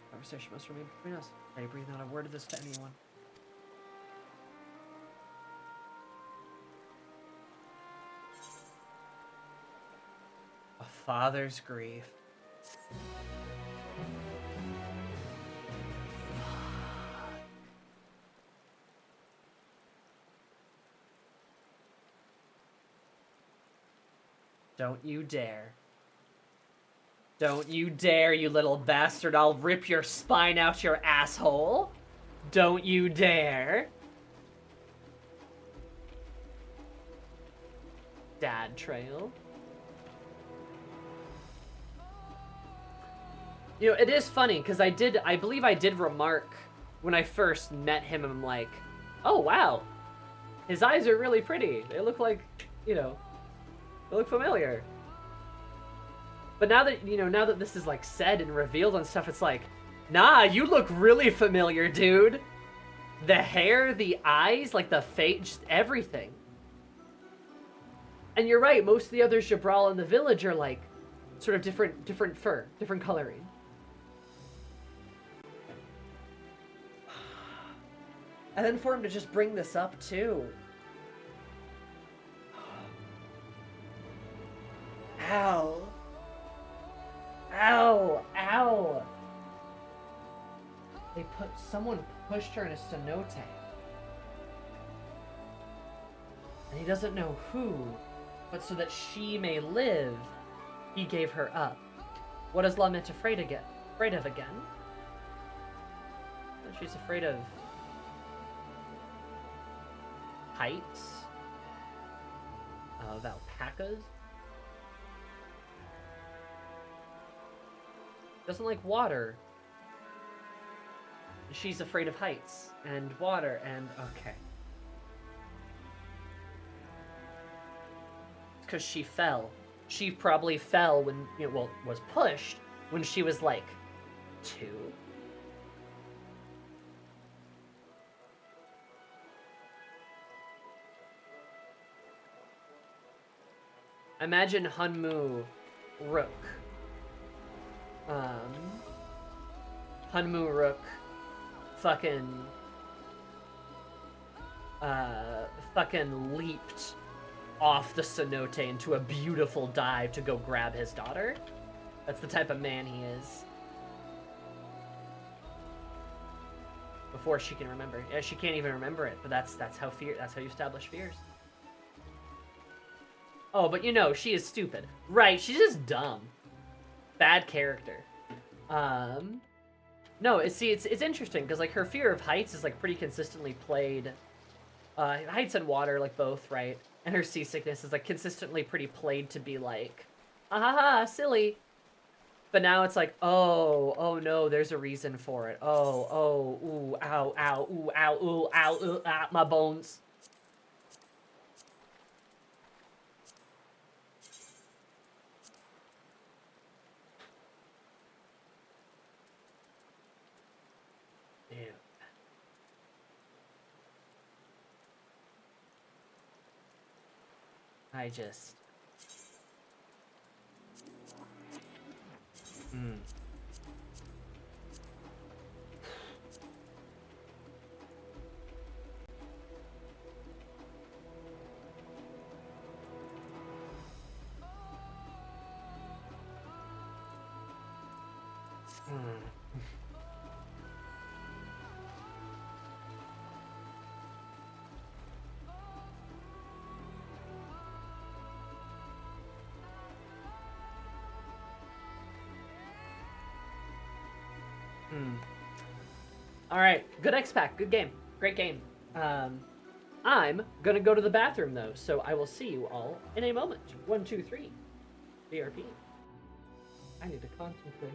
Conversation must remain between us. I breathe not a word of this to anyone. A father's grief. Don't you dare. Don't you dare, you little bastard. I'll rip your spine out your asshole. Don't you dare. Dawntrail. You know, it is funny, because I believe I did remark when I first met him, I'm like, oh, wow. His eyes are really pretty. They look like, you know, they look familiar. But now that, you know, now that this is, like, said and revealed and stuff, it's like, nah, you look really familiar, dude. The hair, the eyes, like, the face, just everything. And you're right, most of the other Jabral in the village are, like, sort of different fur, different coloring. And then for him to just bring this up, too. Ow. Ow. Ow. Someone pushed her in a cenote. And he doesn't know who, but so that she may live, he gave her up. What is Lament afraid of again? She's afraid of heights, of alpacas. Doesn't like water. She's afraid of heights and water and okay. Because she fell. She probably fell when, you know, well, was pushed when she was like 2. Imagine Hunmu Rook. Hunmu Rook fucking leaped off the cenote into a beautiful dive to go grab his daughter. That's the type of man he is. before she can remember. Yeah, she can't even remember it, but that's how you establish fears. Oh, but you know, she is stupid. Right, she's just dumb. Bad character. No, it's interesting, because, like, her fear of heights is, like, pretty consistently played. Heights and water, like, both, right? And her seasickness is, like, consistently pretty played to be, like, ah ha ha, silly. But now it's like, oh no, there's a reason for it. Oh, ooh, ow, ow, ooh, ow, ooh, ow, ooh, ah, my bones. Ew. I just... All right, good X-Pack, good game, great game. I'm gonna go to the bathroom though, so I will see you all in a moment. 1, 2, 3, BRP. I need to contemplate.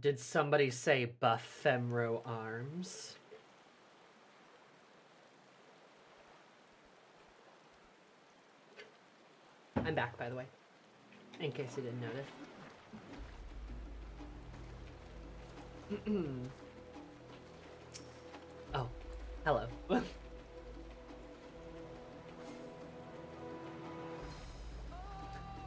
Did somebody say Buffemro arms? I'm back, by the way, in case you didn't notice. Oh, hello.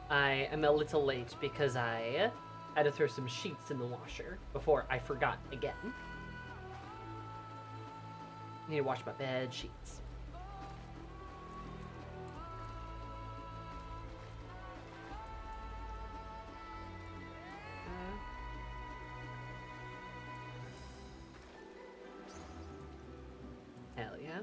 I am a little late because I had to throw some sheets in the washer before I forgot again. Need to wash my bed sheets. Hell yeah.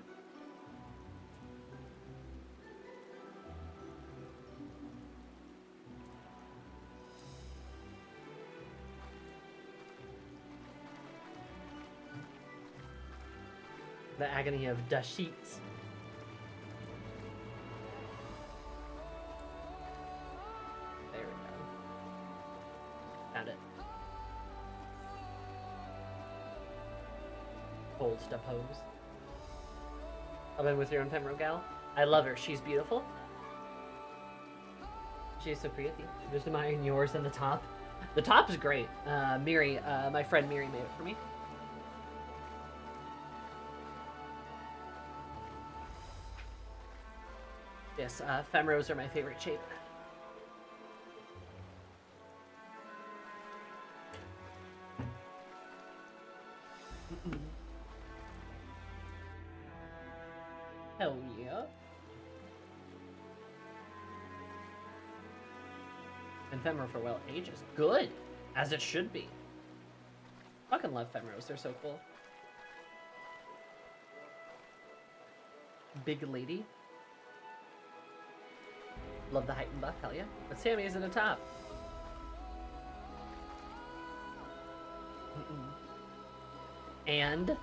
The agony of the sheets. There we go. Found it. Hold to pose. I've been with your own Pembroke gal. I love her. She's beautiful. She's so pretty. Just admiring yours and the top. The top is great. Miri, my friend Miri made it for me. Yes, femros are my favorite shape. Hell yeah. And femro for well ages. Good! As it should be. Fucking love femros, they're so cool. Big lady. Love the height and buff, hell yeah. But Sammy is in the top. And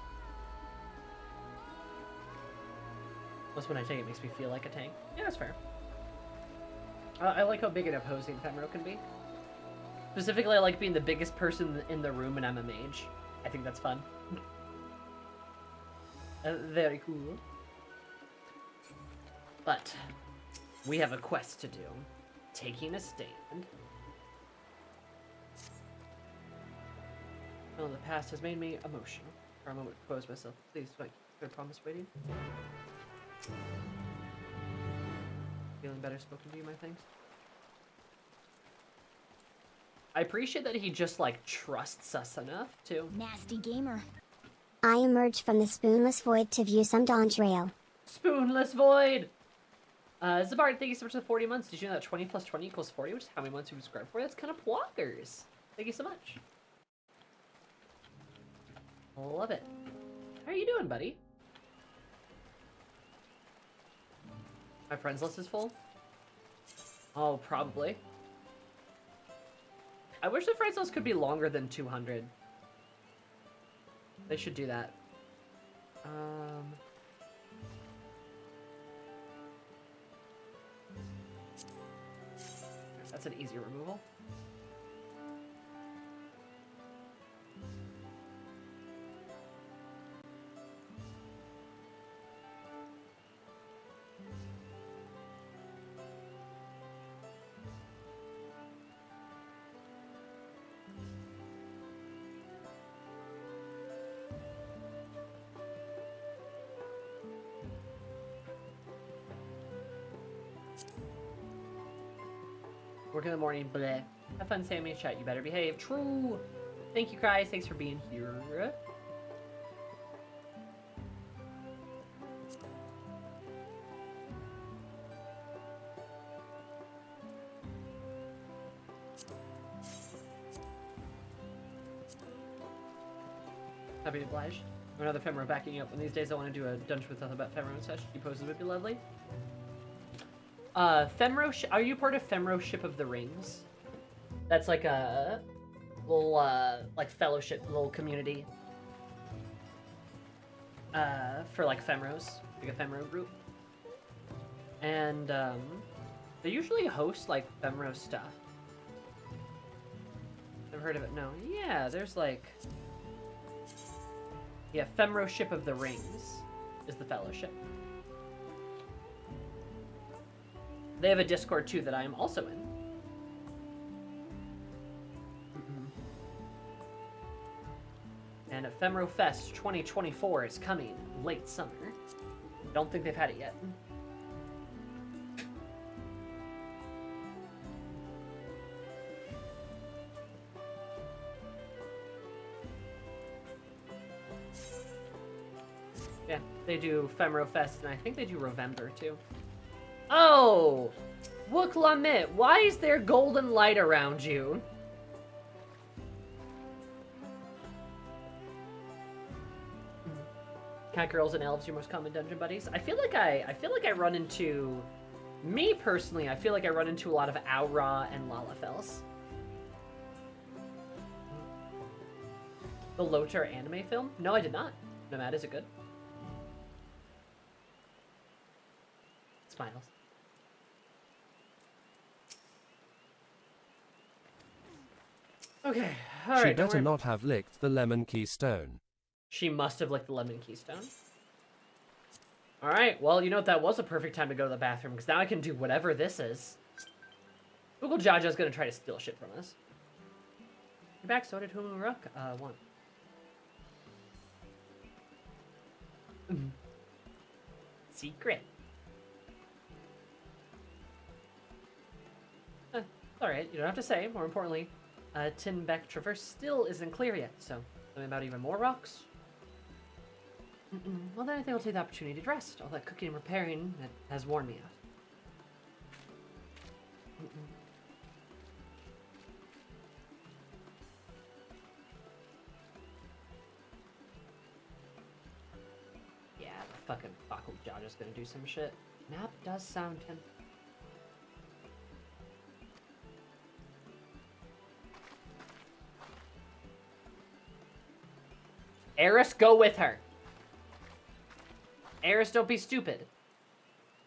plus when I take it makes me feel like a tank. Yeah, that's fair. I like how big an opposing Femro can be. Specifically, I like being the biggest person in the room and I'm a mage. I think that's fun. Very cool. But we have a quest to do. Taking a stand. Well, the past has made me emotional. For a moment, compose myself. Please, like, I promise waiting. Feeling better spoken to you, my thanks. I appreciate that he just, like, trusts us enough, too. Nasty gamer. I emerged from the spoonless void to view some Dawntrail. Spoonless void! Zabard, thank you so much for the 40 months. Did you know that 20 plus 20 equals 40, which is how many months you subscribed for? That's kind of ploggers. Thank you so much. Love it. How are you doing, buddy? My friends list is full? Oh, probably. I wish the friends list could be longer than 200. They should do that. That's an easy removal. Work in the morning, bleh. Have fun, Sammy. Chat, you better behave. True. Thank you, Cries. Thanks for being here. Happy to oblige. Another Femro backing you up. One of these days I want to do a dungeon with nothing but Femro and such. You poses would be lovely. Femro, are you part of Femro Ship of the Rings? That's like a little, like fellowship, little community. For like Femros, like a Femro group. And, they usually host like Femro stuff. I've heard of it. No. Yeah, there's like... Yeah, Fellowship of the Rings is the fellowship. They have a Discord too that I am also in. And Ephemeral Fest 2024 is coming late summer. Don't think they've had it yet. Yeah, they do Ephemeral Fest, and I think they do Rovember too. Oh! Wooklamit, why is there golden light around you? Cat girls and elves, your most common dungeon buddies. I feel like I run into, me personally, I feel like I run into a lot of Aura and Lalafels. The Lothar anime film? No, I did not. Nomad, is it good? Smiles. Okay, alright. She better not have licked the lemon keystone. She must have licked the lemon keystone. Alright, well, you know what? That was a perfect time to go to the bathroom, because now I can do whatever this is. Google Jaja's gonna try to steal shit from us. You're back, so did Humuruk. One. Secret. Alright, you don't have to say. More importantly, Tinbeck Traverse still isn't clear yet, so something about even more rocks? Well, then I think I'll take the opportunity to rest. All that cooking and repairing that has worn me out. Yeah, the fucking Baku Jaja's gonna do some shit. Map does sound tempting. Eris, go with her. Eris, don't be stupid.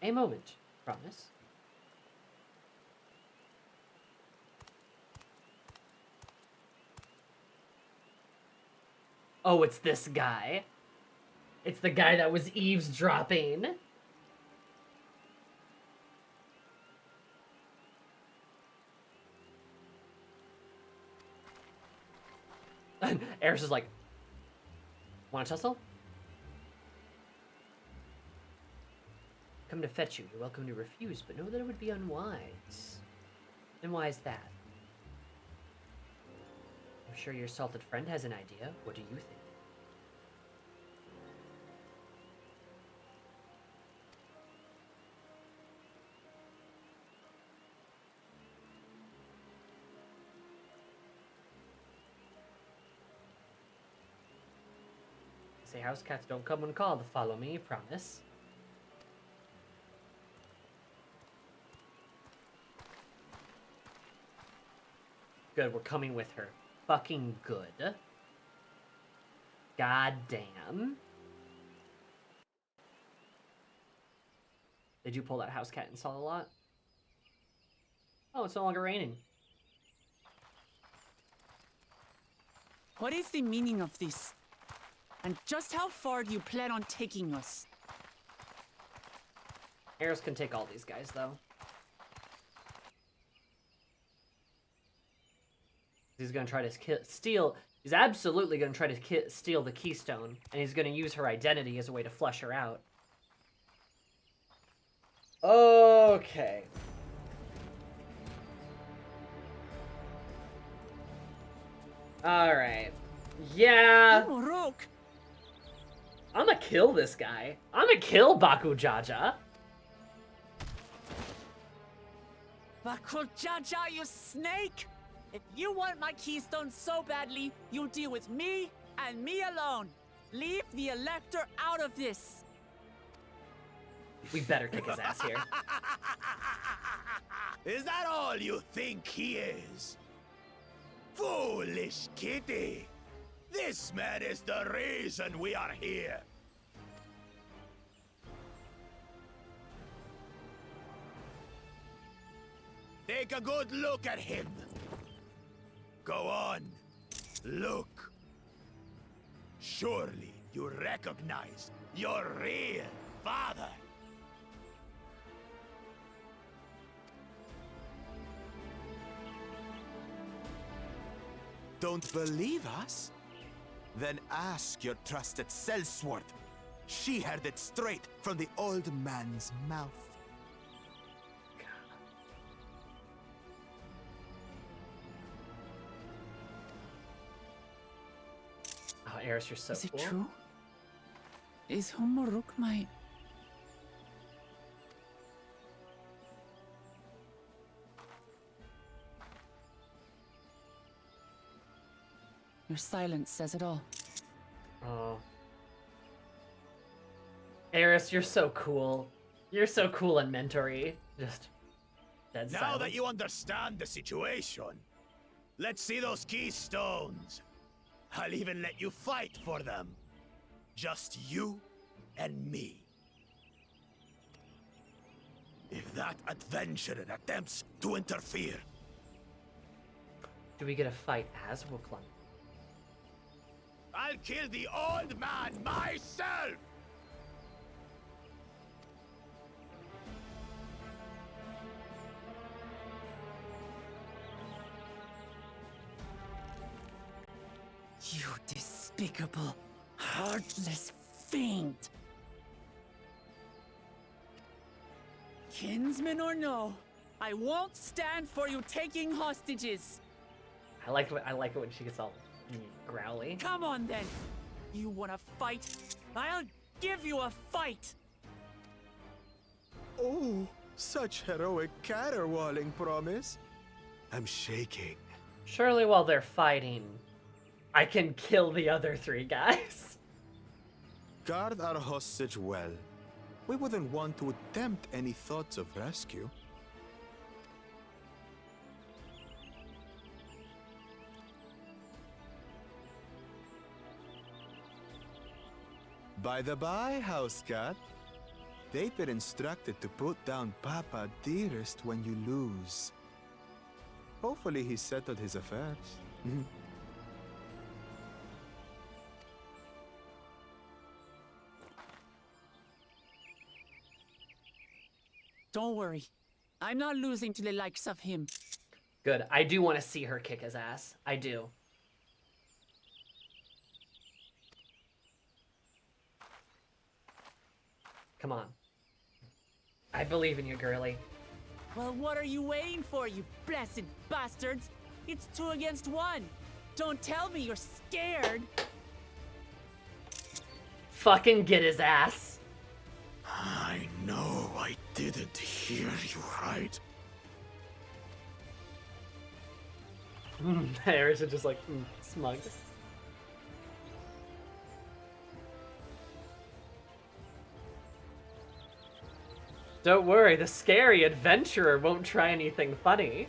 A moment, promise. Oh, it's this guy. It's the guy that was eavesdropping. Eris is like, want to tussle? Come to fetch you. You're welcome to refuse, but know that it would be unwise. And why is that? I'm sure your salted friend has an idea. What do you think? Say house cats don't come when called. Follow me, promise. Good, we're coming with her. Fucking good. God damn. Did you pull that house cat install a lot? Oh, it's no longer raining. What is the meaning of this? And just how far do you plan on taking us? Eris can take all these guys, though. He's gonna try to steal. He's absolutely gonna try to steal the keystone, and he's gonna use her identity as a way to flush her out. Okay. All right. Yeah. I'm gonna kill this guy. I'm gonna kill Baku Jaja. Baku Jaja, you snake! If you want my keystone so badly, you'll deal with me and me alone. Leave the Elector out of this. We better kick his ass here. Is that all you think he is? Foolish kitty! This man is the reason we are here. Take a good look at him. Go on. Look. Surely you recognize your real father. Don't believe us? Then ask your trusted sellsword. She heard it straight from the old man's mouth. Oh, Eris, you're so Is it cool. true? Is Humuruk my... Your silence says it all. Oh. Eris, you're so cool. You're so cool and mentory. Just dead Now silence. that you understand the situation, let's see those keystones. I'll even let you fight for them. Just you and me. If that adventurer attempts to interfere... Do we get a fight as Wuklum? I'll kill the old man myself! You despicable, heartless fiend! Kinsman or no, I won't stand for you taking hostages! I like it when she gets all growly. Come on then! You wanna fight? I'll give you a fight! Oh, such heroic caterwauling promise. I'm shaking. Surely while they're fighting, I can kill the other 3 guys. Guard our hostage well. We wouldn't want to attempt any thoughts of rescue. By the by, house cat, they've been instructed to put down Papa Dearest when you lose. Hopefully he settled his affairs. Don't worry. I'm not losing to the likes of him. Good. I do want to see her kick his ass. I do. Come on. I believe in you, girly. Well, what are you waiting for, you blessed bastards? It's 2 against 1. Don't tell me you're scared. Fucking get his ass. I know I didn't hear you right. Eris is just like, smug. Don't worry, the scary adventurer won't try anything funny.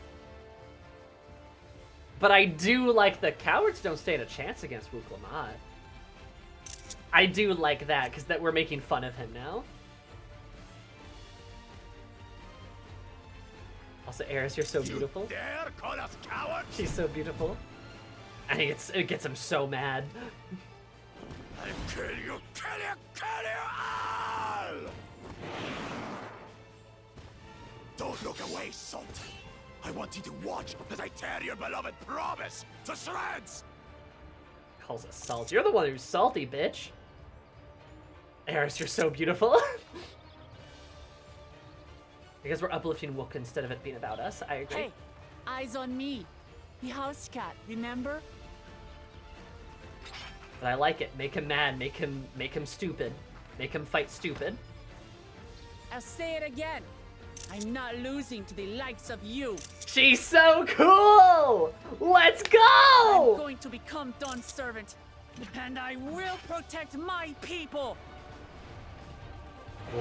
But I do like the cowards don't stand a chance against Wuklamat. I do like that, because that we're making fun of him now. Also, Eris, you're so beautiful. You dare call us cowards? She's so beautiful. I think it gets him so mad. I'll kill you, kill you, kill you all! Don't look away, Salt. I want you to watch as I tear your beloved promise to shreds! Calls us salt. You're the one who's salty, bitch. Eris, you're so beautiful. Because we're uplifting Wook instead of it being about us. I agree. Hey, eyes on me. The house cat, remember? But I like it. Make him mad. Make him stupid. Make him fight stupid. I'll say it again. I'm not losing to the likes of you. She's so cool! Let's go! I'm going to become Dawn's servant, and I will protect my people.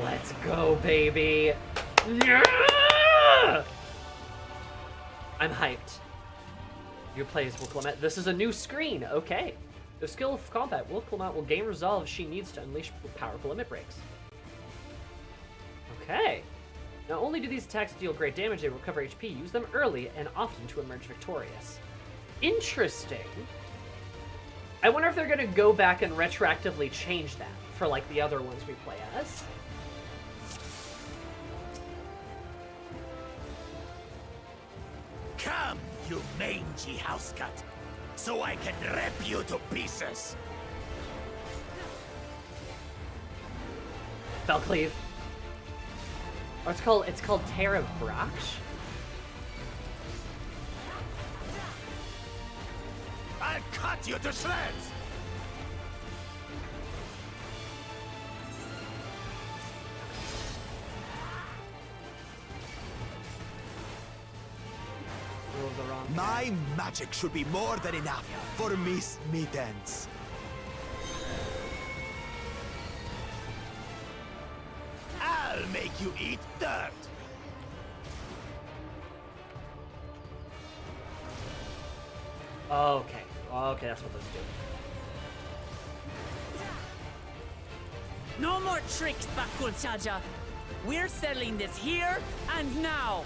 Let's go, baby. Yeah! I'm hyped. You play as Wuklamat. This is a new screen. Okay. The skill of combat. Wuklamat will gain resolve she needs to unleash powerful limit breaks. Okay. Not only do these attacks deal great damage, they recover HP. Use them early and often to emerge victorious. interesting. I wonder if they're gonna go back and retroactively change that for like the other ones we play as. Come, you mangy housecut, so I can rip you to pieces. Felcleave. Or it's called Tear of Brach. I'll cut you to shreds! My magic should be more than enough for Miss Mittens. I'll make you eat dirt. Okay. Okay, that's what let's do. No more tricks, Bakulchaja. We're settling this here and now.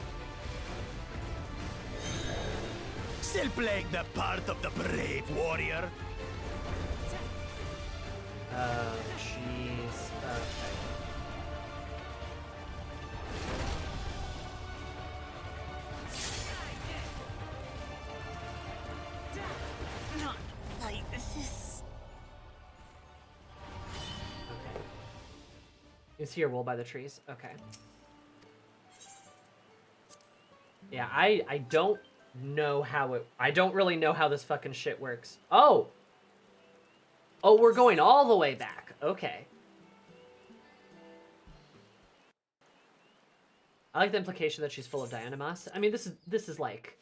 Still playing the part of the brave warrior? Jeez. Okay. Not like this. Okay. Is here wool by the trees? Okay. Yeah, I don't know how it... I don't really know how this fucking shit works. Oh! Oh, we're going all the way back. Okay. I like the implication that she's full of Dianamas. I mean, this is like...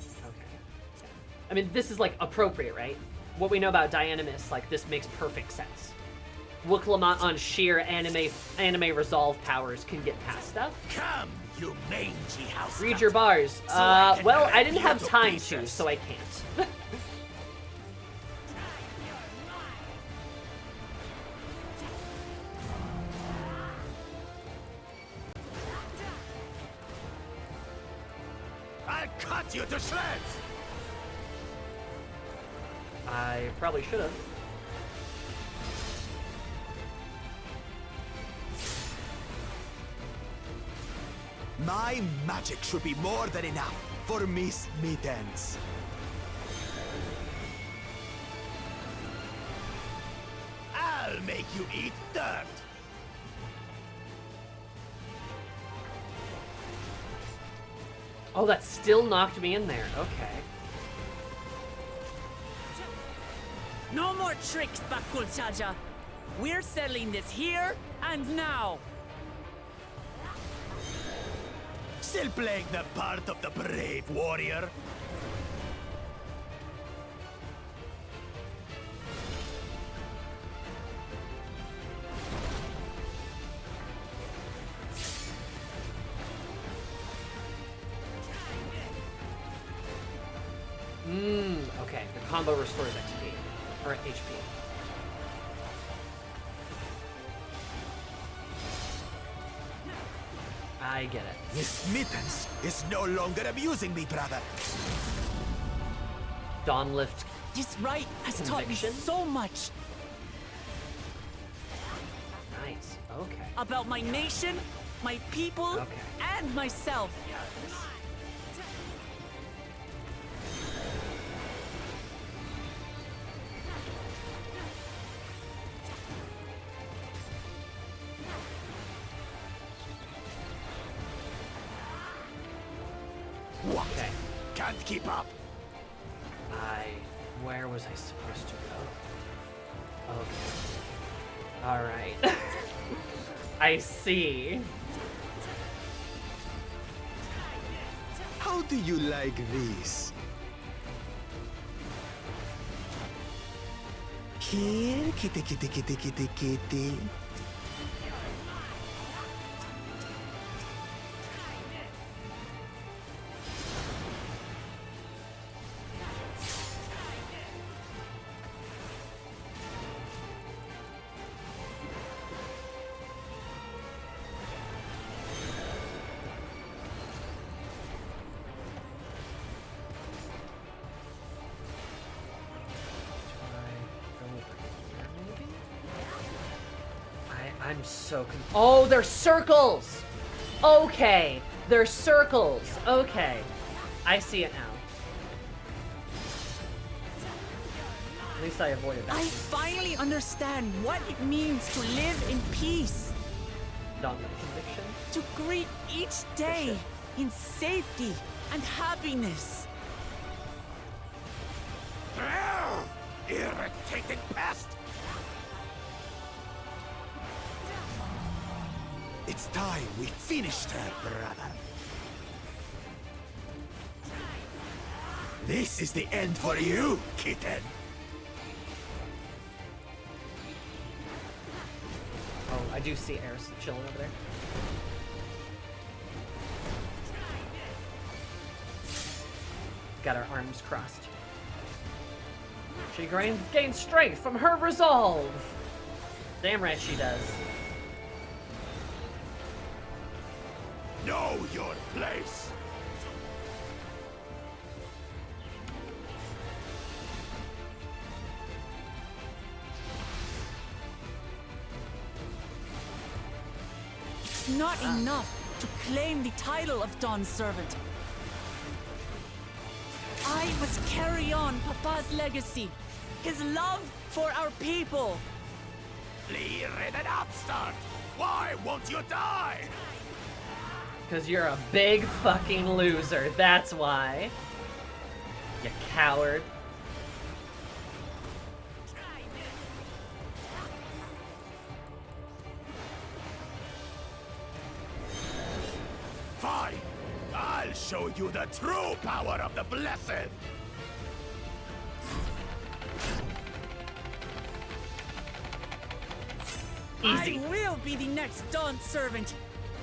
Okay. Yeah. I mean, this is like appropriate, right? What we know about Dianamis, like, this makes perfect sense. Wuklamot on sheer anime resolve powers can get past stuff. Come, you mangy house. Read your bars. Well, I didn't have time to, so I can't. I'll cut you to shreds. I probably should have. My magic should be more than enough for Miss Mittens. I'll make you eat dirt. Oh, that still knocked me in there. Okay. No more tricks, Bakulchaja. We're settling this here and now. Still playing the part of the brave warrior? Okay. The combo restores XP. Or HP. I get it. Miss Mittens is no longer amusing me, brother. Dawnlift. This rite has taught me so much. Nice. Okay. About my nation, my people, and myself. What? Can't keep up. Where was I supposed to go? Okay. Alright. I see. How do you like this? Here, kitty, kitty, kitty, kitty, kitty. I'm so oh, they're circles! Okay, they're circles. Okay, I see it now. At least I avoided that. I finally understand what it means to live in peace. Dominant conviction. To greet each day in safety and happiness. Irritating pest! It's time we finished her, brother. This is the end for you, kitten. Oh, I do see Eris chilling over there. Got her arms crossed. She gains strength from her resolve. Damn right she does. Know your place. It's not enough to claim the title of Dawn's servant. I must carry on Papa's legacy, his love for our people. An upstart. Why won't you die? Because you're a big fucking loser, that's why. You coward. Fine. I'll show you the true power of the Blessed. Easy. I will be the next Dawn servant,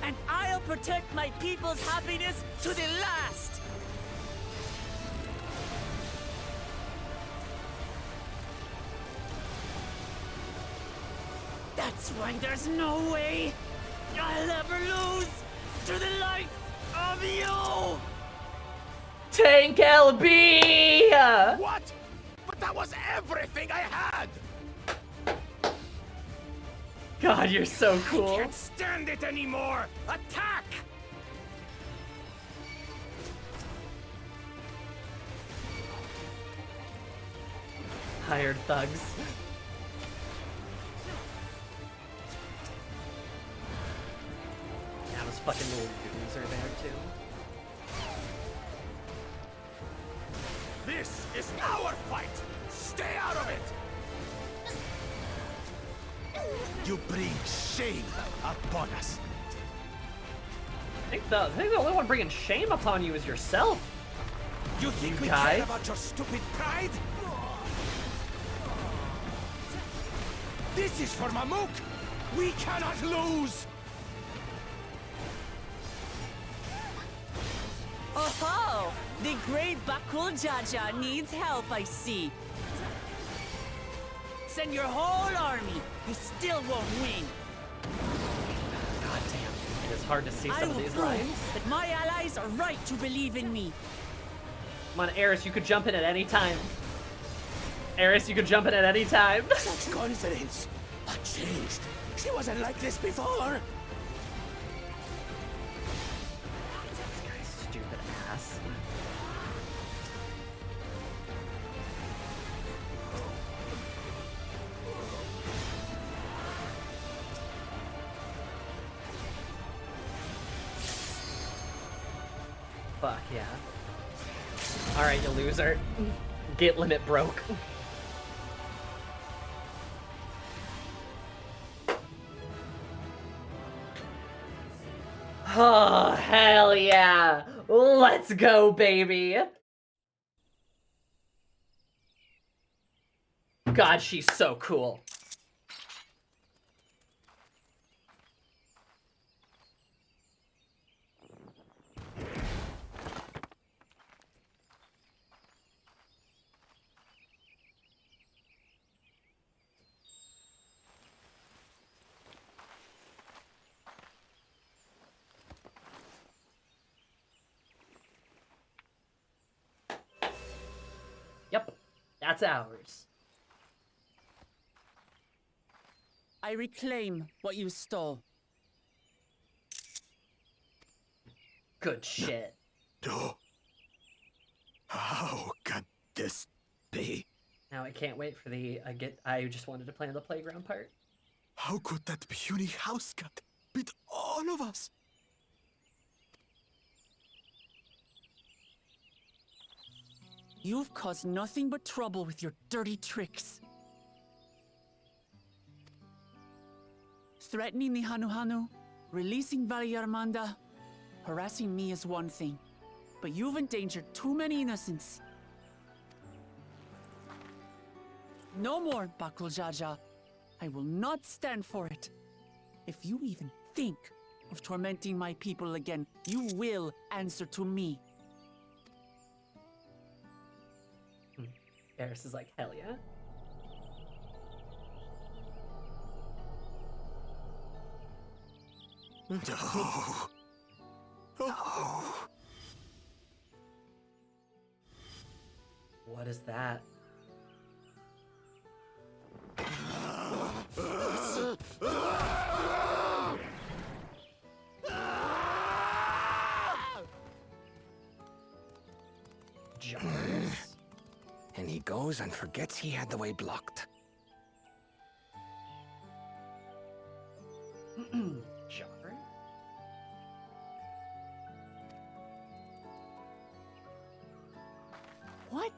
and I'll protect my people's happiness to the last. That's why there's no way I'll ever lose to the likes of you! Tank LB! What? But that was everything I had! God, you're so cool. I can't stand it anymore! Attack! Hired thugs. That was fucking little loser there too. This is our fight! Stay out of it! You bring shame upon us. I think the only one bringing shame upon you is yourself. You think You we guys? care about your stupid pride? This is for Mamuk! We cannot lose! Oh-ho! The great Bakul Jaja needs help, I see. Send your whole army. You still won't win. God damn. It is hard to see I some of will these prove lines. that my allies are right to believe in me. Come on, Eris, you could jump in at any time. Eris, you could jump in at any time. Such confidence! What changed? She wasn't like this before! This guy's stupid ass. Fuck yeah. Alright, you loser. Get limit broke. Oh, hell yeah. Let's go, baby. God, she's so cool. Yep, that's ours. I reclaim what you stole. Good shit. No. How can this be? Now I can't wait for the I just wanted to play on the playground part. How could that puny house cat beat all of us? You've caused nothing but trouble with your dirty tricks. Threatening the Hanuhanu, releasing Valyarmanda, harassing me is one thing, but you've endangered too many innocents. No more, Bakuljaja. I will not stand for it. If you even think of tormenting my people again, you will answer to me. Eris is like, hell yeah. No. No. What is that? Jars? And he goes and forgets he had the way blocked. Jar? What?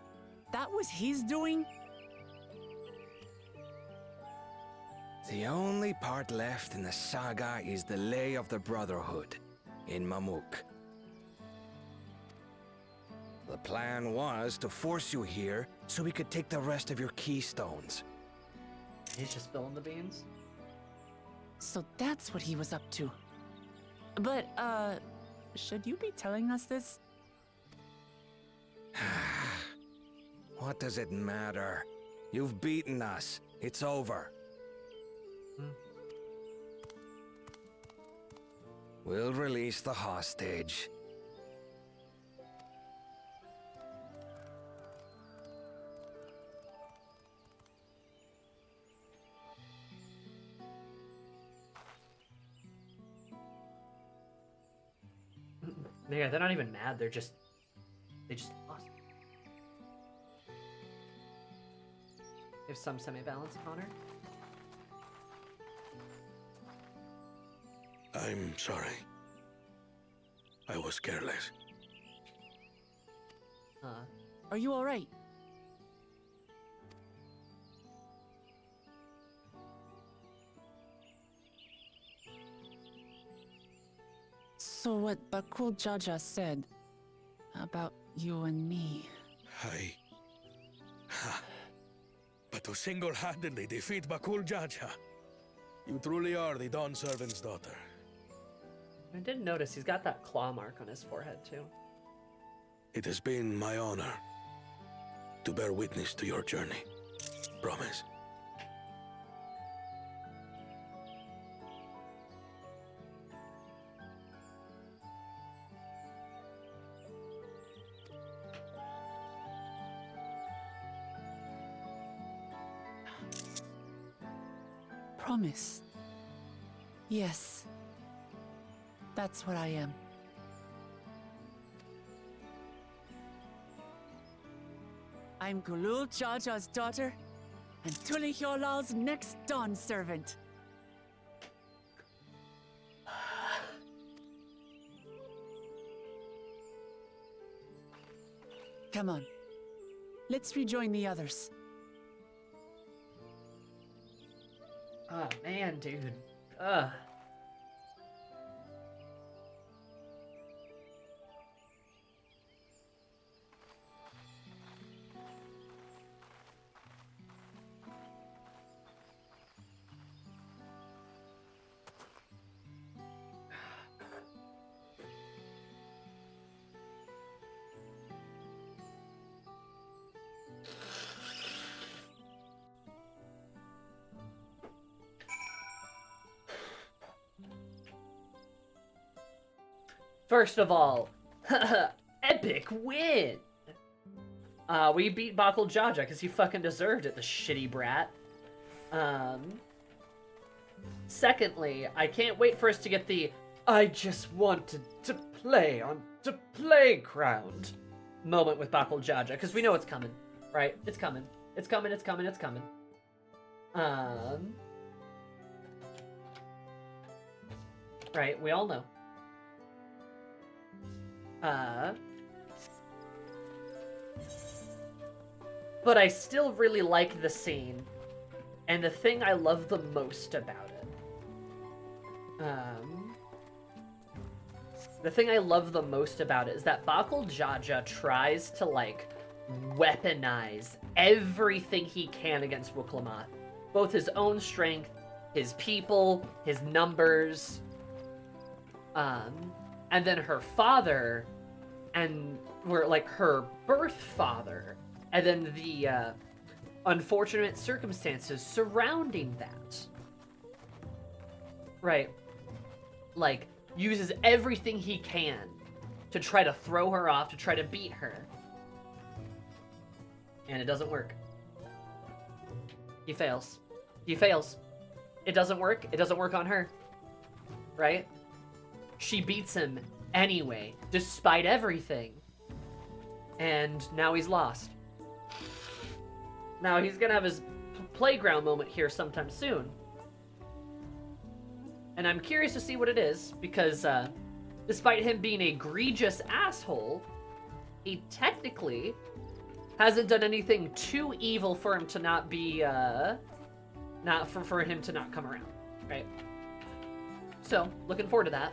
That was his doing? The only part left in the saga is the Lay of the Brotherhood in Mamuk. The plan was to force you here so we could take the rest of your keystones. He's just spilling the beans? So that's what he was up to. But, should you be telling us this? What does it matter? You've beaten us. It's over. We'll release the hostage. Yeah, they're not even mad, they just lost. There's some semi-balance, Connor. I'm sorry. I was careless. Are you alright? So what Bakul Jaja said about you and me... But to single-handedly defeat Bakul Jaja, you truly are the Dawn Servant's daughter. I did notice he's got that claw mark on his forehead, too. It has been my honor to bear witness to your journey. Promise. Promise. Yes. That's what I am. I'm Gulul Jaja's daughter, and Tulihyolal's next Dawn servant. Come on. Let's rejoin the others. Oh, man, dude. Ugh. First of all, epic win! We beat Bakul Jaja because he fucking deserved it, the shitty brat. Secondly, I can't wait for us to get the I just wanted to play on the playground moment with Bakul Jaja, because we know it's coming, right? It's coming. It's coming, it's coming, it's coming. Right, we all know. But I still really like the scene, and the thing I love the most about it. The thing I love the most about it is that Bakul Jaja tries to, like, weaponize everything he can against Wuklamot. Both his own strength, his people, his numbers, and then her father, and her birth father, and then the unfortunate circumstances surrounding that. Right. Like, uses everything he can to try to throw her off, to try to beat her. And it doesn't work. He fails. He fails. It doesn't work. It doesn't work on her. Right? She beats him anyway, despite everything. And now he's lost. Now he's gonna have his playground moment here sometime soon. And I'm curious to see what it is, because despite him being an egregious asshole, he technically hasn't done anything too evil for him to not be, for him to not come around, right? So, looking forward to that.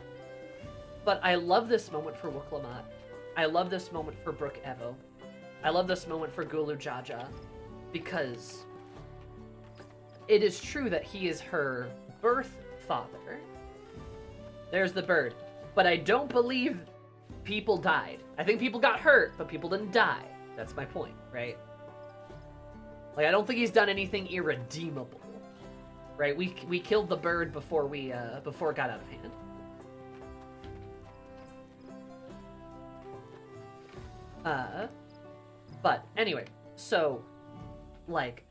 But I love this moment for Wuklamot. I love this moment for Brook Evo. I love this moment for Gulu Jaja, because it is true that he is her birth father. There's the bird. But I don't believe people died. I think people got hurt, but people didn't die. That's my point, right? Like, I don't think he's done anything irredeemable, right? We killed the bird before before it got out of hand. But anyway, so like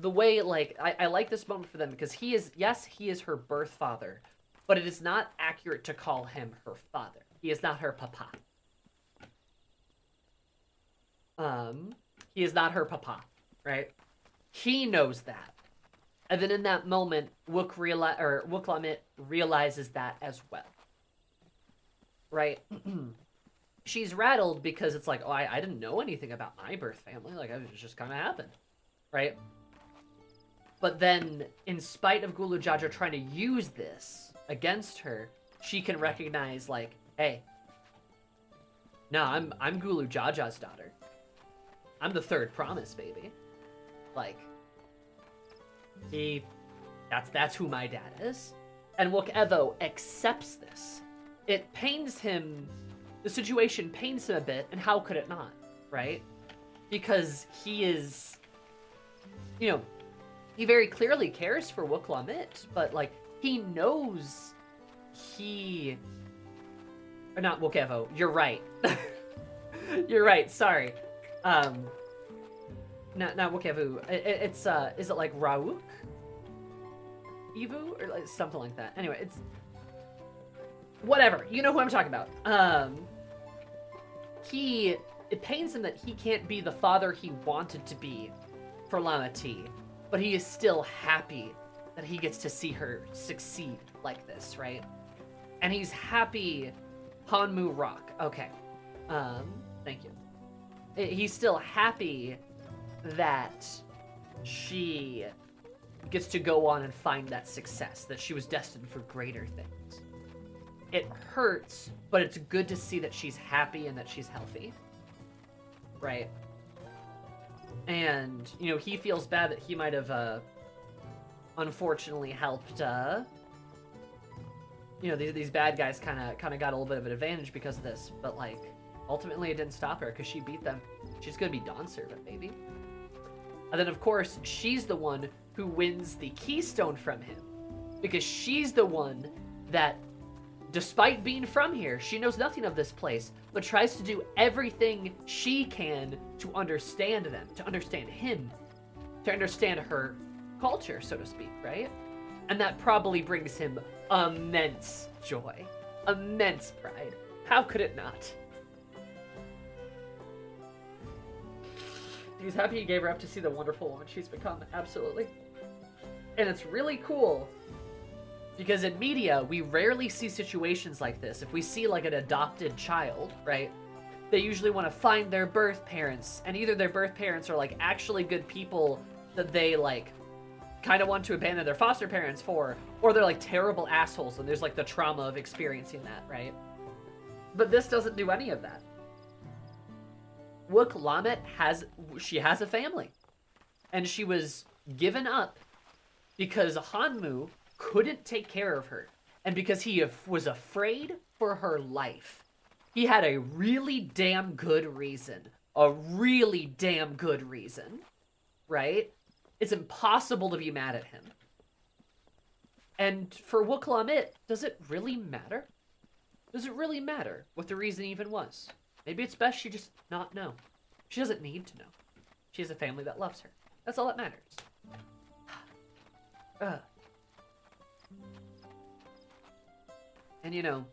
the way, I like this moment for them, because he is her birth father, but it is not accurate to call him her father. He is not her papa. He is not her papa, right? He knows that. And then in that moment, Wuklamit realizes that as well. Right? She's rattled because it's like, oh, I didn't know anything about my birth family. Like, it just kind of happened. Right? But then, in spite of Gulu Jaja trying to use this against her, she can recognize, like, hey, no, I'm Gulu Jaja's daughter. I'm the third promise, baby. Like, that's who my dad is. And Wook Evo accepts this. It pains him, the situation pains him a bit, and how could it not, right? Because he is, you know, he very clearly cares for Wuklamit, but, like, he knows or not Wook Evo, you're right. You're right, sorry. Not Wook Evo, it's, is it like Rauk? Evu? Or like something like that. Anyway, it's... whatever, you know who I'm talking about. It pains him that he can't be the father he wanted to be for Lama T, but he is still happy that he gets to see her succeed like this, right? And he's happy Hanmu Rock. Okay. Thank you. He's still happy that she gets to go on and find that success, that she was destined for greater things. It hurts, but it's good to see that she's happy and that she's healthy. Right? And, you know, he feels bad that he might have, unfortunately helped, you know, these bad guys kind of got a little bit of an advantage because of this. But, like, ultimately it didn't stop her because she beat them. She's gonna be Dawn Servant, baby. And then, of course, she's the one who wins the keystone from him. Because she's the one that, despite being from here, she knows nothing of this place, but tries to do everything she can to understand them, to understand him, to understand her culture, so to speak, right? And that probably brings him immense joy, immense pride. How could it not? He's happy he gave her up to see the wonderful woman she's become, absolutely. And it's really cool, because in media, we rarely see situations like this. If we see like an adopted child, right? They usually want to find their birth parents, and either their birth parents are like actually good people that they like kind of want to abandon their foster parents for, or they're like terrible assholes and there's like the trauma of experiencing that, right? But this doesn't do any of that. Wook Lamet has a family, and she was given up because Hanmu couldn't take care of her, and because he was afraid for her life. He had a really damn good reason. A really damn good reason. Right? It's impossible to be mad at him. And for Wook Lamet, does it really matter? Does it really matter what the reason even was? Maybe it's best she just not know. She doesn't need to know. She has a family that loves her. That's all that matters. And you know,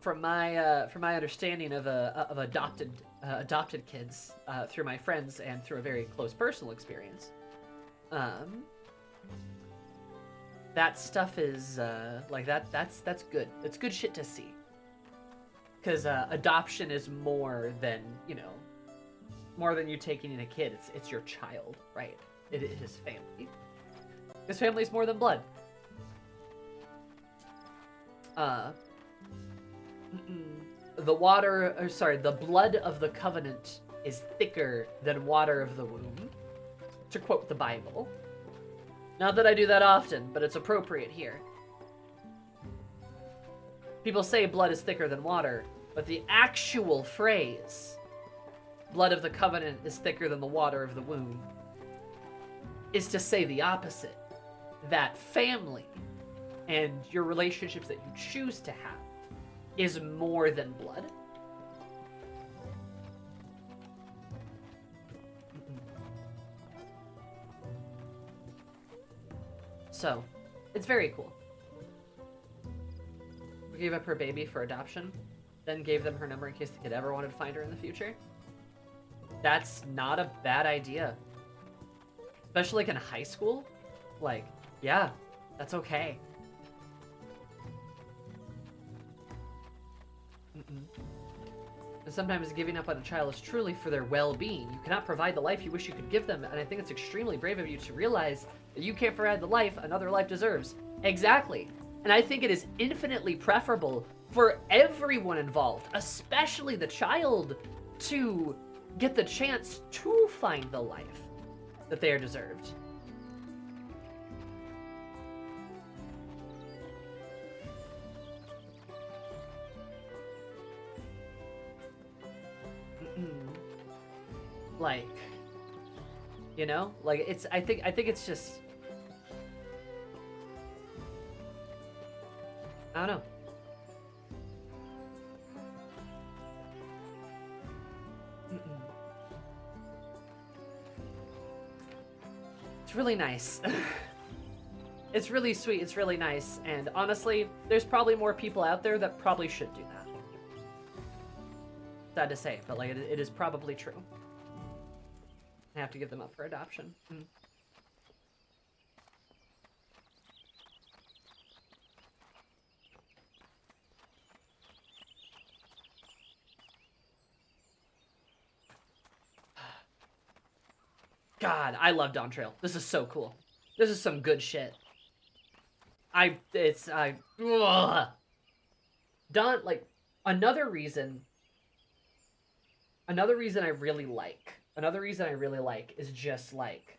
from my understanding of adopted kids through my friends and through a very close personal experience, that stuff is like that's good. It's good shit to see. Because adoption is more than, you know, more than you taking in a kid. It's your child, right? It is family. His family is more than blood. The blood of the covenant is thicker than water of the womb, to quote the Bible. Not that I do that often, but it's appropriate here. People say blood is thicker than water, but the actual phrase, blood of the covenant is thicker than the water of the womb, is to say the opposite. That family and your relationships that you choose to have is more than blood. So, it's very cool. We gave up her baby for adoption, then gave them her number in case the kid ever wanted to find her in the future. That's not a bad idea. Especially like in high school. Like, yeah, that's okay. And sometimes giving up on a child is truly for their well-being. You cannot provide the life you wish you could give them, and I think it's extremely brave of you to realize that you can't provide the life another life deserves. Exactly. And I think it is infinitely preferable for everyone involved, especially the child, to get the chance to find the life that they are deserved. Like, you know, like it's, I think it's just, I don't know. It's really nice. It's really sweet. It's really nice. And honestly, there's probably more people out there that probably should do that. Sad to say, but like it is probably true. I have to give them up for adoption. God, I love Dawntrail. This is so cool. This is some good shit. Ugh. Like, another reason I really like is just like,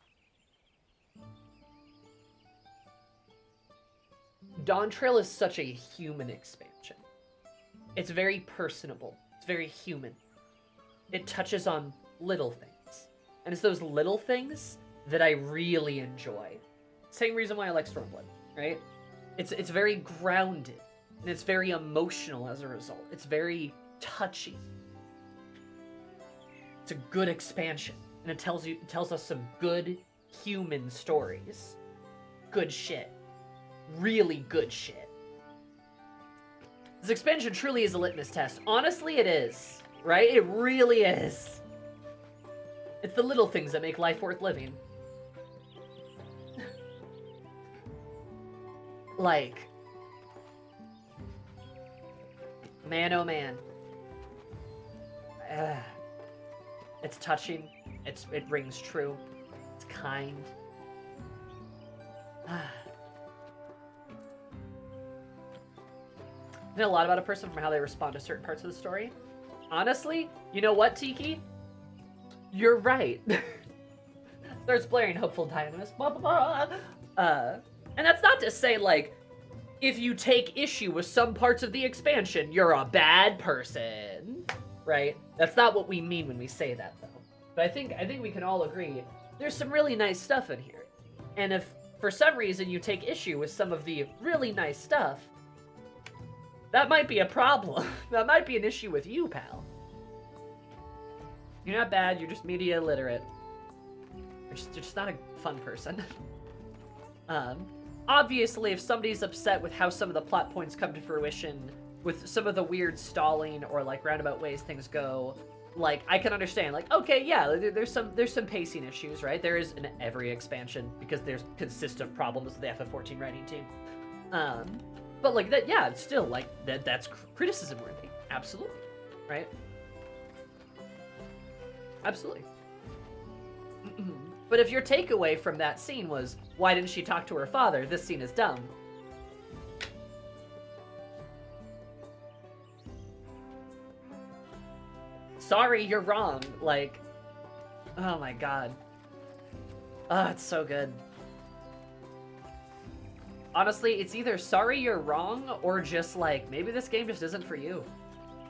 Dawntrail is such a human expansion. It's very personable. It's very human. It touches on little things. And it's those little things that I really enjoy. Same reason why I like Stormblood, right? It's very grounded, and it's very emotional as a result. It's very touchy. It's a good expansion, and it tells us some good human stories. Good shit. Really good shit. This expansion truly is a litmus test. Honestly, it is. Right? It really is. It's the little things that make life worth living. Like, man, oh man. It's touching. It rings true. It's kind. I know a lot about a person from how they respond to certain parts of the story. Honestly, you know what, Tiki? You're right. Starts blaring hopeful dynamis. Blah, blah, blah. And that's not to say, like, if you take issue with some parts of the expansion, you're a bad person, right? That's not what we mean when we say that, though. But I think we can all agree there's some really nice stuff in here. And if for some reason you take issue with some of the really nice stuff, that might be a problem. That might be an issue with you, pal. You're not bad, you're just media illiterate. You're just not a fun person. Obviously, if somebody's upset with how some of the plot points come to fruition, with some of the weird stalling or like roundabout ways things go, like I can understand. Like, okay, yeah, there's some pacing issues, right? There is in every expansion because there's consistent problems with the FF14 writing team. But like that, yeah, it's still like that's criticism worthy. Absolutely, right? Absolutely. But if your takeaway from that scene was, why didn't she talk to her father? This scene is dumb. Sorry, you're wrong. Like, oh my god. Oh, it's so good. Honestly, it's either sorry you're wrong, or just like, maybe this game just isn't for you.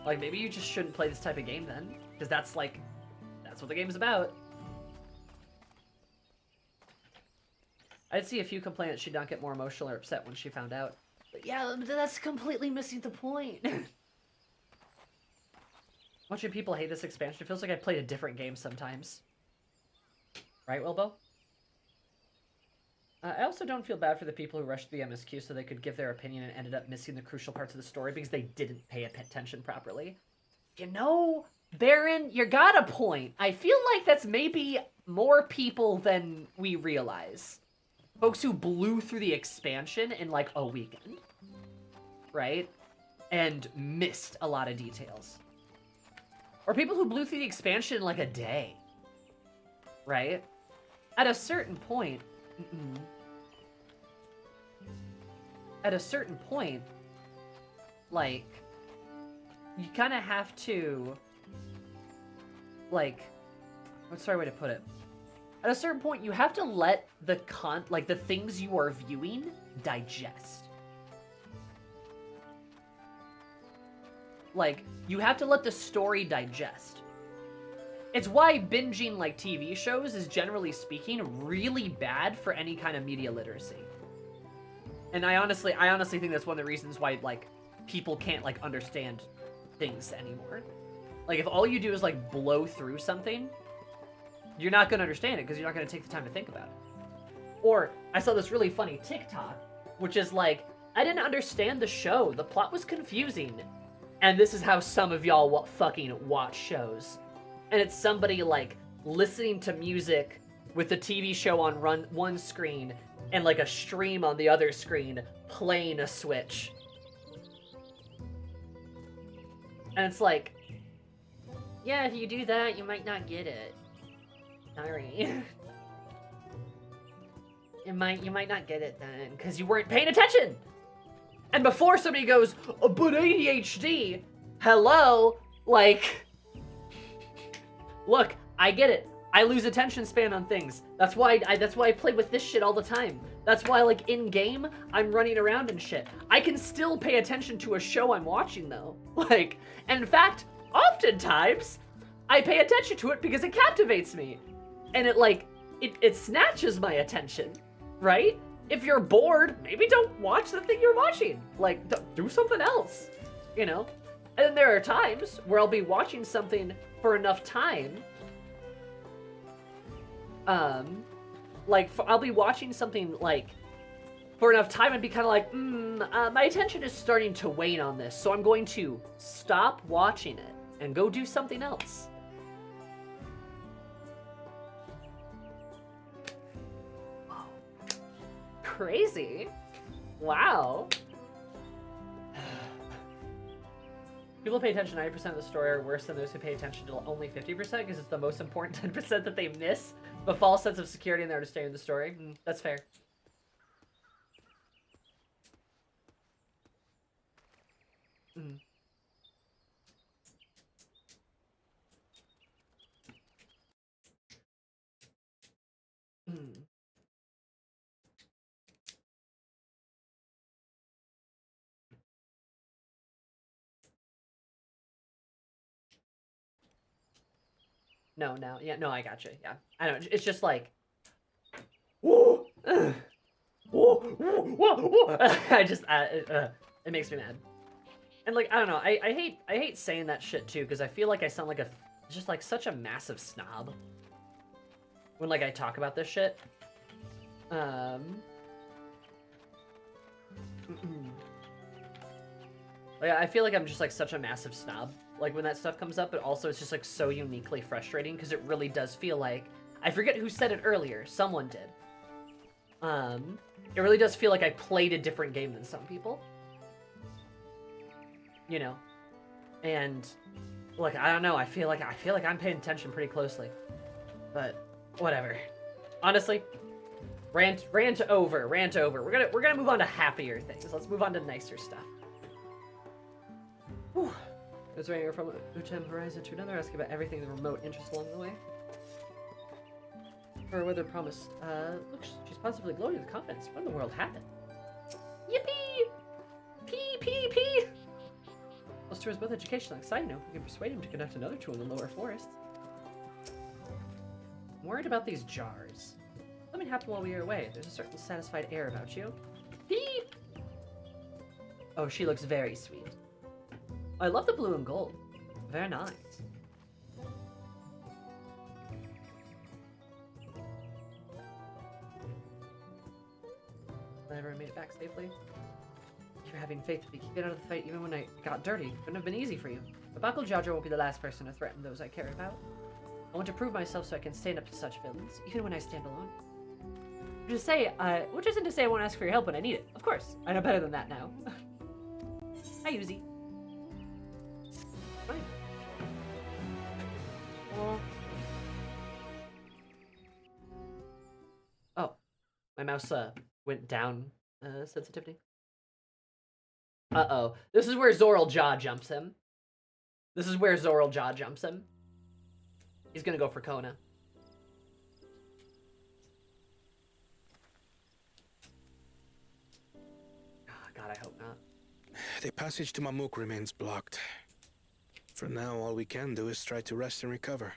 Like, maybe you just shouldn't play this type of game then. Because that's like, that's what the game's about. I'd see a few complain that she'd not get more emotional or upset when she found out. But yeah, that's completely missing the point. Watching people hate this expansion, it feels like I played a different game sometimes. Right, Wilbo? I also don't feel bad for the people who rushed the MSQ so they could give their opinion and ended up missing the crucial parts of the story because they didn't pay attention properly. You know, Baron, you got a point. I feel like that's maybe more people than we realize. Folks who blew through the expansion in like a weekend, right? And missed a lot of details. Or people who blew through the expansion in like a day, right? At a certain point, like, you kind of have to, like, what's the right way to put it? At a certain point, you have to let the the things you are viewing digest. Like, you have to let the story digest. It's why binging, like, TV shows is, generally speaking, really bad for any kind of media literacy. And I honestly think that's one of the reasons why, like, people can't, like, understand things anymore. Like, if all you do is, like, blow through something, you're not going to understand it because you're not going to take the time to think about it. Or, I saw this really funny TikTok, which is like, I didn't understand the show. The plot was confusing. And this is how some of y'all fucking watch shows. And it's somebody, like, listening to music with the TV show on one screen and, like, a stream on the other screen playing a Switch. And it's like, yeah, if you do that, you might not get it. Sorry. You might not get it then, because you weren't paying attention! And before somebody goes, oh, but ADHD, hello, like, look, I get it. I lose attention span on things. That's why I play with this shit all the time. That's why, like, in game, I'm running around and shit. I can still pay attention to a show I'm watching, though. Like, and in fact, oftentimes, I pay attention to it because it captivates me. And it, like, it snatches my attention, right? If you're bored, maybe don't watch the thing you're watching. Like, do something else, you know? And then there are times where I'll be watching something for enough time, like, I'll be watching something, like, for enough time and be kind of like, my attention is starting to wane on this, so I'm going to stop watching it and go do something else. Whoa. Crazy. Wow. People who pay attention 90% of the story are worse than those who pay attention to only 50% because it's the most important 10% that they miss, but false sense of security in their understanding of the story. That's fair. Mm. Mm. No, yeah, no, I got you. Yeah, I know. It's just like, whoa, whoa, whoa, whoa. I just, it makes me mad. And like, I don't know. I hate saying that shit too because I feel like I sound like just like such a massive snob when like I talk about this shit. Like I feel like I'm just like such a massive snob. Like when that stuff comes up, but also it's just like so uniquely frustrating because it really does feel like, I forget who said it earlier, someone did. It really does feel like I played a different game than some people. You know? And like, I don't know, I feel like I'm paying attention pretty closely. But whatever. Honestly, rant over. We're gonna move on to happier things. Let's move on to nicer stuff. Whew. It's raining from Utem horizon to another, asking about everything in the remote interest along the way. Her weather promised. Look, she's positively glowing with confidence. What in the world happened? Yippee! Pee! Those tours both educational and exciting. We can persuade him to conduct another tour in the lower forests. I'm worried about these jars. Something happened while we were away. There's a certain satisfied air about you. Beep! Oh, she looks very sweet. I love the blue and gold. Very nice. I never made it back safely. You're having faith that we can get out of the fight even when I got dirty. Couldn't have been easy for you. But Bakul Jaja won't be the last person to threaten those I care about. I want to prove myself so I can stand up to such villains, even when I stand alone. Which isn't to say I won't ask for your help when I need it. Of course. I know better than that now. Hi, Uzi. Fine. Oh. My mouse, went down, sensitivity. Uh-oh. This is where Zoral Jaw jumps him. He's gonna go for Kona. Oh, God, I hope not. The passage to Mamuk remains blocked. For now, all we can do is try to rest and recover.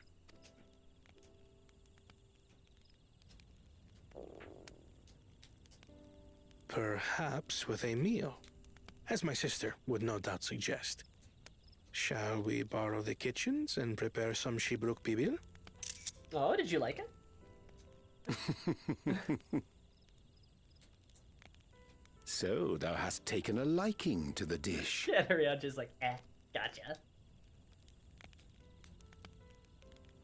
Perhaps with a meal, as my sister would no doubt suggest. Shall we borrow the kitchens and prepare some Shibruk Bibil? Oh, did you like it? So, thou hast taken a liking to the dish. Yeah, Ariadne's like, gotcha.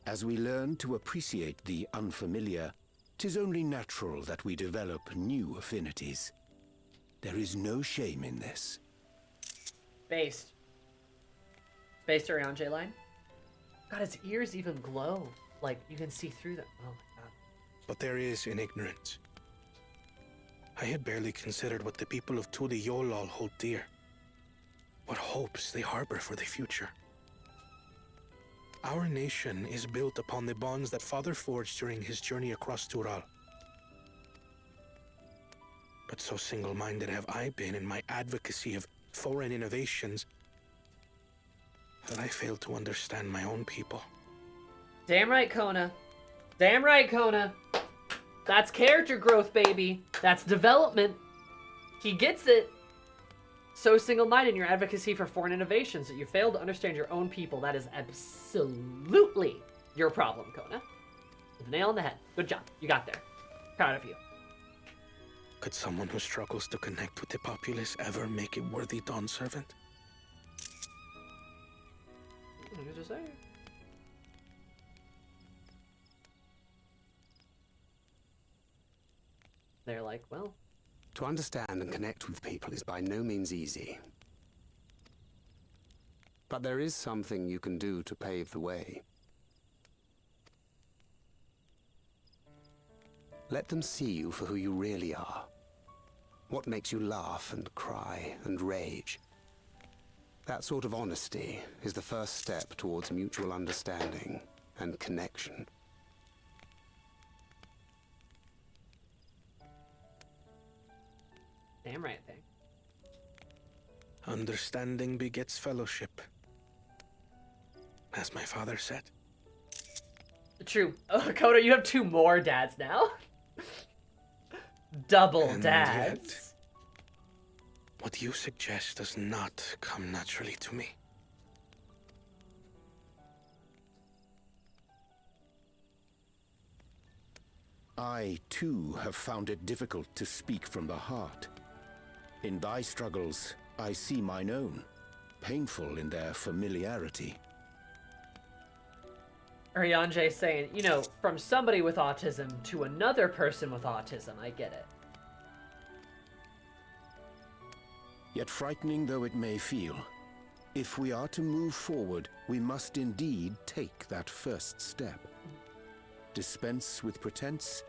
As we learn to appreciate the unfamiliar, 'tis only natural that we develop new affinities. There is no shame in this. Based around J-Line. God, his ears even glow. Like, you can see through them. Oh my God. But there is in ignorance. I had barely considered what the people of Tuli Yolal hold dear. What hopes they harbor for the future. Our nation is built upon the bonds that Father forged during his journey across Tural. But so single-minded have I been in my advocacy of foreign innovations that I failed to understand my own people. Damn right, Kona. Damn right, Kona. That's character growth, baby. That's development. He gets it. So single-minded in your advocacy for foreign innovations that you fail to understand your own people. That is absolutely your problem, Kona. With a nail on the head. Good job. You got there. Proud of you. Could someone who struggles to connect with the populace ever make a worthy Dawn servant? I'm just saying. They're like, well... To understand and connect with people is by no means easy. But there is something you can do to pave the way. Let them see you for who you really are. What makes you laugh and cry and rage. That sort of honesty is the first step towards mutual understanding and connection. Damn right thing. Understanding begets fellowship. As my father said. True. Oh, Coda, you have 2 more dads now. Double And dads. yet, what you suggest does not come naturally to me. I, too, have found it difficult to speak from the heart. In thy struggles, I see mine own, painful in their familiarity. Ryanje saying, you know, from somebody with autism to another person with autism, I get it. Yet frightening though it may feel, if we are to move forward, we must indeed take that first step. Dispense with pretense,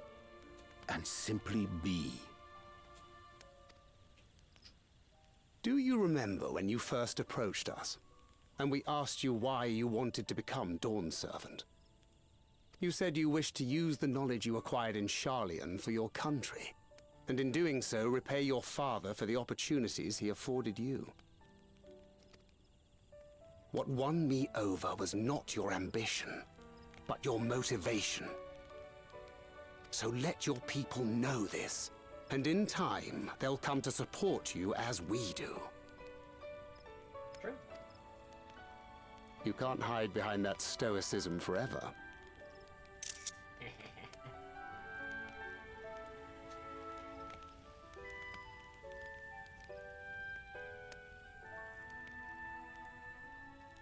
and simply be. Do you remember when you first approached us, and we asked you why you wanted to become Dawn Servant? You said you wished to use the knowledge you acquired in Sharlayan for your country, and in doing so repay your father for the opportunities he afforded you. What won me over was not your ambition, but your motivation. So let your people know this, and in time, they'll come to support you as we do. True. You can't hide behind that stoicism forever.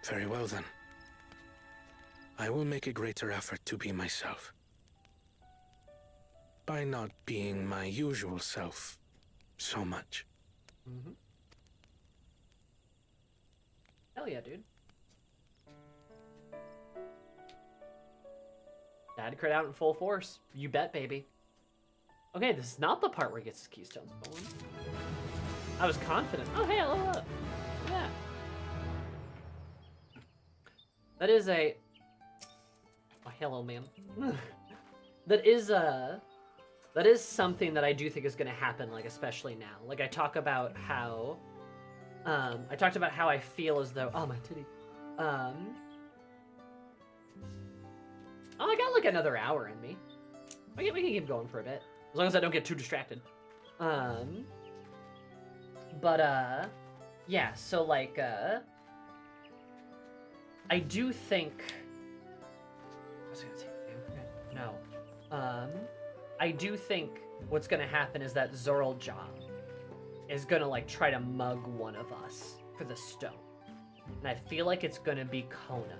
Very well then. I will make a greater effort to be myself. By not being my usual self so much. Mm-hmm. Hell yeah, dude. Dad crit out in full force. You bet, baby. Okay, this is not the part where he gets his keystones stolen. I was confident. Oh, hey, I leveled up. Yeah. That is a... Oh, hello, ma'am. That is something that I do think is going to happen, like, especially now. Like, I talk about how... I talked about how I feel as though... Oh, my titty. Oh, I got, like, another hour in me. We can keep going for a bit. As long as I don't get too distracted. Yeah, so, like, I do think... What was I gonna say? No. I do think what's gonna happen is that Zorlja is gonna, like, try to mug one of us for the stone. And I feel like it's gonna be Kona.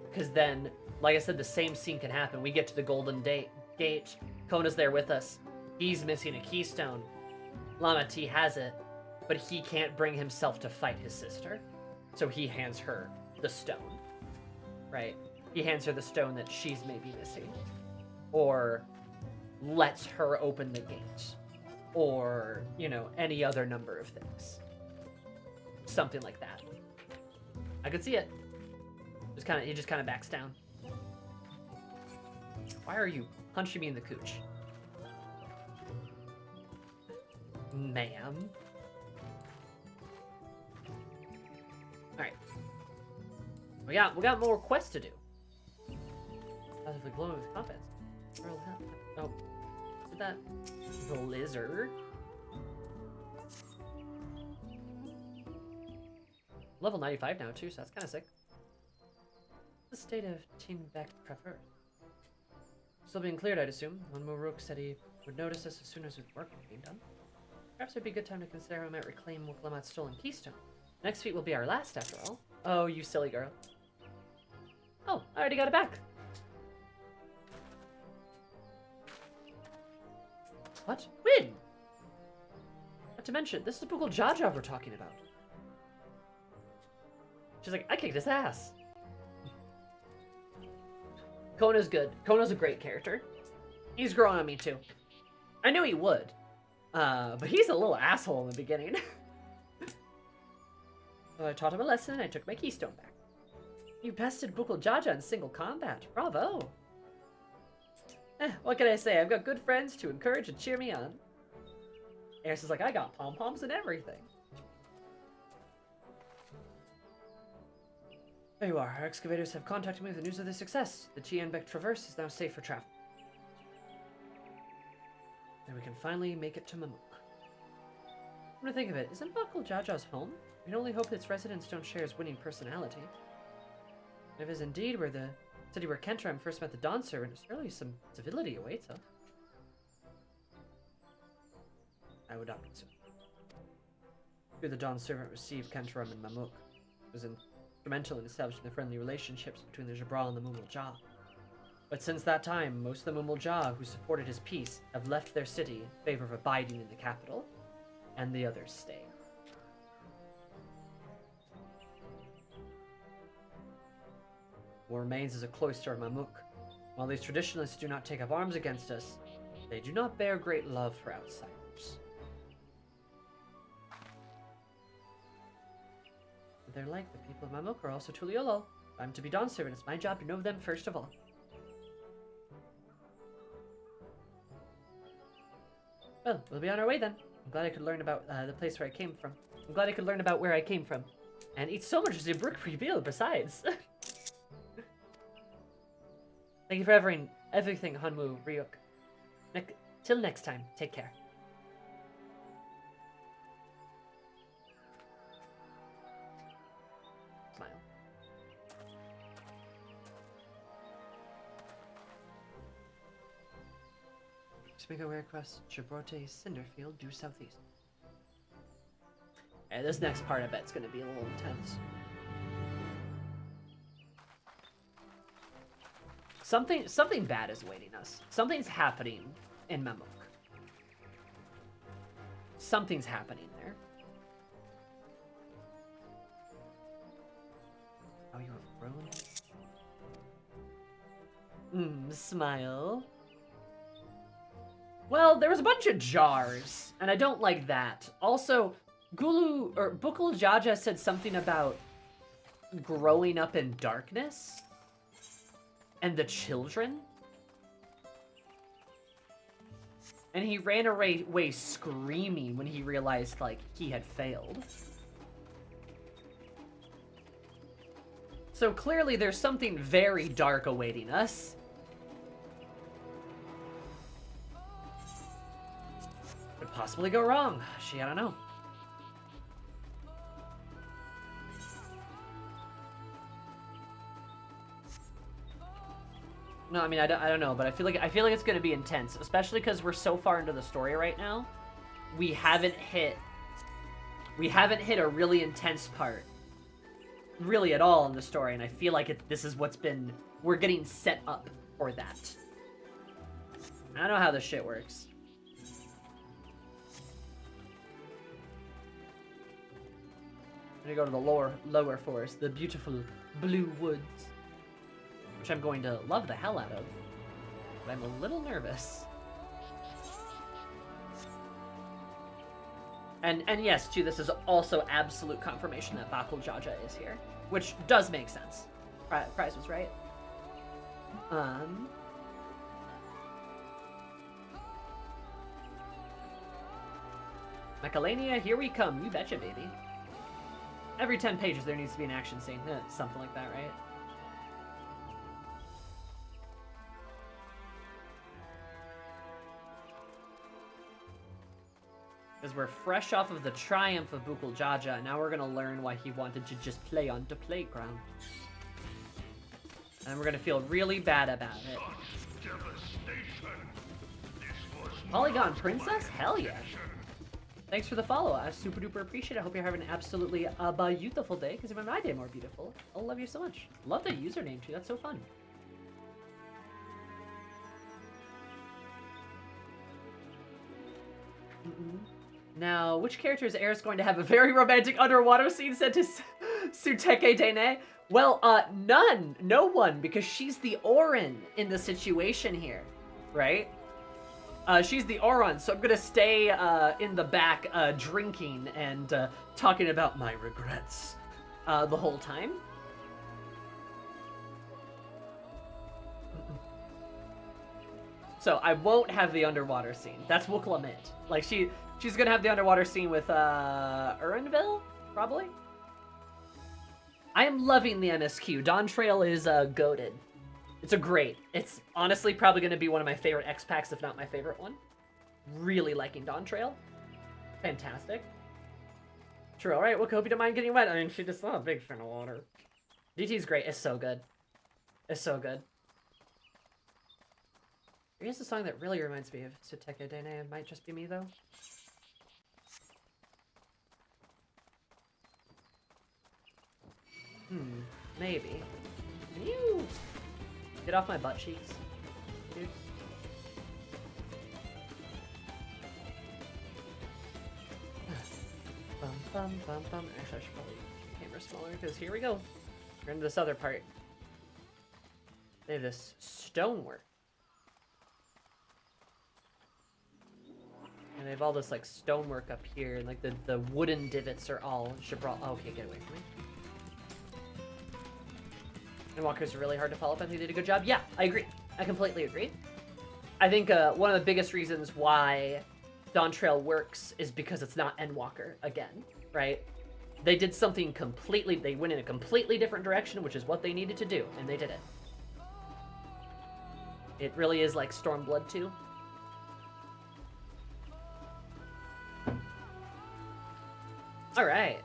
Because then, like I said, the same scene can happen. We get to the Golden Gate. Kona's there with us. He's missing a keystone. Lama T has it, but he can't bring himself to fight his sister. So he hands her the stone. Right? He hands her the stone that she's maybe missing. Or lets her open the gate. Or, you know, any other number of things. Something like that. I could see it. He just kind of backs down. Why are you punching me in the cooch? Ma'am. Alright. We got more quests to do. Positively glowing with confidence. Oh. Is that the lizard? Level 95 now too, so that's kinda sick. The state of Team Beck preferred. Still being cleared, I'd assume. When Muruk said he would notice us as soon as the work was being done. Perhaps it'd be a good time to consider how we might reclaim Wiklamat's stolen keystone. Next feat will be our last, after all. Oh, you silly girl. Oh, I already got it back. What? Win! Not to mention, this is Bukul Jaja we're talking about. She's like, I kicked his ass. Kona's good. Kona's a great character. He's growing on me too. I knew he would. But he's a little asshole in the beginning. Well, I taught him a lesson and I took my keystone back. You bested Bukul Jaja in single combat. Bravo. What can I say? I've got good friends to encourage and cheer me on. Eris is like, I got pom-poms and everything. There you are. Our excavators have contacted me with the news of their success. The Tianbek Traverse is now safe for travel. And we can finally make it to Mamuk. Come to think of it, isn't Bukul Jaja's home? We can only hope its residents don't share his winning personality. And if it is indeed where the city where Kentram first met the Dawn Servant, surely some civility awaits us. I would not be so. Here the Dawn Servant received Kentram and Mamuk. It was instrumental in establishing the friendly relationships between the Jabral and the Mumul Ja. But since that time, most of the Mumul Ja who supported his peace have left their city in favor of abiding in the capital, and the others stay. What remains is a cloister of Mamuk. While these traditionalists do not take up arms against us, they do not bear great love for outsiders. But they're like the people of Mamuk are also Tuliolo. If I'm to be Dawn Servant, it's my job to know them first of all. Well, we'll be on our way then. I'm glad I could learn about the place where I came from. I'm glad I could learn about where I came from. And eat so much as a brick reveal besides. Thank you for everything, Hanmu, Ryuk. Till next time, take care. Smile. Just make our way across Gibraltar Cinderfield, due southeast. And this next part, I bet, is going to be a little intense. Something bad is awaiting us. Something's happening in Mamuk. Something's happening there. Oh, you have grown. Smile. Well, there was a bunch of jars, and I don't like that. Also, Bukul Jaja said something about growing up in darkness. And the children? And he ran away screaming when he realized, like, he had failed. So clearly there's something very dark awaiting us. Could possibly go wrong. I don't know. No, I mean, I don't know, but I feel like it's gonna be intense, especially because we're so far into the story right now. We haven't hit a really intense part, really at all in the story, and I feel like this is we're getting set up for that. I don't know how this shit works. I'm gonna go to the lower forest, the beautiful blue woods. Which I'm going to love the hell out of, but I'm a little nervous. And yes, too, this is also absolute confirmation that Bukul Jaja is here, which does make sense. Prize was right. Macalania, here we come. You betcha, baby. Every 10 pages there needs to be an action scene. Something like that, right? Because we're fresh off of the triumph of Bukul Jaja, and now we're going to learn why he wanted to just play on the playground. And we're going to feel really bad about it. Devastation. This was Polygon Princess? Hell yeah. Thanks for the follow. I super duper appreciate it. I hope you're having an absolutely beautiful day, because if my day more beautiful, I'll love you so much. Love the username too, that's so fun. Now, which character is Eris going to have a very romantic underwater scene set to Suteke Dene? Well, none. No one, because she's the Orin in the situation here, right? She's the Oron, so I'm gonna stay in the back drinking and talking about my regrets the whole time. So I won't have the underwater scene. That's Wuklamit. Like she's gonna have the underwater scene with Urinville, probably. I am loving the MSQ. Dawntrail is goated. It's it's honestly probably going to be one of my favorite X-Packs, if not my favorite one. Really liking Dawntrail. Fantastic. True, alright, well, hope you don't mind getting wet. I mean, she's just not a big fan of water. DT's great. It's so good. It's so good. Here's a song that really reminds me of Suteke Dene. It might just be me, though. Maybe. Can you get off my butt cheeks, dude? Bum, bum, bum, bum. Actually, I should probably make the camera smaller, because here we go. We're into this other part. They have this stonework. And they have all this, like, stonework up here, and, like, the wooden divots are all Gibraltar. Oh, okay, get away from me. And walkers are really hard to follow up. I think they did a good job. Yeah, I agree. I completely agree. I think one of the biggest reasons why Dawntrail works is because it's not Endwalker again, right? They did something completely, they went in a completely different direction, which is what they needed to do, and they did it. It really is like Stormblood 2. Alright.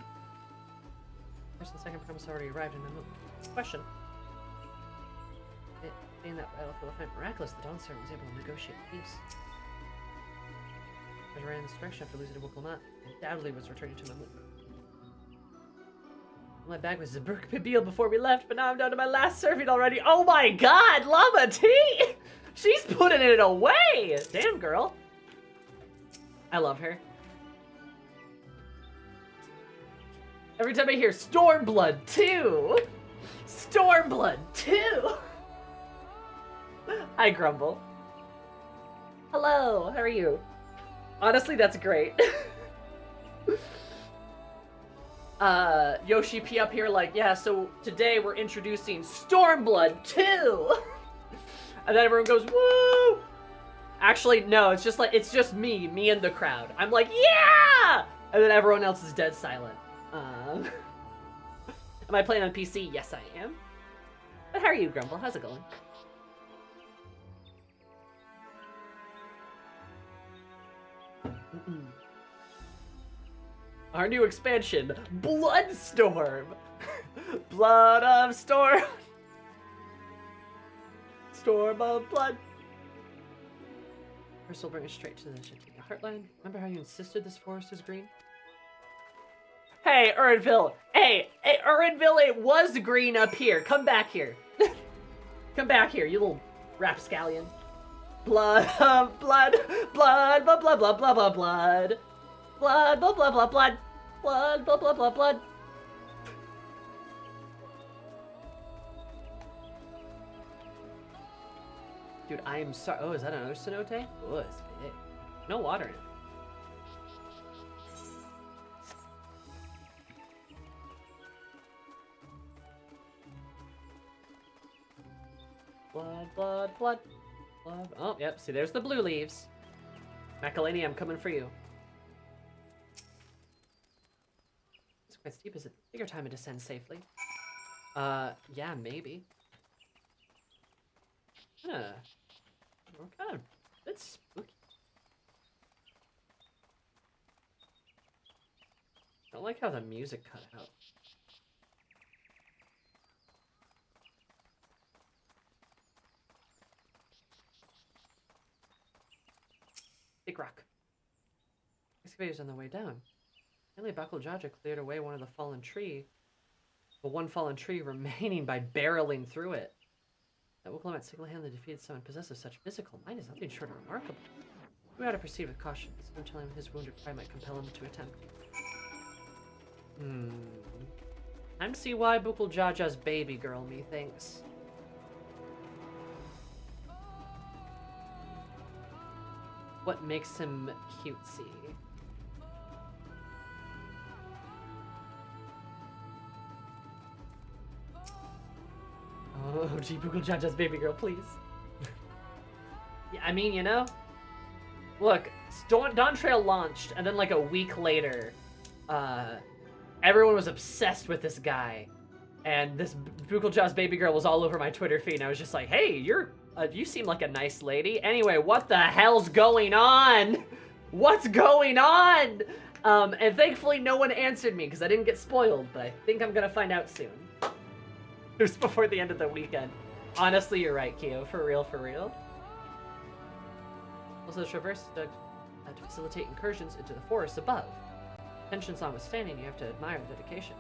First and second promise already arrived in my move. Question. In that battlefield, I find miraculous the Dawn Servant was able to negotiate peace. I ran in this direction after losing to Wuklamit. Undoubtedly was returning to Mamook. My bag was Zaburk Pibil before we left, but now I'm down to my last serving already. Oh my god, Llama T! She's putting it away! Damn, girl. I love her. Every time I hear Stormblood 2! Stormblood 2! I grumble. Hello, how are you? Honestly, that's great. Yoshi P up here like, yeah, so today we're introducing Stormblood 2! And then everyone goes, woo! Actually, no, it's just me and the crowd. I'm like, yeah! And then everyone else is dead silent. Am I playing on PC? Yes, I am. But how are you, Grumble? How's it going? Our new expansion, Bloodstorm! Blood of Storm! Storm of Blood! First, we'll bring us straight to the Shintiga Heartline. Remember how you insisted this forest is green? Hey, Urinville! Hey, Urinville, it was green up here. Come back here. Come back here, you little rapscallion. Blood of blood, blood, blah, blah, blah, blah, blah, blood. Blood, blah, blah, blah, blood. Blood, blah, blah, blah, blood. Dude, I am sorry. Oh, is that another cenote? Oh, it's big. No water in it. Blood, blood, blood. Blood. Oh, yep. See, there's the blue leaves. Macalania, I'm coming for you. It's quite steep. Is it bigger time to descend safely? Yeah, maybe. Huh. We're kind of a bit spooky. I don't like how the music cut out. Big rock. Excavators on the way down. Only Bakuljaja cleared away one of the fallen tree, but one fallen tree remaining by barreling through it. That Willamette single-handedly defeated someone possessed of such physical might is nothing short of remarkable. We ought to proceed with caution. Someone telling him his wounded pride might compel him to attempt. Time to see why Bukuljaja's baby girl, methinks. What makes him cutesy? Oh, gee, Bukuljaja's baby girl, please. Yeah, I mean, you know, look, Dawntrail launched, and then like a week later, everyone was obsessed with this guy, and this Bukuljaja's baby girl was all over my Twitter feed, and I was just like, hey, you seem like a nice lady. Anyway, what the hell's going on? What's going on? And thankfully no one answered me because I didn't get spoiled, but I think I'm gonna find out soon. It was before the end of the weekend. Honestly, you're right, Kyo. For real, for real. Also, the traverse to facilitate incursions into the forest above. Tensions notwithstanding, you have to admire the dedication.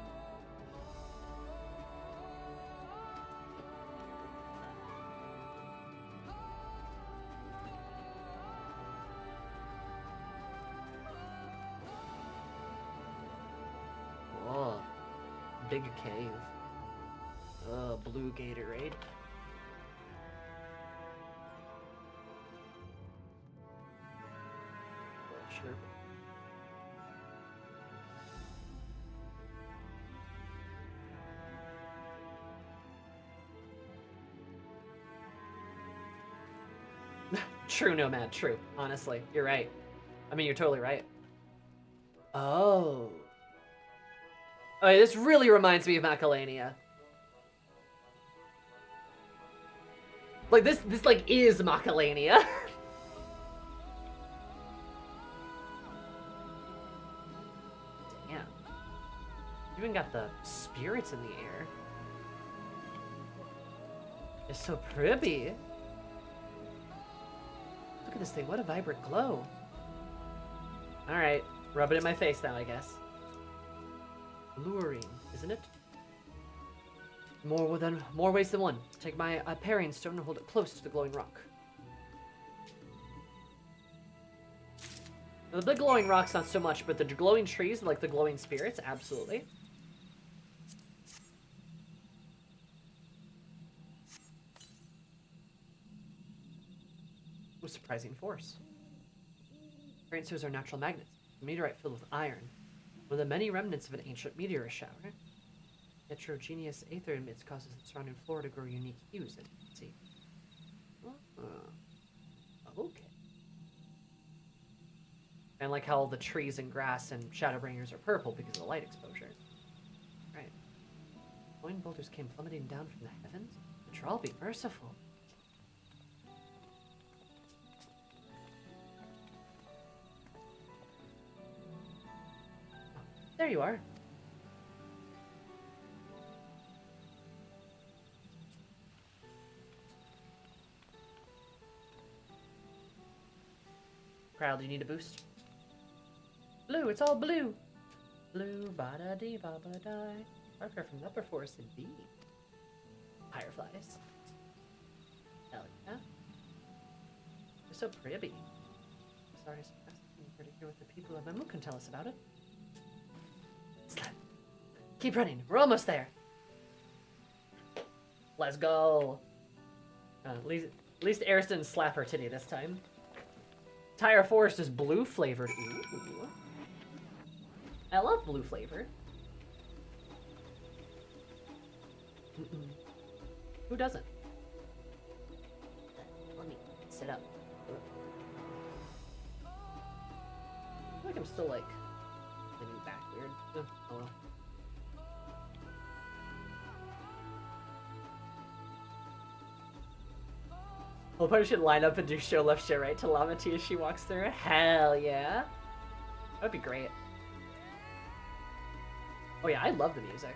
Whoa. Big cave. Blue Gatorade. Slurp. True, Nomad, true. Honestly, you're right. I mean, you're totally right. Oh. Okay, this really reminds me of Macalania. Like, this like, is Macalania. Damn. You even got the spirits in the air. It's so pretty. Look at this thing, what a vibrant glow. Alright, rub it in my face now, I guess. Alluring, isn't it? More ways than one. Take my parrying stone and hold it close to the glowing rock. Now, the big glowing rocks, not so much, but the glowing trees, like the glowing spirits, absolutely. With surprising force. Parrying stones are natural magnets. A meteorite filled with iron. One of the many remnants of an ancient meteor shower. Heterogeneous aether emits causes the surrounding flora to grow unique hues, as you can see. Okay. And like how all the trees and grass and Shadowbringers are purple because of the light exposure. Right. Glowing boulders came plummeting down from the heavens. The Troll be merciful. There you are. Crowd, do you need a boost? Blue, it's all blue. Blue, ba-da-dee-ba-ba-die. Parker from the upper forest, indeed. Fireflies. Hell yeah. They're so pretty. Sorry, I'm here to hear what the people of Mamuk can tell us about it. Slap. Keep running. We're almost there. Let's go. At least Eris didn't slap her titty this time. Entire forest is blue flavored. Ooh. I love blue flavor. Who doesn't? Let me sit up. I feel like I'm still like leaning back weird. Oh well. I'll probably should line up and do show left, show right to Lamati as she walks through. Hell yeah. That'd be great. Oh yeah, I love the music.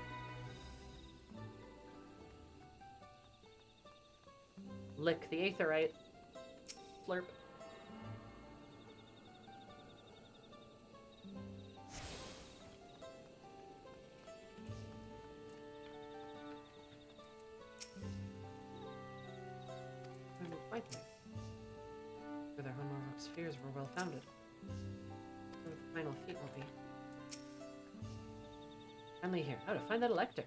Lick the aetherite. Slurp. his fears were well founded. What the final fate will be. Finally here. How to find that elector.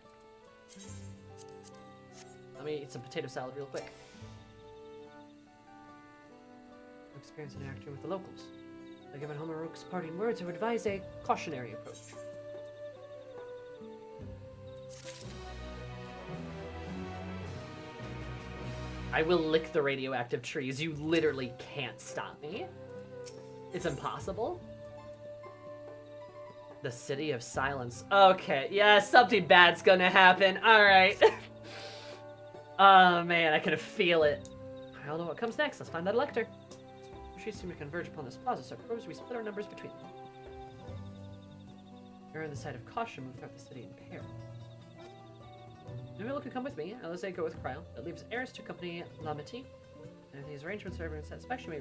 Let me eat some potato salad real quick. Experience interacting with the locals. By giving Homerok's parting words, I would advise a cautionary approach. I will lick the radioactive trees. You literally can't stop me. It's impossible. The City of Silence. Okay, yeah, something bad's gonna happen. Alright. Oh man, I can feel it. I don't know what comes next. Let's find that elector. She seem to converge upon this plaza, so I propose we split our numbers between them. Err on the side of caution, move throughout the city in pairs. Nobody can come with me. Alize go with Cryle. That leaves heirs to accompany Lamity. And if these arrangements are everyone's satisfaction,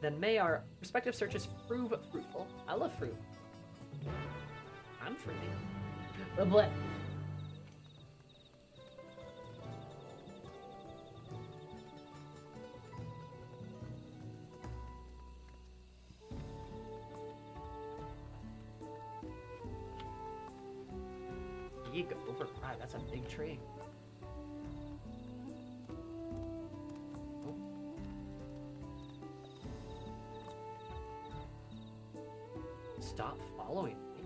then may our respective searches prove fruitful. I love fruit. I'm fruity. Blah. Yeek over. Right, that's a big tree. Oh. Stop following me.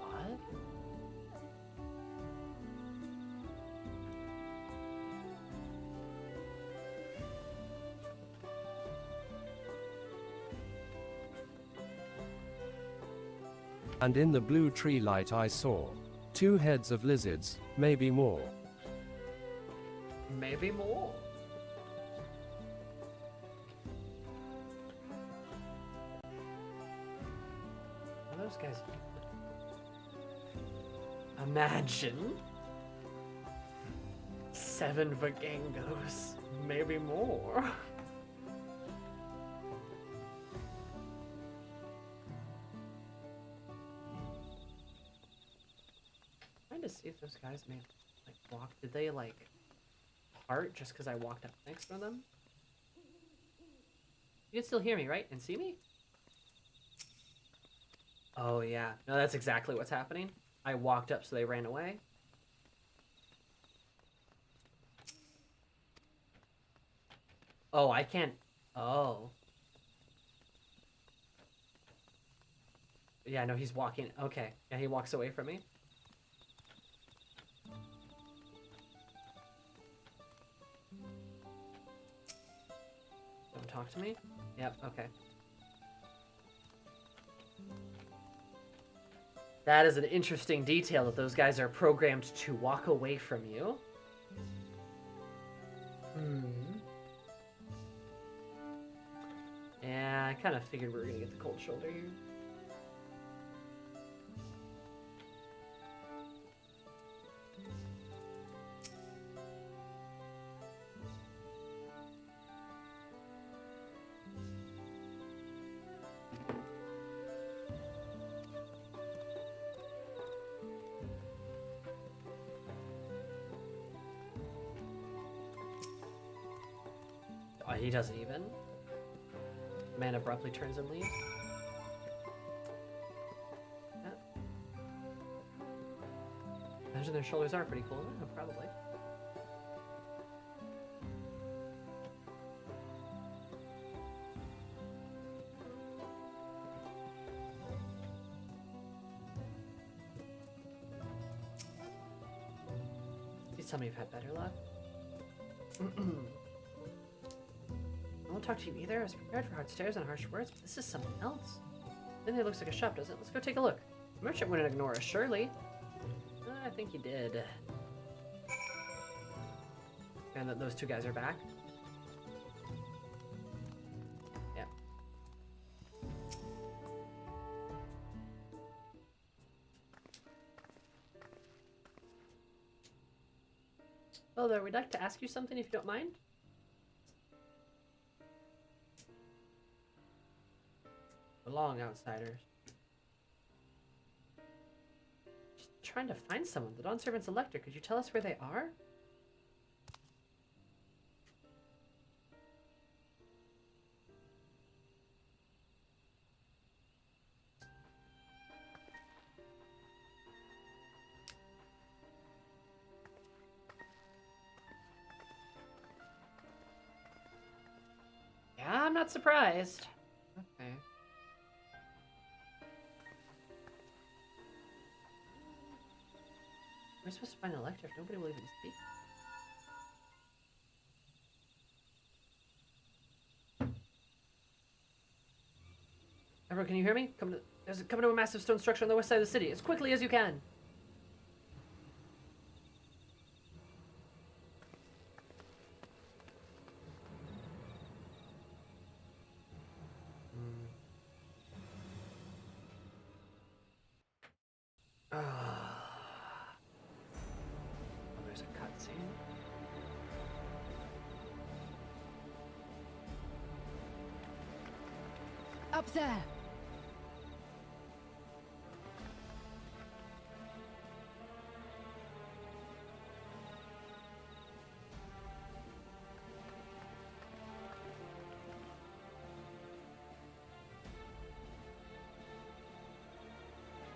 What? And in the blue tree light I saw 2 heads of lizards, maybe more. Maybe more. What are those guys? Imagine 7 Vagangos, maybe more. To see if those guys may like walk. Did they like part just because I walked up next to them? You can still hear me, right? And see me? Oh yeah. No, that's exactly what's happening. I walked up so they ran away. Oh, I can't. Oh. Yeah, no, he's walking. Okay. Yeah, he walks away from me. Don't talk to me? Yep, okay. That is an interesting detail that those guys are programmed to walk away from you. Yeah, I kind of figured we were going to get the cold shoulder here. Oh, he doesn't even. Man abruptly turns and leaves. Yeah. Imagine their shoulders are pretty cool. Yeah, probably. Please tell me you've had better luck. I won't talk to you either. I was prepared for hard stares and harsh words, but this is something else. Then it looks like a shop, doesn't it? Let's go take a look. The merchant wouldn't ignore us, surely. I think he did. And that those 2 guys are back. Yeah. Hello there, we'd like to ask you something if you don't mind. Belong, outsiders. Just trying to find someone. The Dawn Servant's elector. Could you tell us where they are? not surprised. Okay. We're supposed to find an elector if nobody will even speak. Everyone, can you hear me? Come to a massive stone structure on the west side of the city as quickly as you can. Oh, there's a cutscene. Up there.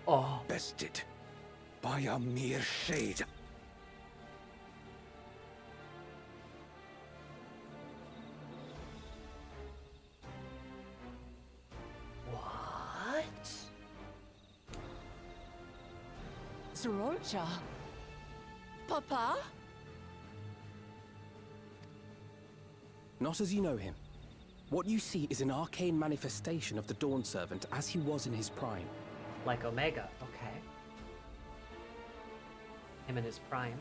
Oh. Bested by a mere shade. What? Zerolcha? Papa? Not as you know him. What you see is an arcane manifestation of the Dawn Servant as he was in his prime. Like Omega, okay. Him in his prime.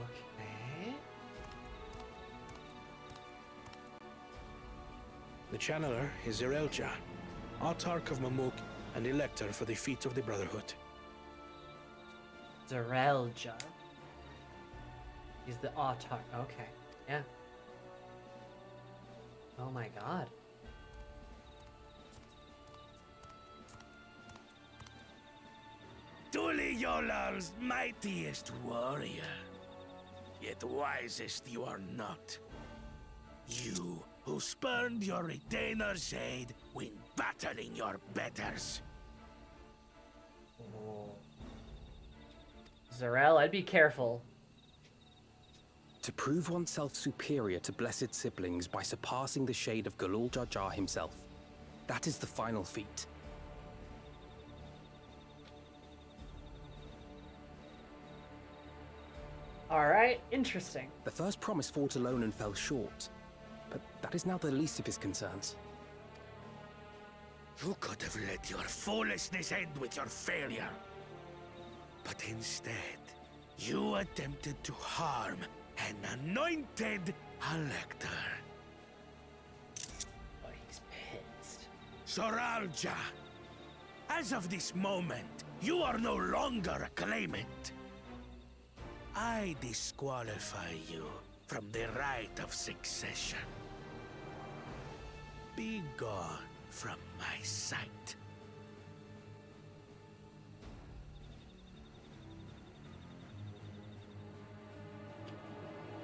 Okay. The Channeler is Zerelja, Autarch of Mamuk and Elector for the Feet of the Brotherhood. Zerelja. He's the Autarch. Okay. Yeah. Oh my god. Tuliyolal's mightiest warrior, yet wisest you are not. You who spurned your retainer's aid when battling your betters. Oh. Zarel, I'd be careful. To prove oneself superior to blessed siblings by surpassing the shade of Galul Jar Jar himself. That is the final feat. Alright, interesting. The first promise fought alone and fell short, but that is now the least of his concerns. You could have let your foolishness end with your failure. But instead, you attempted to harm an anointed elector. Oh, he's pissed. Soralja, as of this moment, you are no longer a claimant. I disqualify you from the right of succession. Be gone from my sight.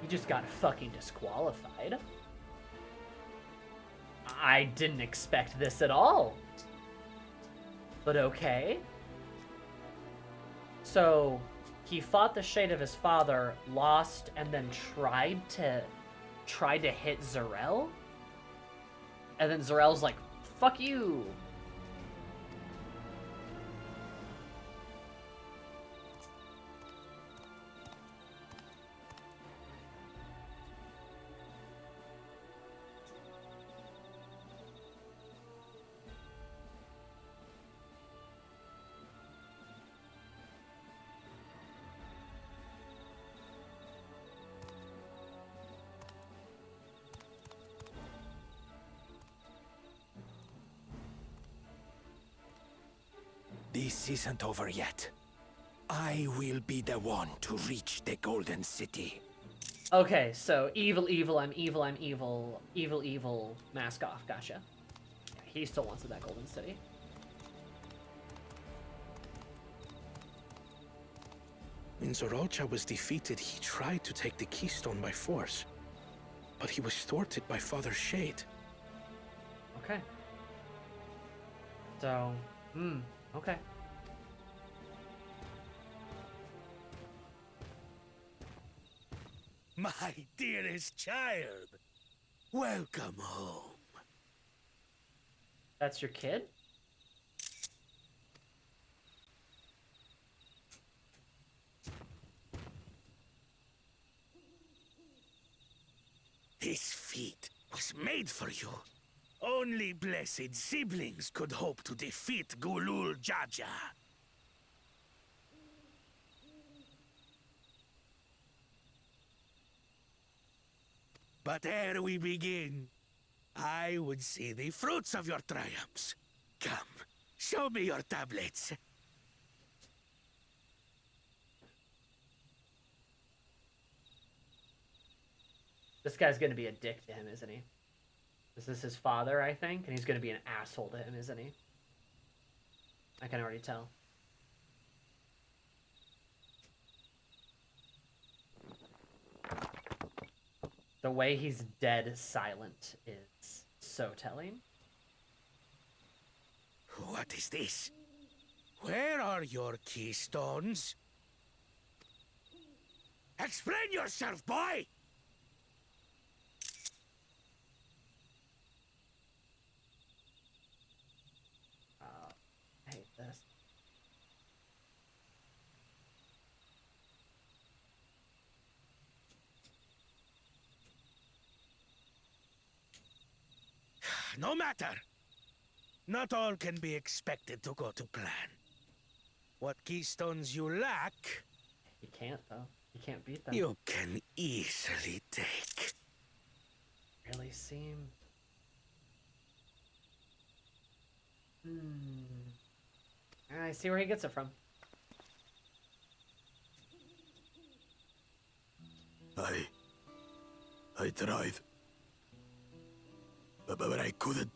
He just got fucking disqualified. I didn't expect this at all. But okay. So, he fought the shade of his father, lost, and then tried to hit Zarel? And then Zarel's like, fuck you! This isn't over yet. I will be the one to reach the Golden City. Okay, so evil, I'm evil, mask off, gotcha. He still wants that Golden City. When Zoralcha was defeated, he tried to take the Keystone by force. But he was thwarted by Father Shade. Okay. So, okay. My dearest child, welcome home. That's your kid? This feat was made for you. Only blessed siblings could hope to defeat Gulul Jaja. But ere we begin, I would see the fruits of your triumphs. Come, show me your tablets. This guy's gonna be a dick to him, isn't he? This is his father, I think, and he's gonna be an asshole to him, isn't he? I can already tell. The way he's dead silent is so telling. What is this? Where are your keystones? Explain yourself, boy! I hate this. No matter. Not all can be expected to go to plan. What keystones you lack... He can't, though. He can't beat them. You can easily take. Really seem... I see where he gets it from. I tried. But I couldn't.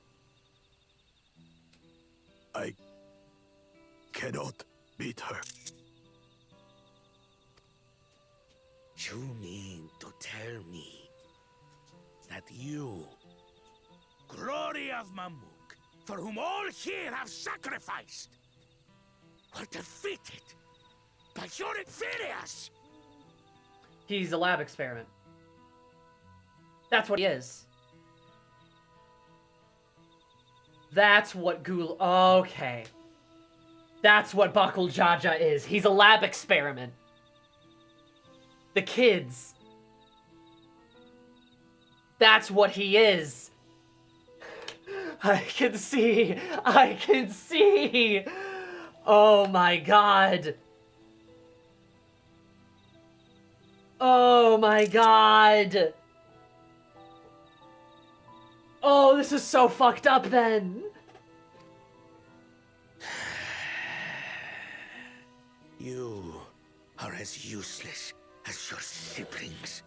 I cannot beat her. You mean to tell me that you, glory of Mamuk, for whom all here have sacrificed, were defeated by your inferiors? He's a lab experiment. That's what he is. That's what Ghoul... Okay. That's what Bakul Jaja is. He's a lab experiment. The kids. That's what he is. I can see. I can see. Oh my god. Oh my god. Oh, this is so fucked up then. You are as useless as your siblings.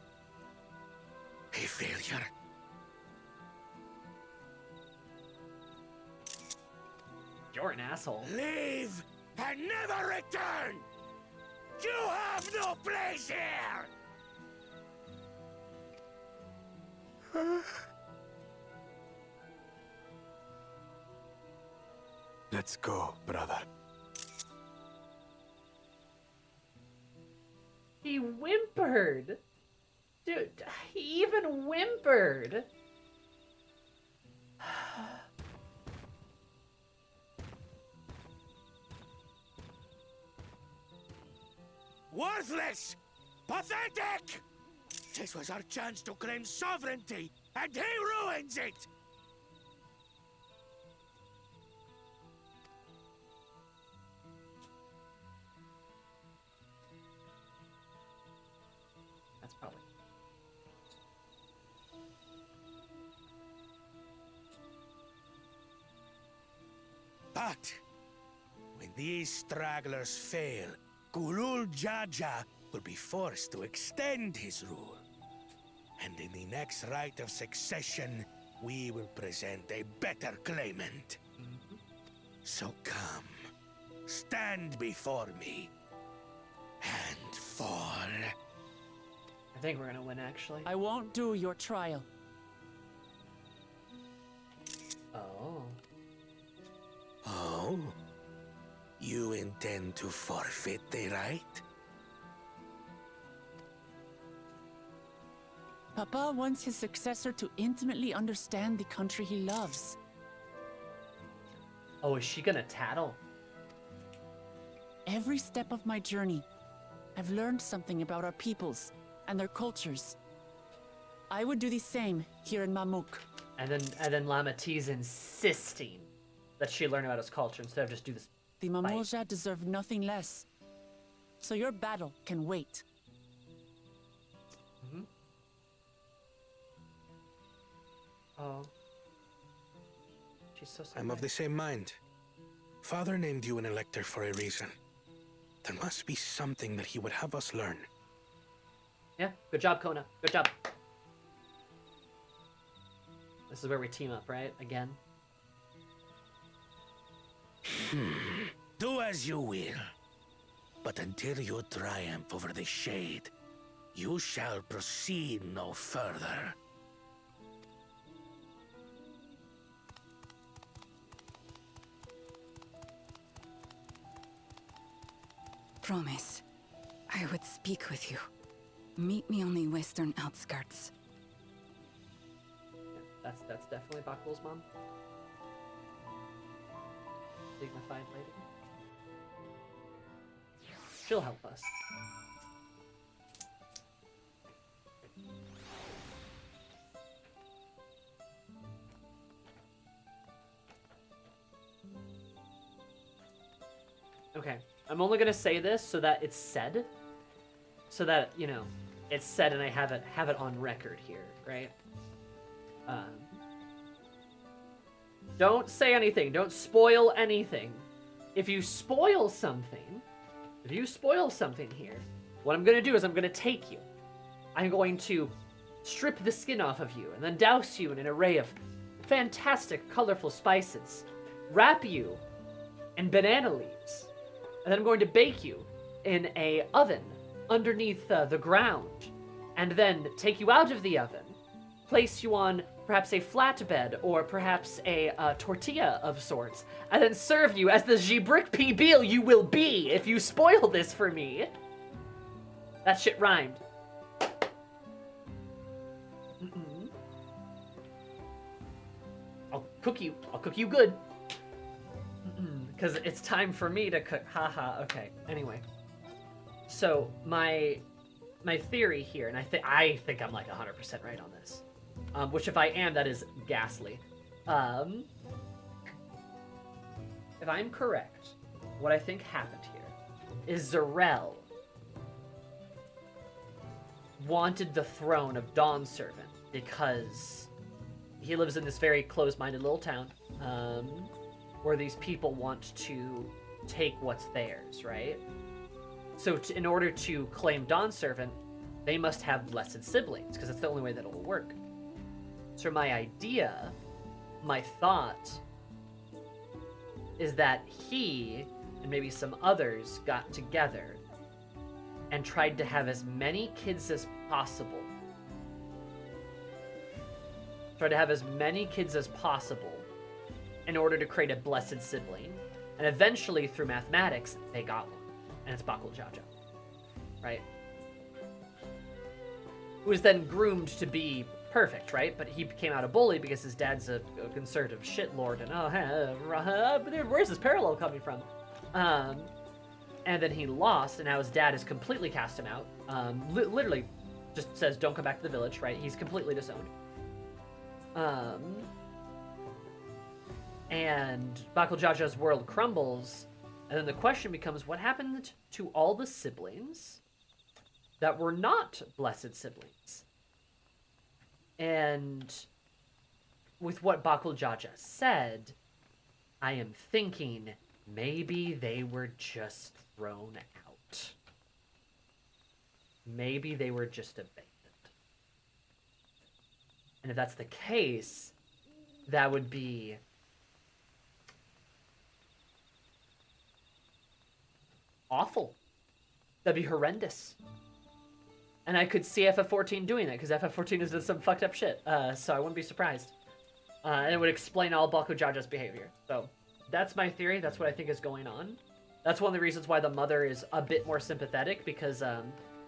A failure. You're an asshole. Leave and never return! You have no place here! Let's go, brother. He whimpered. Dude, he even whimpered. Worthless! Pathetic! This was our chance to claim sovereignty, and he ruins it! That's probably... But when these stragglers fail, Gulul Jaja will be forced to extend his rule. And in the next rite of succession, we will present a better claimant. So come, stand before me, and fall. I think we're gonna win, actually. I won't do your trial. Oh. Oh? You intend to forfeit the right? Papa wants his successor to intimately understand the country he loves. Oh, is she gonna tattle? Every step of my journey, I've learned something about our peoples and their cultures. I would do the same here in Mamuk. And then Lama T's insisting that she learn about his culture instead of just do this. The Mamulja deserve nothing less. So your battle can wait. Mm-hmm. Oh. She's so sorry. I'm of the same mind. Father named you an elector for a reason. There must be something that he would have us learn. Yeah, good job, Kona. Good job. This is where we team up, right? Again. Do as you will. But until you triumph over the shade, you shall proceed no further. Promise, I would speak with you. Meet me on the western outskirts. Yeah, that's definitely Bakul's mom. Dignified lady. She'll help us. Okay, I'm only gonna say this so that it's said, so that, you know, it's said and I have it on record here, right? Don't say anything. Don't spoil anything. If you spoil something here, what I'm gonna do is I'm gonna take you. I'm going to strip the skin off of you and then douse you in an array of fantastic, colorful spices, wrap you in banana leaves, and then I'm going to bake you in a oven underneath the ground, and then take you out of the oven, place you on perhaps a flatbed or perhaps a tortilla of sorts, and then serve you as the Gibrick P-Beal you will be if you spoil this for me. That shit rhymed. I'll cook you good. Because it's time for me to cook. Haha, okay. Anyway. So, my theory here, and I think I'm like 100% right on this. Which if I am, that is ghastly. If I'm correct, what I think happened here is Zarel wanted the throne of Dawnservant because he lives in this very close-minded little town, where these people want to take what's theirs, right? So in order to claim Dawnservant, they must have blessed siblings, because that's the only way that it'll work. So my idea, my thought, is that he and maybe some others got together and tried to have as many kids as possible. Tried to have as many kids as possible in order to create a blessed sibling. And eventually, through mathematics, they got one. And it's Bakul Jaja. Right? Who was then groomed to be perfect, right? But he became out a bully because his dad's a conservative shitlord, and where's this parallel coming from? And then he lost, and now his dad has completely cast him out. Literally just says, don't come back to the village, right? He's completely disowned. And Bakul Jaja's world crumbles, and then the question becomes, what happened to all the siblings that were not blessed siblings? And with what Bakul Jaja said, I am thinking maybe they were just thrown out. Maybe they were just abandoned. And if that's the case, that would be awful. That'd be horrendous. And I could see FF14 doing that, because FF14 has done some fucked up shit, so I wouldn't be surprised. And it would explain all Bakul Jaja's behavior. So, that's my theory, that's what I think is going on. That's one of the reasons why the mother is a bit more sympathetic, because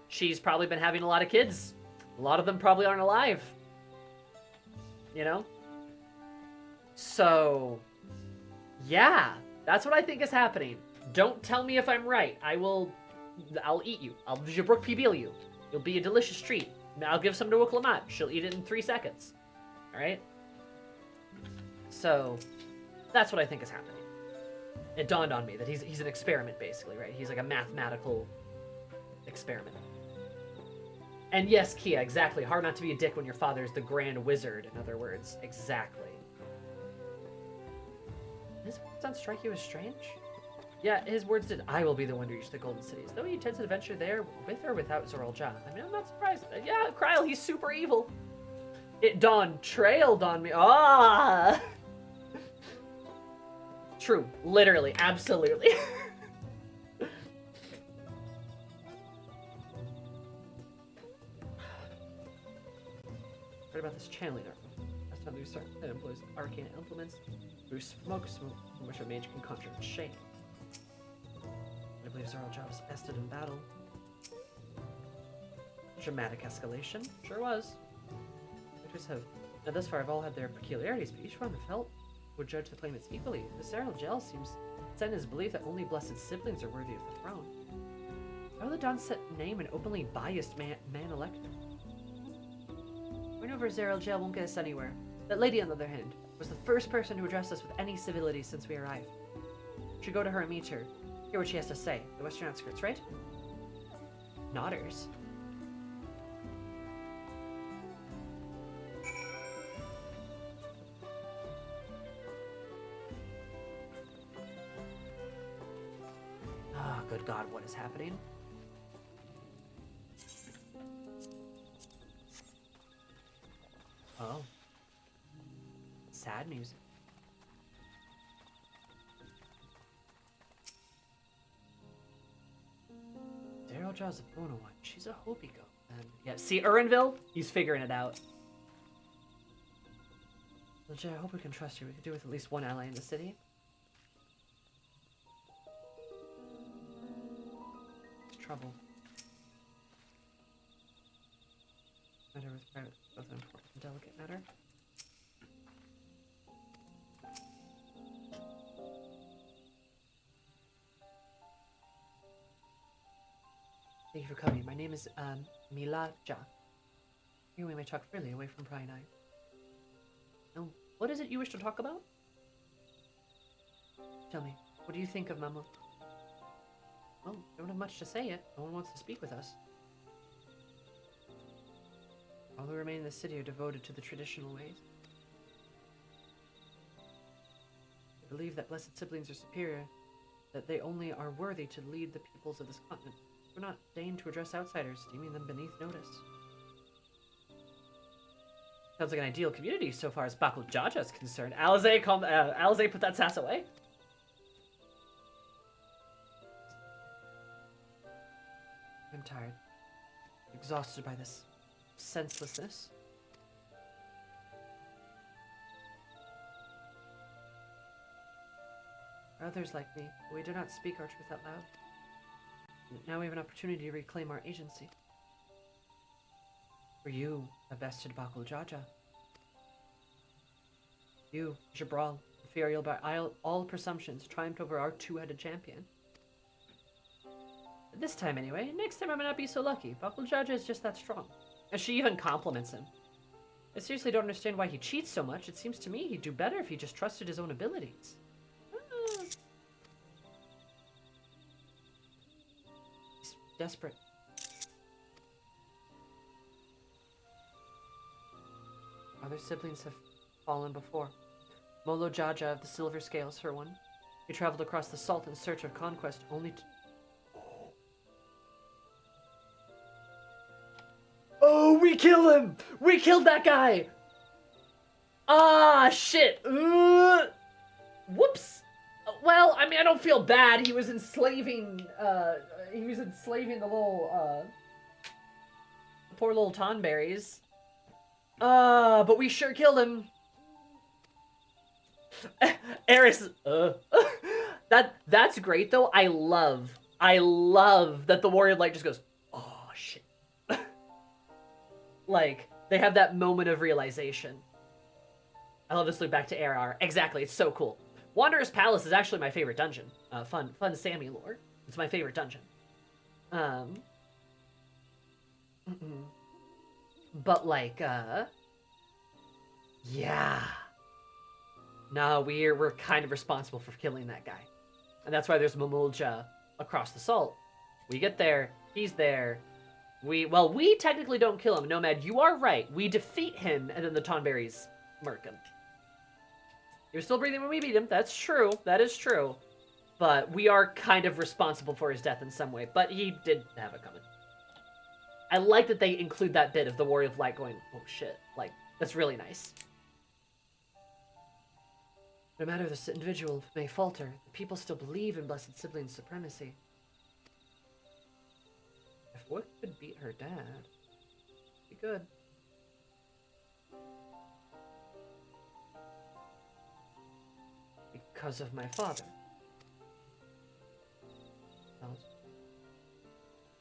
she's probably been having a lot of kids A lot of them probably aren't alive. You know? So, yeah, that's what I think is happening. Don't tell me if I'm right. I'll eat you. I'll Jabruk PBL you. You'll be a delicious treat. I'll give some to Wiklamat. She'll eat it in 3 seconds. Alright? So, that's what I think is happening. It dawned on me that he's an experiment, basically, right? He's like a mathematical experiment. And yes, Kia, exactly. Hard not to be a dick when your father is the Grand Wizard, in other words. Exactly. His words don't strike you as strange? Yeah, his words did. I will be the one to reach the Golden Cities. Though he intends to adventure there with or without Zoraljah. I mean, I'm not surprised. Yeah, Kryl, he's super evil. Dawntrail on me. Ah! True. Literally. Absolutely. What about this channeling arm? Last time we started, it employs arcane implements, boosts smoke from which a mage can conjure shape. I believe Zoraljah was bested in battle. Dramatic escalation? Sure was. Witches have, now thus far, have all had their peculiarities, but each one felt would judge the claimants equally. The Zoraljah seems set in his belief that only blessed siblings are worthy of the throne. How will the Dawn set name an openly biased man elected? Win over Zoraljah won't get us anywhere. That lady, on the other hand, was the first person to address us with any civility since we arrived. We should go to her and meet her. Hear what she has to say. The western outskirts, right? Nodders. Ah, good God, what is happening? Oh. Sad music. Zoraljah's a Bona one. She's a Hopi goat. Yeah, see, Erinville? He's figuring it out. Legit, I hope we can trust you. We could do with at least one ally in the city. It's trouble. Matter with private, both an important and delicate matter. Thank you for coming. My name is Milaja. Here we may talk freely away from prying eyes. Now, what is it you wish to talk about? Tell me, what do you think of Mamuk? Well, we don't have much to say yet. No one wants to speak with us. All who remain in the city are devoted to the traditional ways. They believe that blessed siblings are superior, that they only are worthy to lead the peoples of this continent. Do not deign to address outsiders, deeming them beneath notice. Sounds like an ideal community so far as Bakul Jaja is concerned. Alize, put that sass away. I'm tired. Exhausted by this senselessness. Others like me, but we do not speak our truth out loud. Now we have an opportunity to reclaim our agency. For you, a bested Bakul Jaja. You, Jabral, inferior by all presumptions, triumphed over our two-headed champion. This time anyway. Next time I might not be so lucky. Bakul Jaja is just that strong. And she even compliments him. I seriously don't understand why he cheats so much. It seems to me he'd do better if he just trusted his own abilities. He's desperate. Other siblings have fallen before. Molo Jaja of the Silver Scales, for one. He traveled across the salt in search of conquest, only to... Oh, we kill him! We killed that guy! Ah, shit! Whoops! Well, I mean, I don't feel bad. He was enslaving, the little, poor little Tonberries. But we sure killed him. Eris, that's great, though. I love that the Warrior Light just goes, oh, shit. Like, they have that moment of realization. I love this loop back to AR. Exactly, it's so cool. Wanderer's Palace is actually my favorite dungeon. Fun Sammy lore. It's my favorite dungeon. But like, yeah. No, we're kind of responsible for killing that guy. And that's why there's Mamulja across the salt. We get there, he's there. We technically don't kill him. Nomad, you are right. We defeat him, and then the Tonberries murk him. He was still breathing when we beat him. That's true. That is true. But we are kind of responsible for his death in some way. But he did have it coming. I like that they include that bit of the Warrior of Light going, oh shit. Like, that's really nice. No matter the individual may falter, the people still believe in Blessed Sibling's supremacy. If Wook could beat her dad, he could. Because of my father.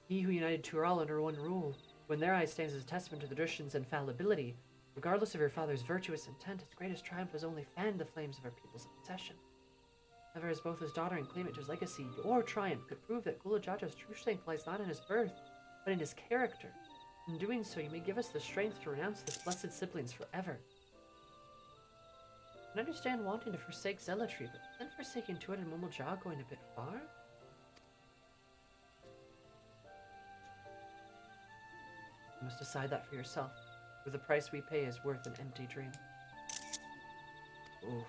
He who united two are all under one rule. When their eye stands as a testament to the tradition's infallibility, regardless of your father's virtuous intent, his greatest triumph has only fanned the flames of our people's obsession. However, as both his daughter and claimant to his legacy, your triumph could prove that Gula Jaja's true strength lies not in his birth, but in his character. In doing so, you may give us the strength to renounce this blessed siblings forever. I understand wanting to forsake zealotry, but then forsaking Tuat and Momolja going a bit far? You must decide that for yourself, for the price we pay is worth an empty dream. Ooh.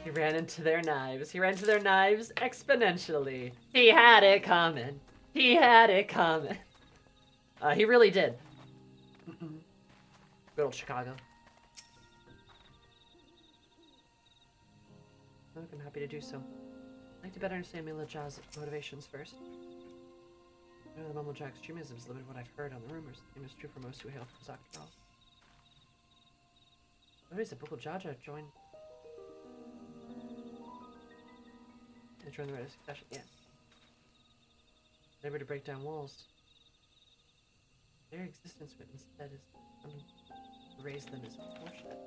He ran into their knives. He ran into their knives exponentially. He had it coming. He had it coming. He really did. Good old Chicago. Look, I'm happy to do so. I'd like to better understand Mila Ja's motivations first. I know the Mamulja extremism is limited to what I've heard on the rumors. The same is true for most who hail from Zakral. What is it? Bukul Jaja joined. Join the right of succession. Yeah. Never to break down walls. Their existence, but instead is to raise them is unfortunate.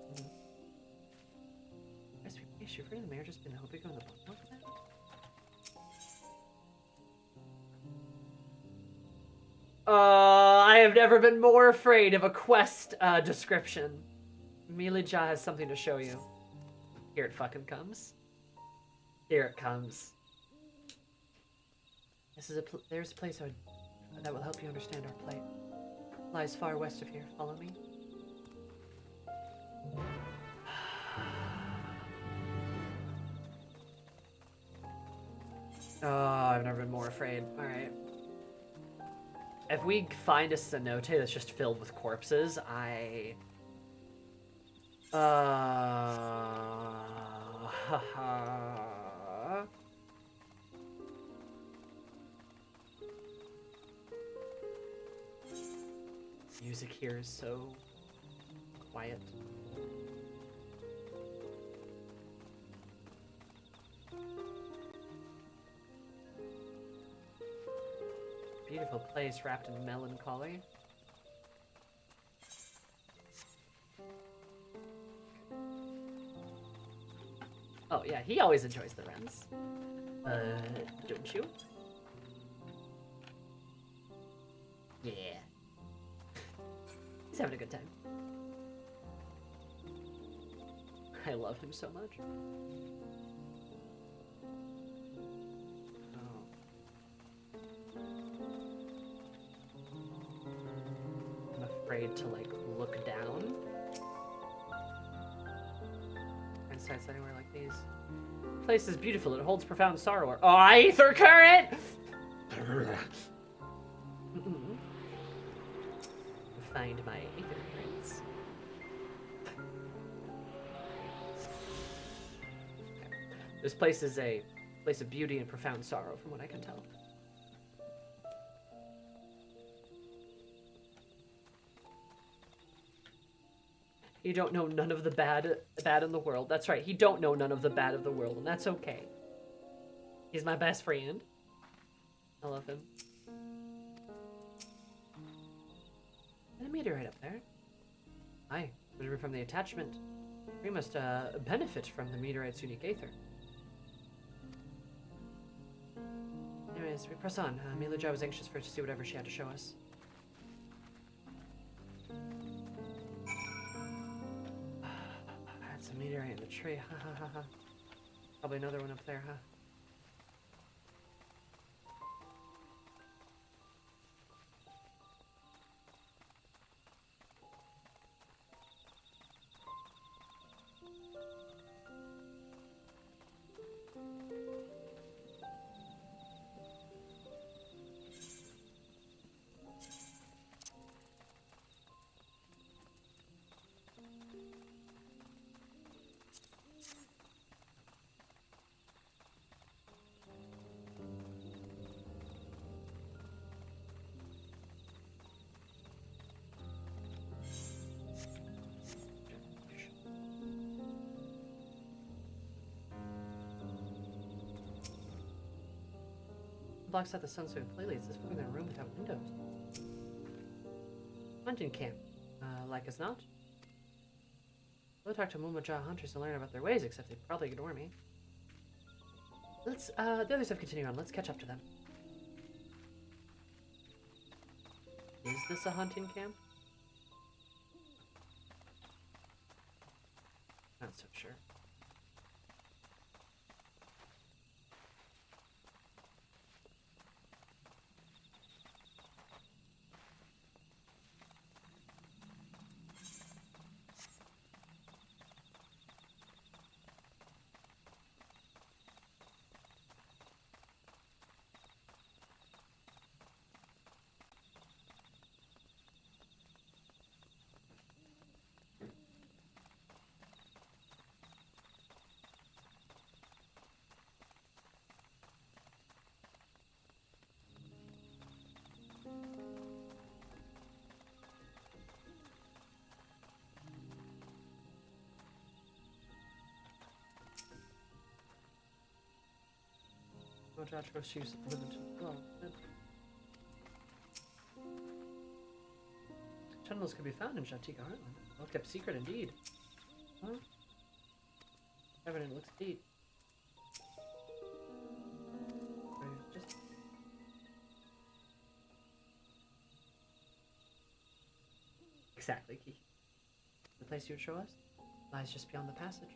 Yes, we issue for the mayor just been hoping on the bottom of that. I have never been more afraid of a quest description. Milija has something to show you. Here it fucking comes. Here it comes. This is there's a place that will help you understand our plight. It lies far west of here. Follow me. Oh, I've never been more afraid. Alright. If we find a cenote that's just filled with corpses, Music here is so quiet. Beautiful place wrapped in melancholy. Oh yeah, he always enjoys the Wrens. Don't you? Yeah. He's having a good time. I love him so much. I'm afraid to, like, look down. And sights anywhere like these. The place is beautiful. It holds profound sorrow. Oh, Aether Current! Find my Aether Currents. This place is a place of beauty and profound sorrow, from what I can tell. You don't know none of the bad in the world. That's right. He don't know none of the bad of the world, and that's okay. He's my best friend. I love him. And a meteorite up there. Aye, whatever from the attachment. We must benefit from the meteorite's unique aether. Anyways, we press on. Miluja was anxious for her to see whatever she had to show us. That's a meteorite in the tree. Ha ha ha ha. Probably another one up there, huh? Blocks out the sun so completely. It's just in a room without windows. Hunting camp. Like as not. We'll talk to Mumaja hunters and learn about their ways, except they'd probably ignore me. Let's, the other stuff continue on. Let's catch up to them. Is this a hunting camp? Not so sure. Tunnels could be found in Jantika Heartland. Well kept secret indeed. Huh? Evident looks deep. Just... Exactly, Kiki. The place you would show us lies just beyond the passage.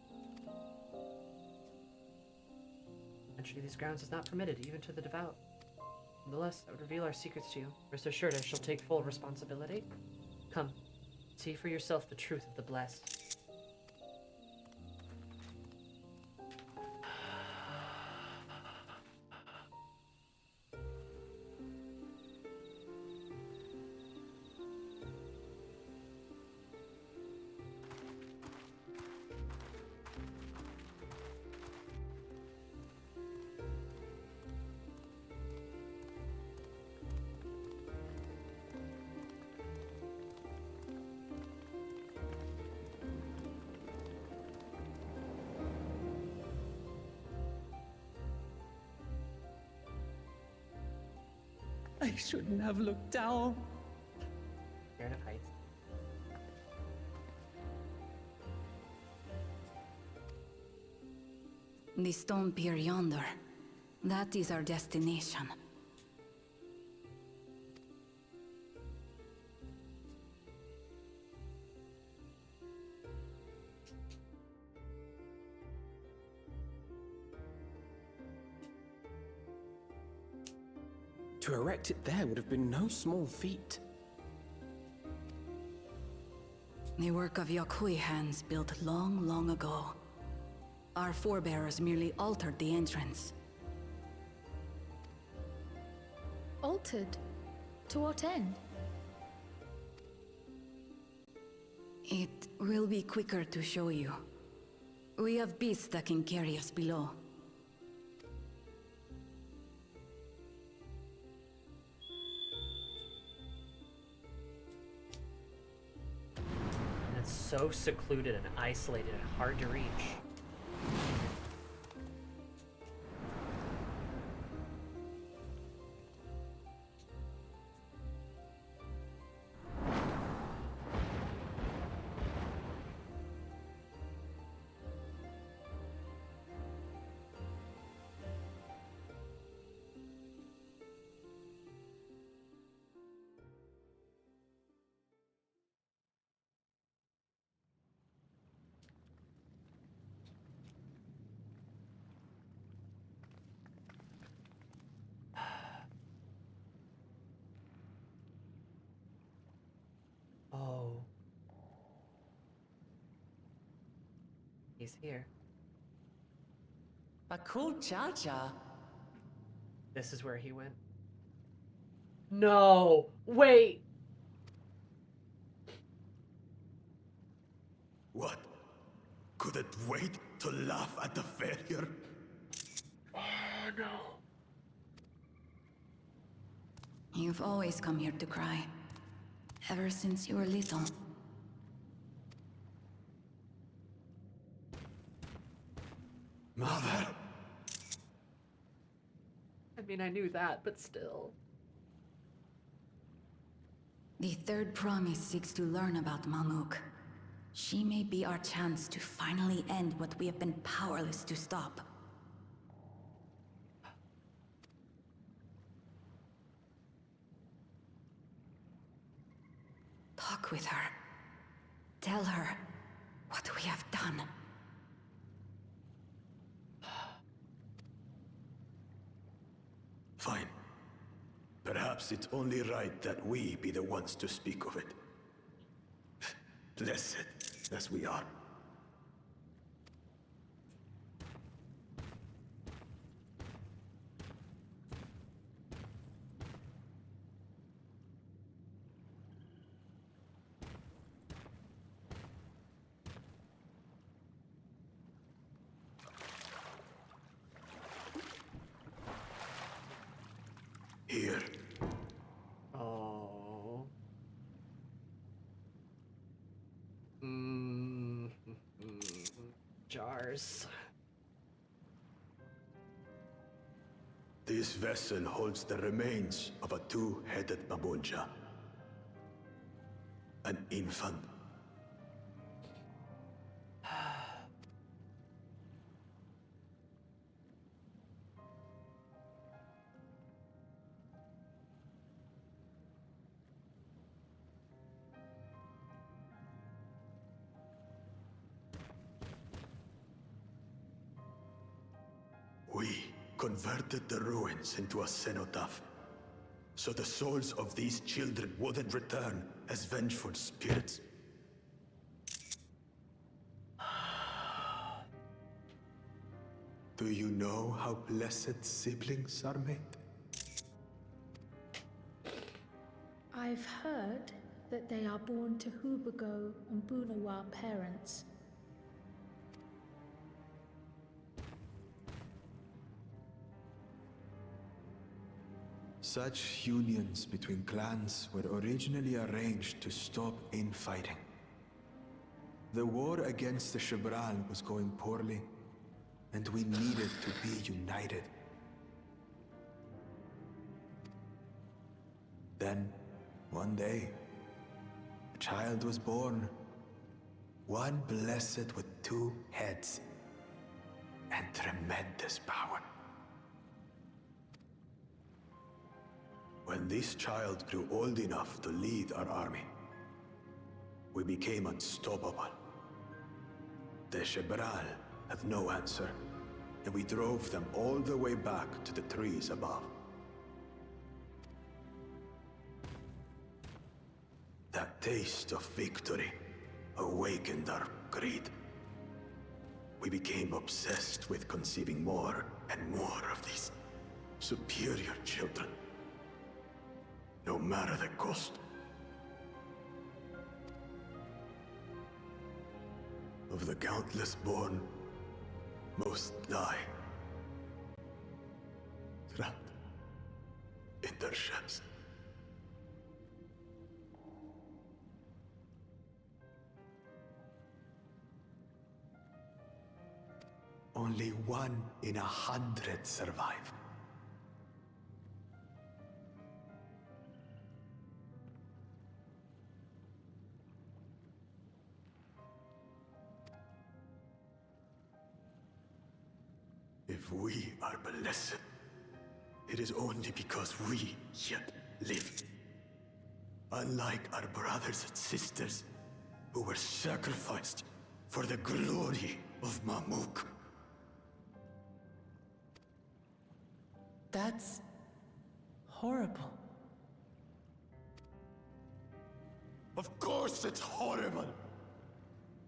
Entry these grounds is not permitted, even to the devout. Nonetheless, I would reveal our secrets to you. Rest assured I shall take full responsibility. Come, see for yourself the truth of the blessed. I shouldn't have looked down. Scared of heights. The stone pier yonder. That is our destination. To erect it there would have been no small feat. The work of Yokhui hands built long, long ago. Our forebears merely altered the entrance. Altered? To what end? It will be quicker to show you. We have beasts that can carry us below. so secluded and isolated and hard to reach. Oh. He's here. Bakul Jaja. This is where he went. No! Wait! What? Couldn't wait to laugh at the failure? Oh, no. You've always come here to cry. Ever since you were little. Mother! I mean, I knew that, but still. The third promise seeks to learn about Mamuk. She may be our chance to finally end what we have been powerless to stop. Talk with her. Tell her what we have done. Fine. Perhaps it's only right that we be the ones to speak of it. Blessed as we are. Here. Oh. Jars. This vessel holds the remains of a two-headed Mamulja. An infant. We converted the ruins into a cenotaph, so the souls of these children wouldn't return as vengeful spirits. Do you know how blessed siblings are made? I've heard that they are born to Hubago and Bunawa parents. Such unions between clans were originally arranged to stop infighting. The war against the Shibran was going poorly, and we needed to be united. Then, one day, a child was born. One blessed with two heads and tremendous power. When this child grew old enough to lead our army, we became unstoppable. The Shebral had no answer, and we drove them all the way back to the trees above. That taste of victory awakened our greed. We became obsessed with conceiving more and more of these superior children. No matter the cost. Of the countless born, most die. Trapped in their shells. only 1 in 100 survive. If we are blessed, it is only because we yet live. Unlike our brothers and sisters, who were sacrificed for the glory of Mamuk. That's horrible. Of course it's horrible.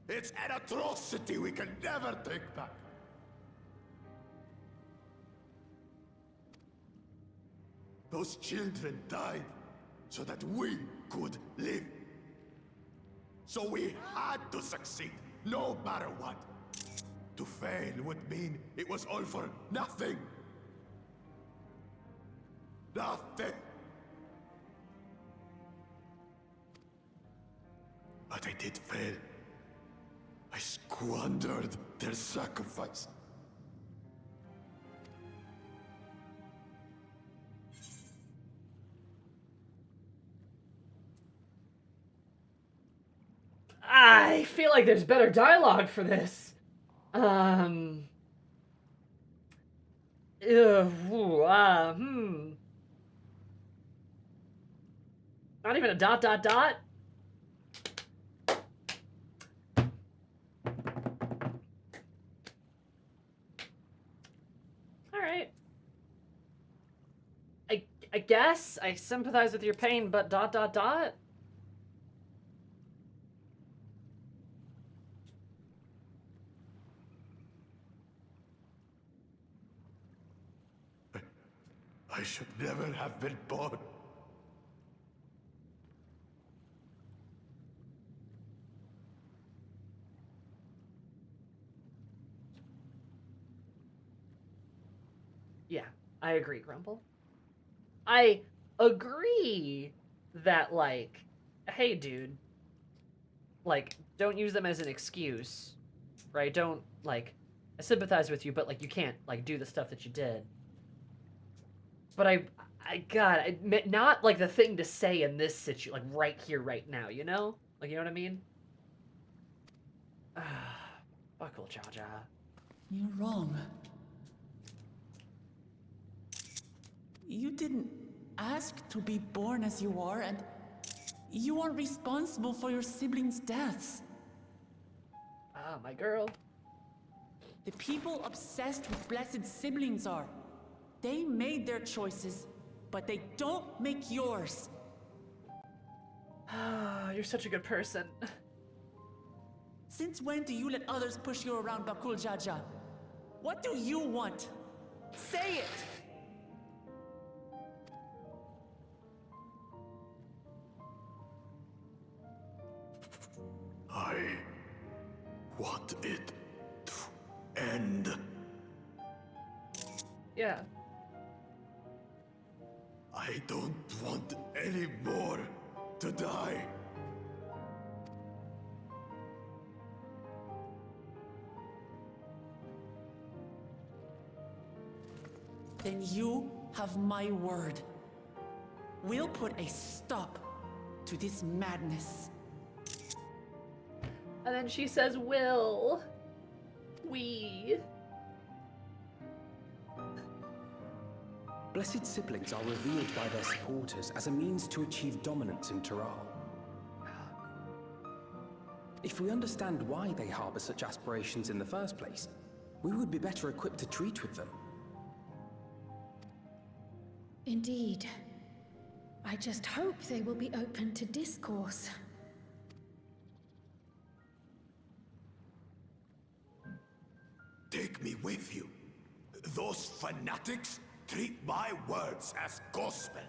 It's an atrocity we can never take back. Those children died so that we could live. So we had to succeed, no matter what. To fail would mean it was all for nothing. Nothing. But I did fail. I squandered their sacrifice. I feel like there's better dialogue for this. Not even a ... Alright. I guess I sympathize with your pain, but ... I should never have been born. Yeah, I agree, Grumble. I agree that, like, hey, dude, like, don't use them as an excuse, right? Don't, like, I sympathize with you, but, like, you can't, like, do the stuff that you did. But God, not, like, the thing to say in this situation, like, right here, right now, you know? Like, you know what I mean? Buckle, Jaja. You're wrong. You didn't ask to be born as you are, and you aren't responsible for your siblings' deaths. Ah, my girl. The people obsessed with blessed siblings are. They made their choices, but they don't make yours. You're such a good person. Since when do you let others push you around, Bakul Jaja? What do you want? Say it! I want it to end. Yeah. I don't want any more to die. Then you have my word. We'll put a stop to this madness. And then she says, will. We. Blessed siblings are revered by their supporters as a means to achieve dominance in Taral. If we understand why they harbor such aspirations in the first place, we would be better equipped to treat with them. Indeed. I just hope they will be open to discourse. Take me with you. Those fanatics treat my words as gospel.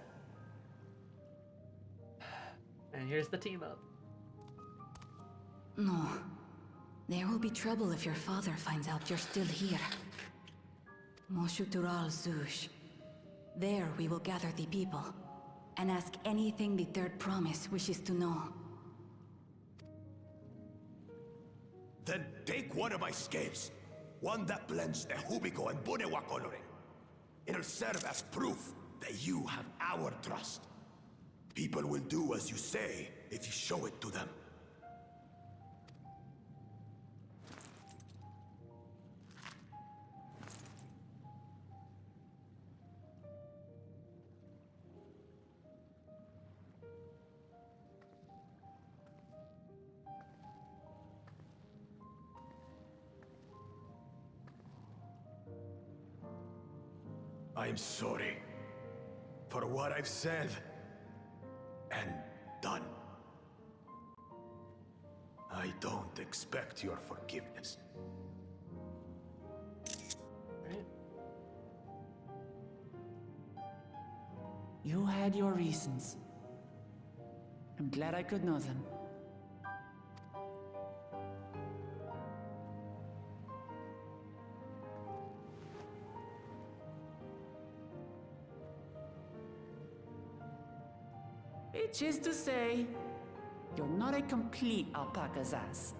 And here's the team up. No. There will be trouble if your father finds out you're still here. Moshutural Zush. There we will gather the people, and ask anything the Third Promise wishes to know. Then take one of my scales. One that blends Ehubiko and Bunewa coloring. It'll serve as proof that you have our trust. People will do as you say if you show it to them. I'm sorry for what I've said and done. I don't expect your forgiveness. You had your reasons. I'm glad I could know them. Which is to say, you're not a complete alpaca's ass.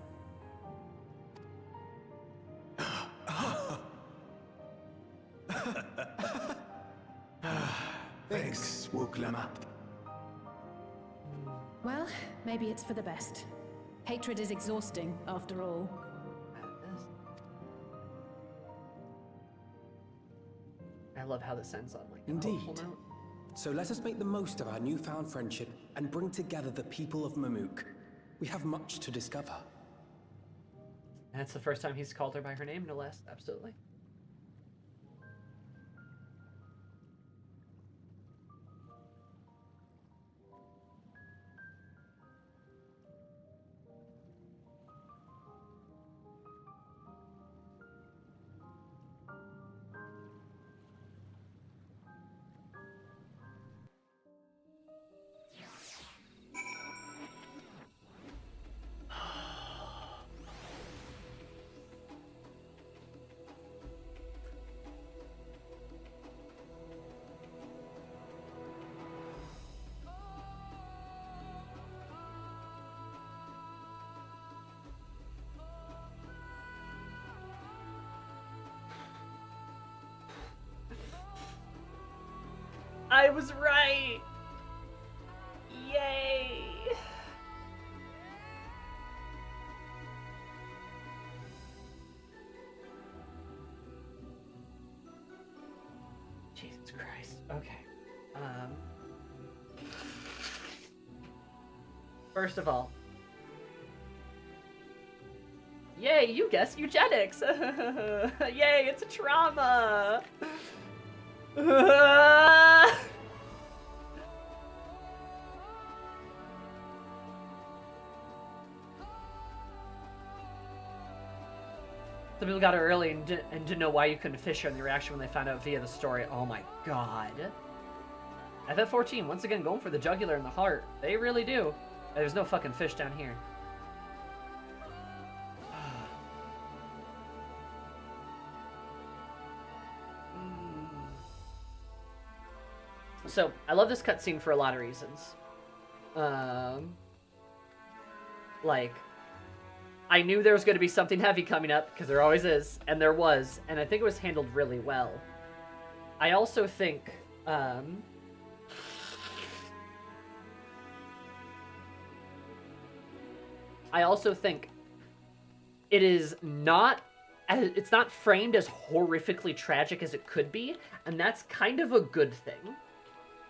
Thanks, Wuklama. Well, maybe it's for the best. Hatred is exhausting, after all. I love how this ends on like a Indeed. hopeful note. So let us make the most of our newfound friendship and bring together the people of Mamuk. We have much to discover. And that's the first time he's called her by her name, no less. Absolutely. I was right! Yay! Jesus Christ. Okay. First of all, yay, you guessed eugenics! Yay, it's a trauma! Some people got it early and didn't know why you couldn't fish her, and the reaction when they found out via the story. Oh my god. FF14, once again, going for the jugular and the heart. They really do. There's no fucking fish down here. So, I love this cutscene for a lot of reasons. Like, I knew there was going to be something heavy coming up, because there always is, and there was, and I think it was handled really well. I also think, it is not, it's not framed as horrifically tragic as it could be, and that's kind of a good thing.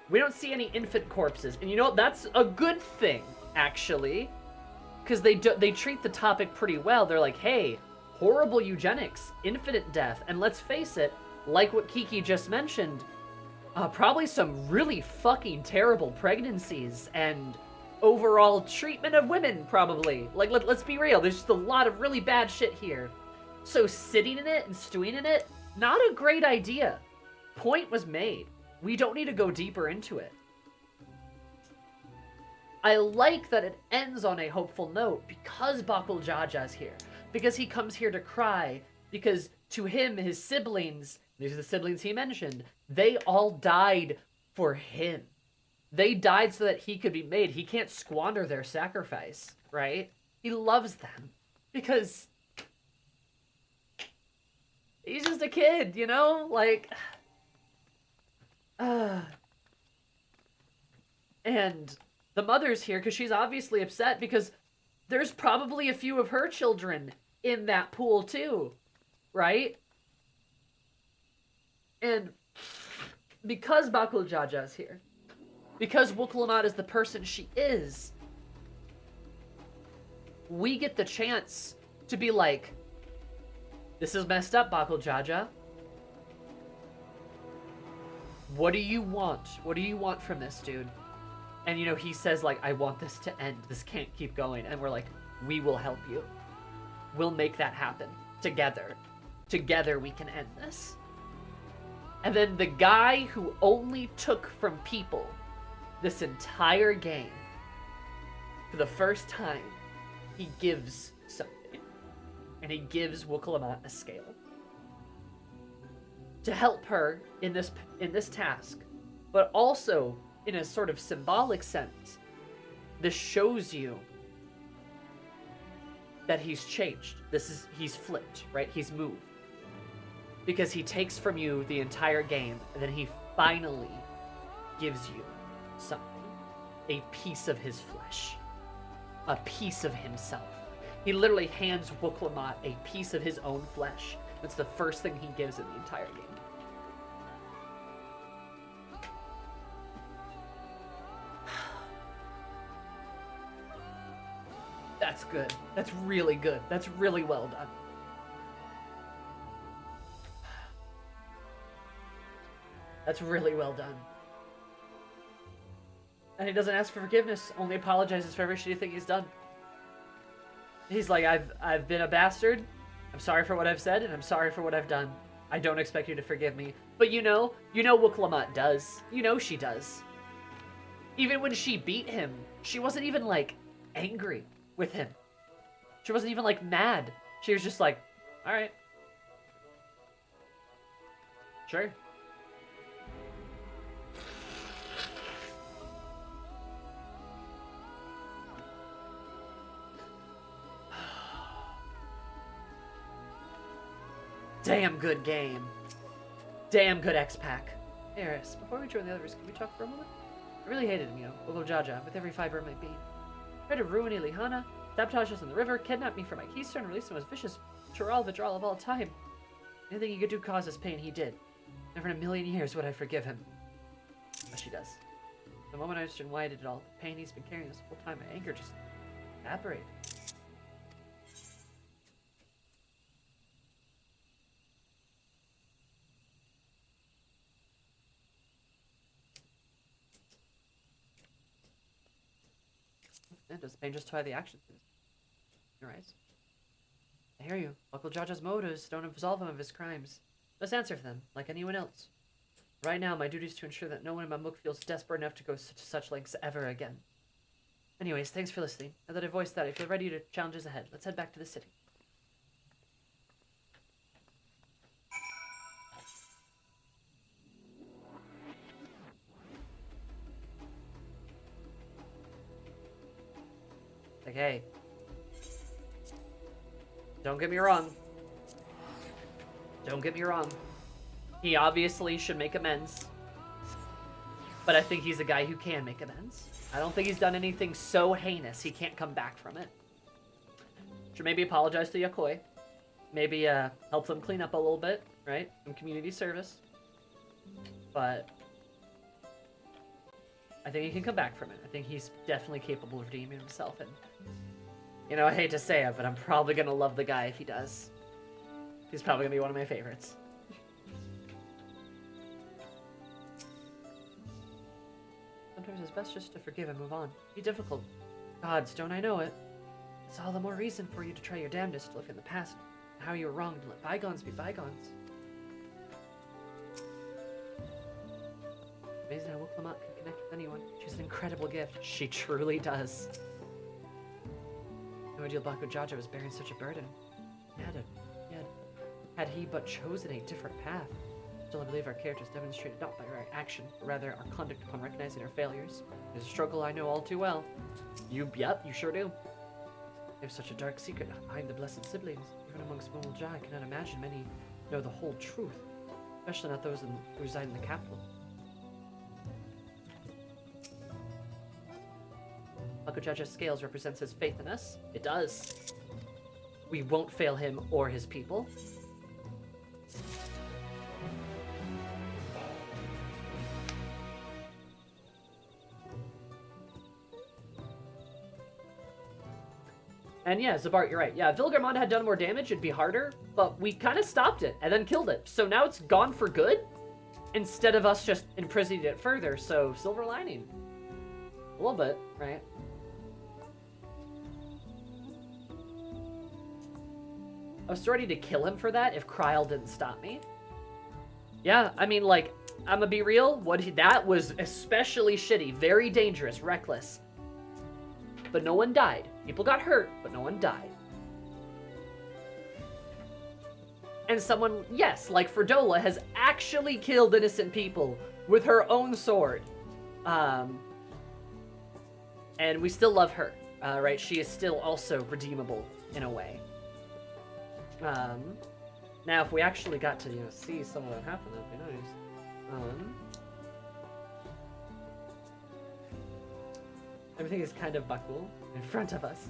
We don't see any infant corpses, and you know, that's a good thing, actually. Because they treat the topic pretty well. They're like, hey, horrible eugenics, infinite death, and let's face it, like what Kiki just mentioned, probably some really fucking terrible pregnancies and overall treatment of women, probably. Like, let's be real, there's just a lot of really bad shit here. So sitting in it and stewing in it, not a great idea. Point was made. We don't need to go deeper into it. I like that it ends on a hopeful note because Bakul Jaja's here. Because he comes here to cry. Because to him, his siblings, these are the siblings he mentioned, they all died for him. They died so that he could be made. He can't squander their sacrifice, right? He loves them. Because He's just a kid, you know? Like... And the mother's here because she's obviously upset because there's probably a few of her children in that pool too, right? And because Bakul Jaja is here, because Wuklamat is the person she is, we get the chance to be like, this is messed up, Bakul Jaja. What do you want? What do you want from this, dude? And, you know, he says, like, I want this to end. This can't keep going. And we're like, we will help you. We'll make that happen. Together. Together we can end this. And then the guy who only took from people this entire game, for the first time, he gives something. And he gives Wuklamat a scale. To help her in this task. But also, in a sort of symbolic sense, this shows you that he's changed. He's flipped, right? He's moved. Because he takes from you the entire game, and then he finally gives you something. A piece of his flesh. A piece of himself. He literally hands Wuklamat a piece of his own flesh. That's the first thing he gives in the entire game. That's good. That's really good. That's really well done. That's really well done. And he doesn't ask for forgiveness, only apologizes for every shitty thing he's done. He's like, I've been a bastard. I'm sorry for what I've said, and I'm sorry for what I've done. I don't expect you to forgive me. But you know Wuklamat does. You know she does. Even when she beat him, she wasn't even, like, angry with him. She wasn't even, like, mad. She was just like, alright. Sure. Damn good game. Damn good X-Pack. Hey, Eris, before we join the others, can we talk for a moment? I really hated him, Olo Jaja, with every fiber of my being. Tried to ruin Ilihana, sabotage us in the river, kidnap me for my keystone, and release the most vicious Chiral Vidral of all time. Anything he could do cause us pain, he did. Never in a million years would I forgive him. But she does. The moment I understood why I did it all, the pain he's been carrying this whole time, my anger just evaporated. Does the pain justify the actions? You're right. I hear you. Uncle Jaja's motives don't absolve him of his crimes. Let's answer for them, like anyone else. Right now, my duty is to ensure that no one in Mamuk feels desperate enough to go to such lengths ever again. Anyways, thanks for listening. Now that I voiced that, I feel ready to challenges ahead. Let's head back to the city. Like, hey, don't get me wrong. Don't get me wrong. He obviously should make amends. But I think he's a guy who can make amends. I don't think he's done anything so heinous he can't come back from it. Should maybe apologize to Yakoi. Maybe help them clean up a little bit, right? Some community service. But I think he can come back from it. I think he's definitely capable of redeeming himself. And, you know, I hate to say it, but I'm probably going to love the guy if he does. He's probably going to be one of my favorites. Sometimes it's best just to forgive and move on. Be difficult. Gods, don't I know it? It's all the more reason for you to try your damnedest to look in the past and how you were wrong to let bygones be bygones. Amazing how Wuklamat can connect with anyone. She's an incredible gift. She truly does. No ideal Baku Jaja was bearing such a burden. Had he but chosen a different path. Still, I believe our characters demonstrated not by our action, but rather our conduct upon recognizing our failures. It is a struggle I know all too well. Yep, you sure do. There's such a dark secret behind the blessed siblings. Even amongst Moonfire, I cannot imagine many know the whole truth, especially not those who reside in the capital. Bakujaja's scales represents his faith in us. It does. We won't fail him or his people. And yeah, Zabart, you're right. Yeah, if Vilgarmond had done more damage, it'd be harder, but we kind of stopped it and then killed it. So now it's gone for good instead of us just imprisoning it further. So silver lining. A little bit, right? I was ready to kill him for that if Kryl didn't stop me. Yeah, I mean, like, I'm gonna be real. That was especially shitty, very dangerous, reckless. But no one died. People got hurt, but no one died. And someone, yes, like Fredola, has actually killed innocent people with her own sword. And we still love her, right? She is still also redeemable in a way. Now, if we actually got to, see some of that happen, that'd be nice. Everything is kind of Bakul in front of us.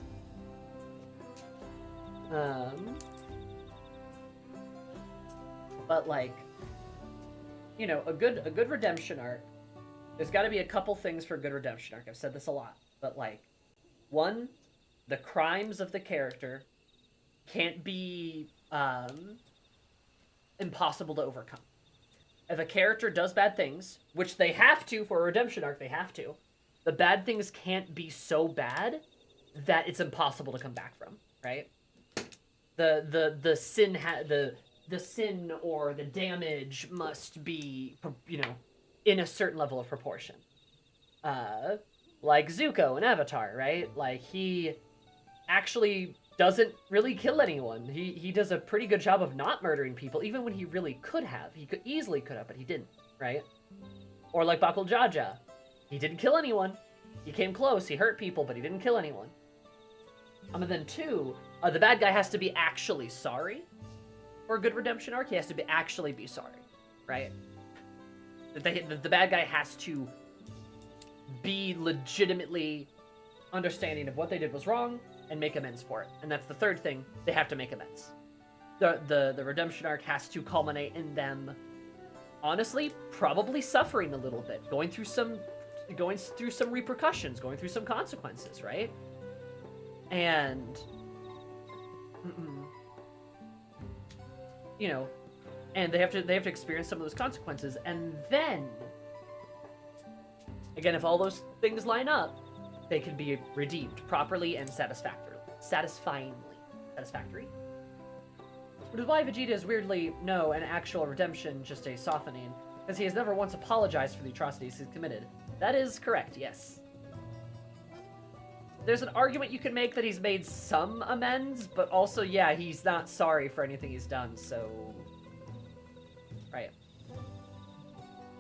But like, a good redemption arc. There's got to be a couple things for a good redemption arc. I've said this a lot, but like, one, the crimes of the character can't be impossible to overcome. If a character does bad things, which they have to for a redemption arc, they have to. The bad things can't be so bad that it's impossible to come back from, right? The sin or the damage must be, in a certain level of proportion. Like Zuko in Avatar, right? Like, he actually doesn't really kill anyone. He does a pretty good job of not murdering people, even when he really could have. He easily could have, but he didn't, right? Or like Bakul Jaja. He didn't kill anyone. He came close. He hurt people, but he didn't kill anyone. And then two, the bad guy has to be actually sorry for a good redemption arc. He has to actually be sorry, right? The bad guy has to be legitimately understanding of what they did was wrong and make amends for it. And that's the third thing. They have to make amends. The redemption arc has to culminate in them, honestly, probably suffering a little bit, going through some repercussions, going through some consequences, right? And and they have to experience some of those consequences, and then again, if all those things line up, they can be redeemed properly and satisfactorily. Which is why Vegeta is weirdly an actual redemption, just a softening, because he has never once apologized for the atrocities he's committed. That is correct, yes. There's an argument you can make that he's made some amends, but also, yeah, he's not sorry for anything he's done, so... Right.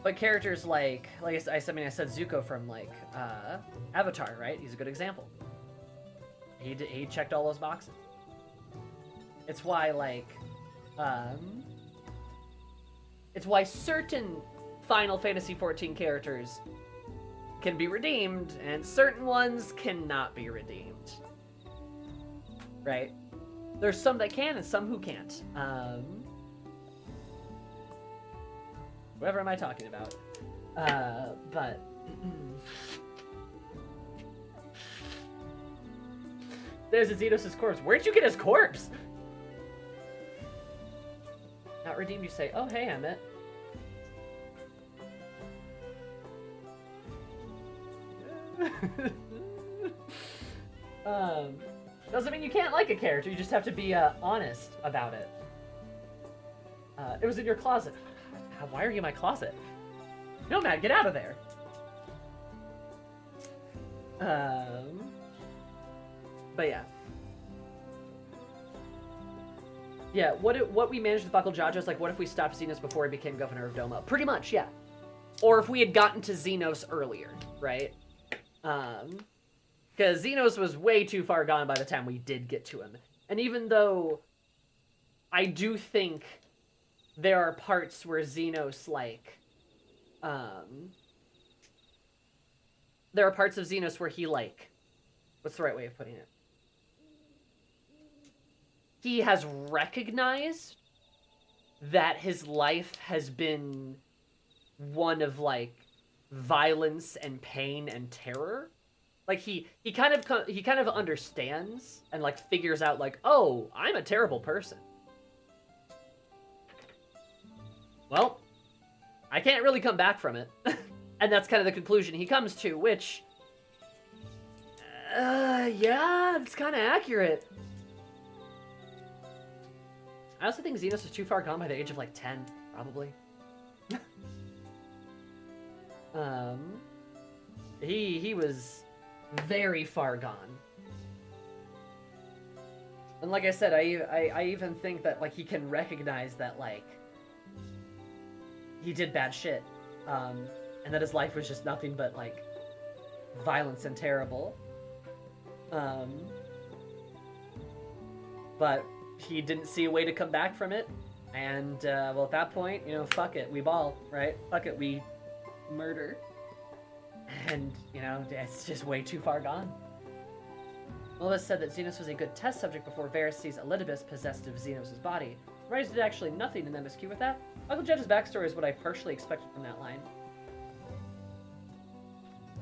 But characters like I said Zuko from, like, Avatar, right? He's a good example. He checked all those boxes. It's why, like, it's why certain Final Fantasy XIV characters can be redeemed, and certain ones cannot be redeemed. Right? There's some that can, and some who can't. Whatever am I talking about? But... There's Azenos' corpse. Where'd you get his corpse? Not redeemed, you say. Oh, hey, Emmett. Doesn't mean you can't like a character, you just have to be honest about it. It was in your closet. Why are you in my closet? No, Matt, get out of there. But yeah. Yeah, what we managed with Bakul Jaja is like, what if we stopped Xenos before he became governor of Doma? Pretty much, yeah. Or if we had gotten to Xenos earlier, right? Because Xenos was way too far gone by the time we did get to him. And even though I do think there are parts where Xenos, like, there are parts of Xenos where he, like, what's the right way of putting it? He has recognized that his life has been one of, like, violence and pain and terror. Like, he kind of understands and, like, figures out, like, oh, I'm a terrible person. Well, I can't really come back from it. And that's kind of the conclusion he comes to, which, yeah, it's kind of accurate. I also think Xenos is too far gone by the age of, like, 10, probably. He was very far gone. And like I said, I even think that, like, he can recognize that, like, he did bad shit. And that his life was just nothing but, like, violence and terrible. But he didn't see a way to come back from it. And, well, at that point, you know, fuck it, we ball, right? Fuck it, we murder. And, you know, it's just way too far gone. Melissa said that Xenos was a good test subject before Varys sees Elidibus possessed of Xenos' body. Rise did actually nothing in MSQ with that. Michael Judge's backstory is what I partially expected from that line.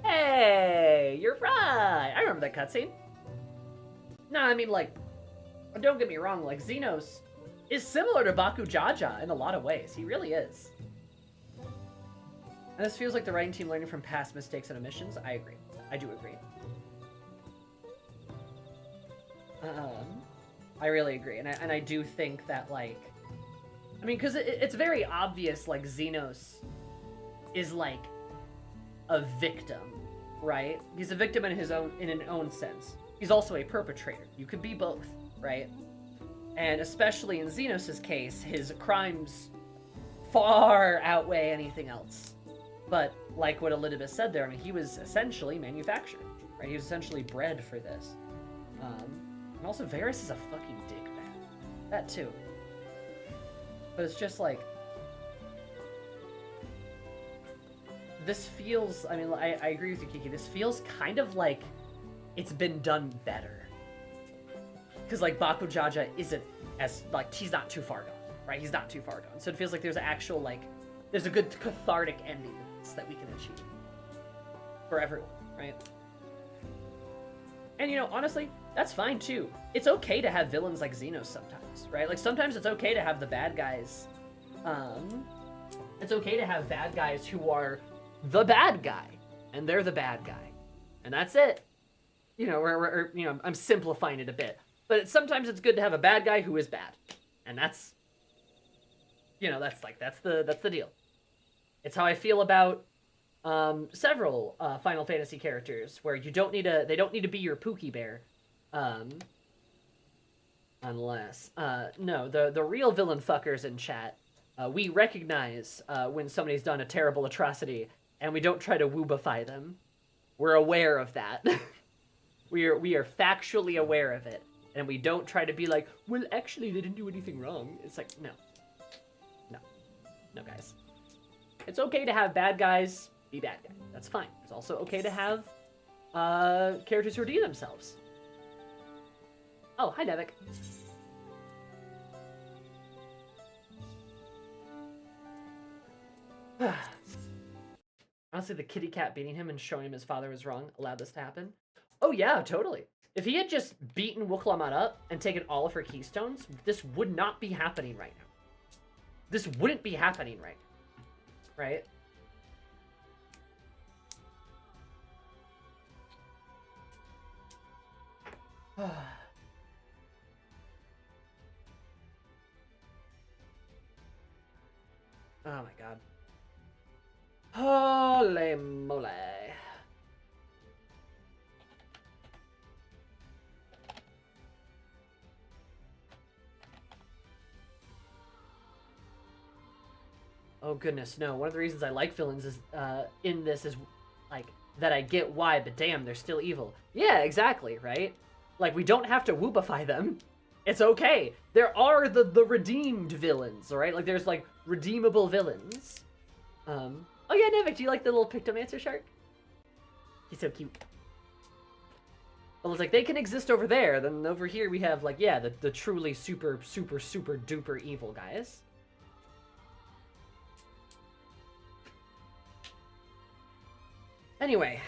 Hey, you're right! I remember that cutscene. No, I mean, like, don't get me wrong, like, Xenos is similar to Baku Jaja in a lot of ways. He really is. And this feels like the writing team learning from past mistakes and omissions. I agree. I do agree. I really agree. And I do think that, like, I mean, because it's very obvious, like, Xenos is, like, a victim, right? He's a victim in an own sense. He's also a perpetrator. You could be both, right? And especially in Xenos' case, his crimes far outweigh anything else. But like what Elidibus said there, I mean, he was essentially manufactured, right? He was essentially bred for this. And also, Varys is a fucking dickbag. That too. But it's just like, this feels, I mean, I agree with you, Kiki. This feels kind of like it's been done better. Because, like, Baku Jaja isn't as, like, he's not too far gone, right? He's not too far gone. So it feels like there's an actual, like, there's a good cathartic ending that we can achieve. For everyone, right? And, you know, honestly, that's fine, too. It's okay to have villains like Xenos sometimes, right? Like, sometimes it's okay to have the bad guys. It's okay to have bad guys who are the bad guy, and they're the bad guy. And that's it. You know, or you know, I'm simplifying it a bit. But sometimes it's good to have a bad guy who is bad. And that's, you know, that's the deal. It's how I feel about several Final Fantasy characters, where they don't need to be your Pookie Bear. Unless, no, the real villain fuckers in chat, we recognize when somebody's done a terrible atrocity, and we don't try to woobify them. We're aware of that. we are factually aware of it, and we don't try to be like, well, actually, they didn't do anything wrong. It's like, no, guys. It's okay to have bad guys be bad guys. That's fine. It's also okay to have characters who redeem themselves. Oh, hi, Devik. Honestly, the kitty cat beating him and showing him his father was wrong allowed this to happen. Oh yeah, totally. If he had just beaten Wuklamat up and taken all of her keystones, this would not be happening right now. This wouldn't be happening right now. Right? Oh my god. Holy moly. Oh goodness, no. One of the reasons I like villains is, in this is, like, that I get why, but damn, they're still evil. Yeah, exactly, right? Like, we don't have to woobify them. It's okay. There are the redeemed villains, alright? Like, there's, like, redeemable villains. Oh yeah, Nevik, do you like the little Pictomancer shark? He's so cute. Well, it's like, they can exist over there, then over here we have, like, yeah, the truly super duper evil guys. Anyway,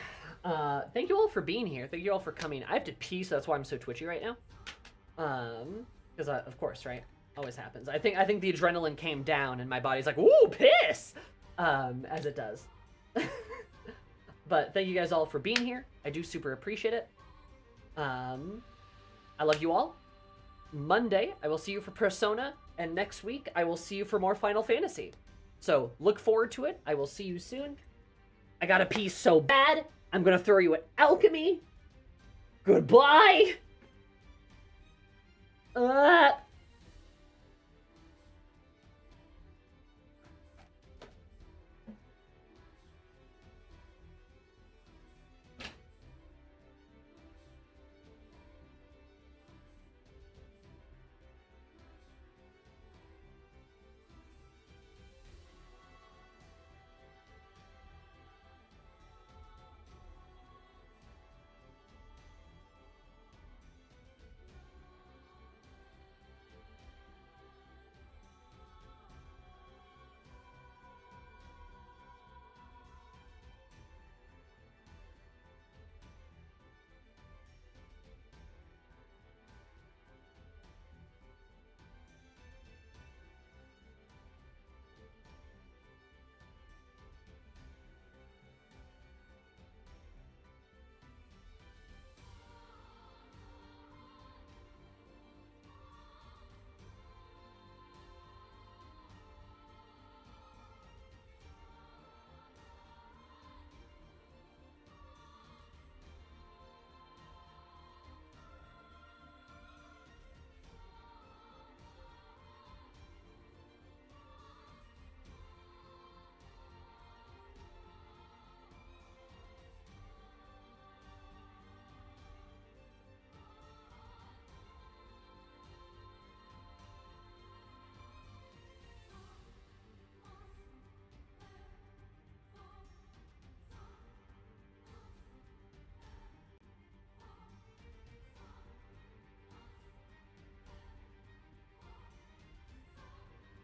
thank you all for being here. Thank you all for coming. I have to pee, so that's why I'm so twitchy right now. Because of course, right? Always happens. I think the adrenaline came down and my body's like, ooh, piss! As it does. But thank you guys all for being here. I do super appreciate it. I love you all. Monday, I will see you for Persona, and next week, I will see you for more Final Fantasy. So, look forward to it. I will see you soon. I gotta pee so bad, I'm gonna throw you at alchemy. Goodbye!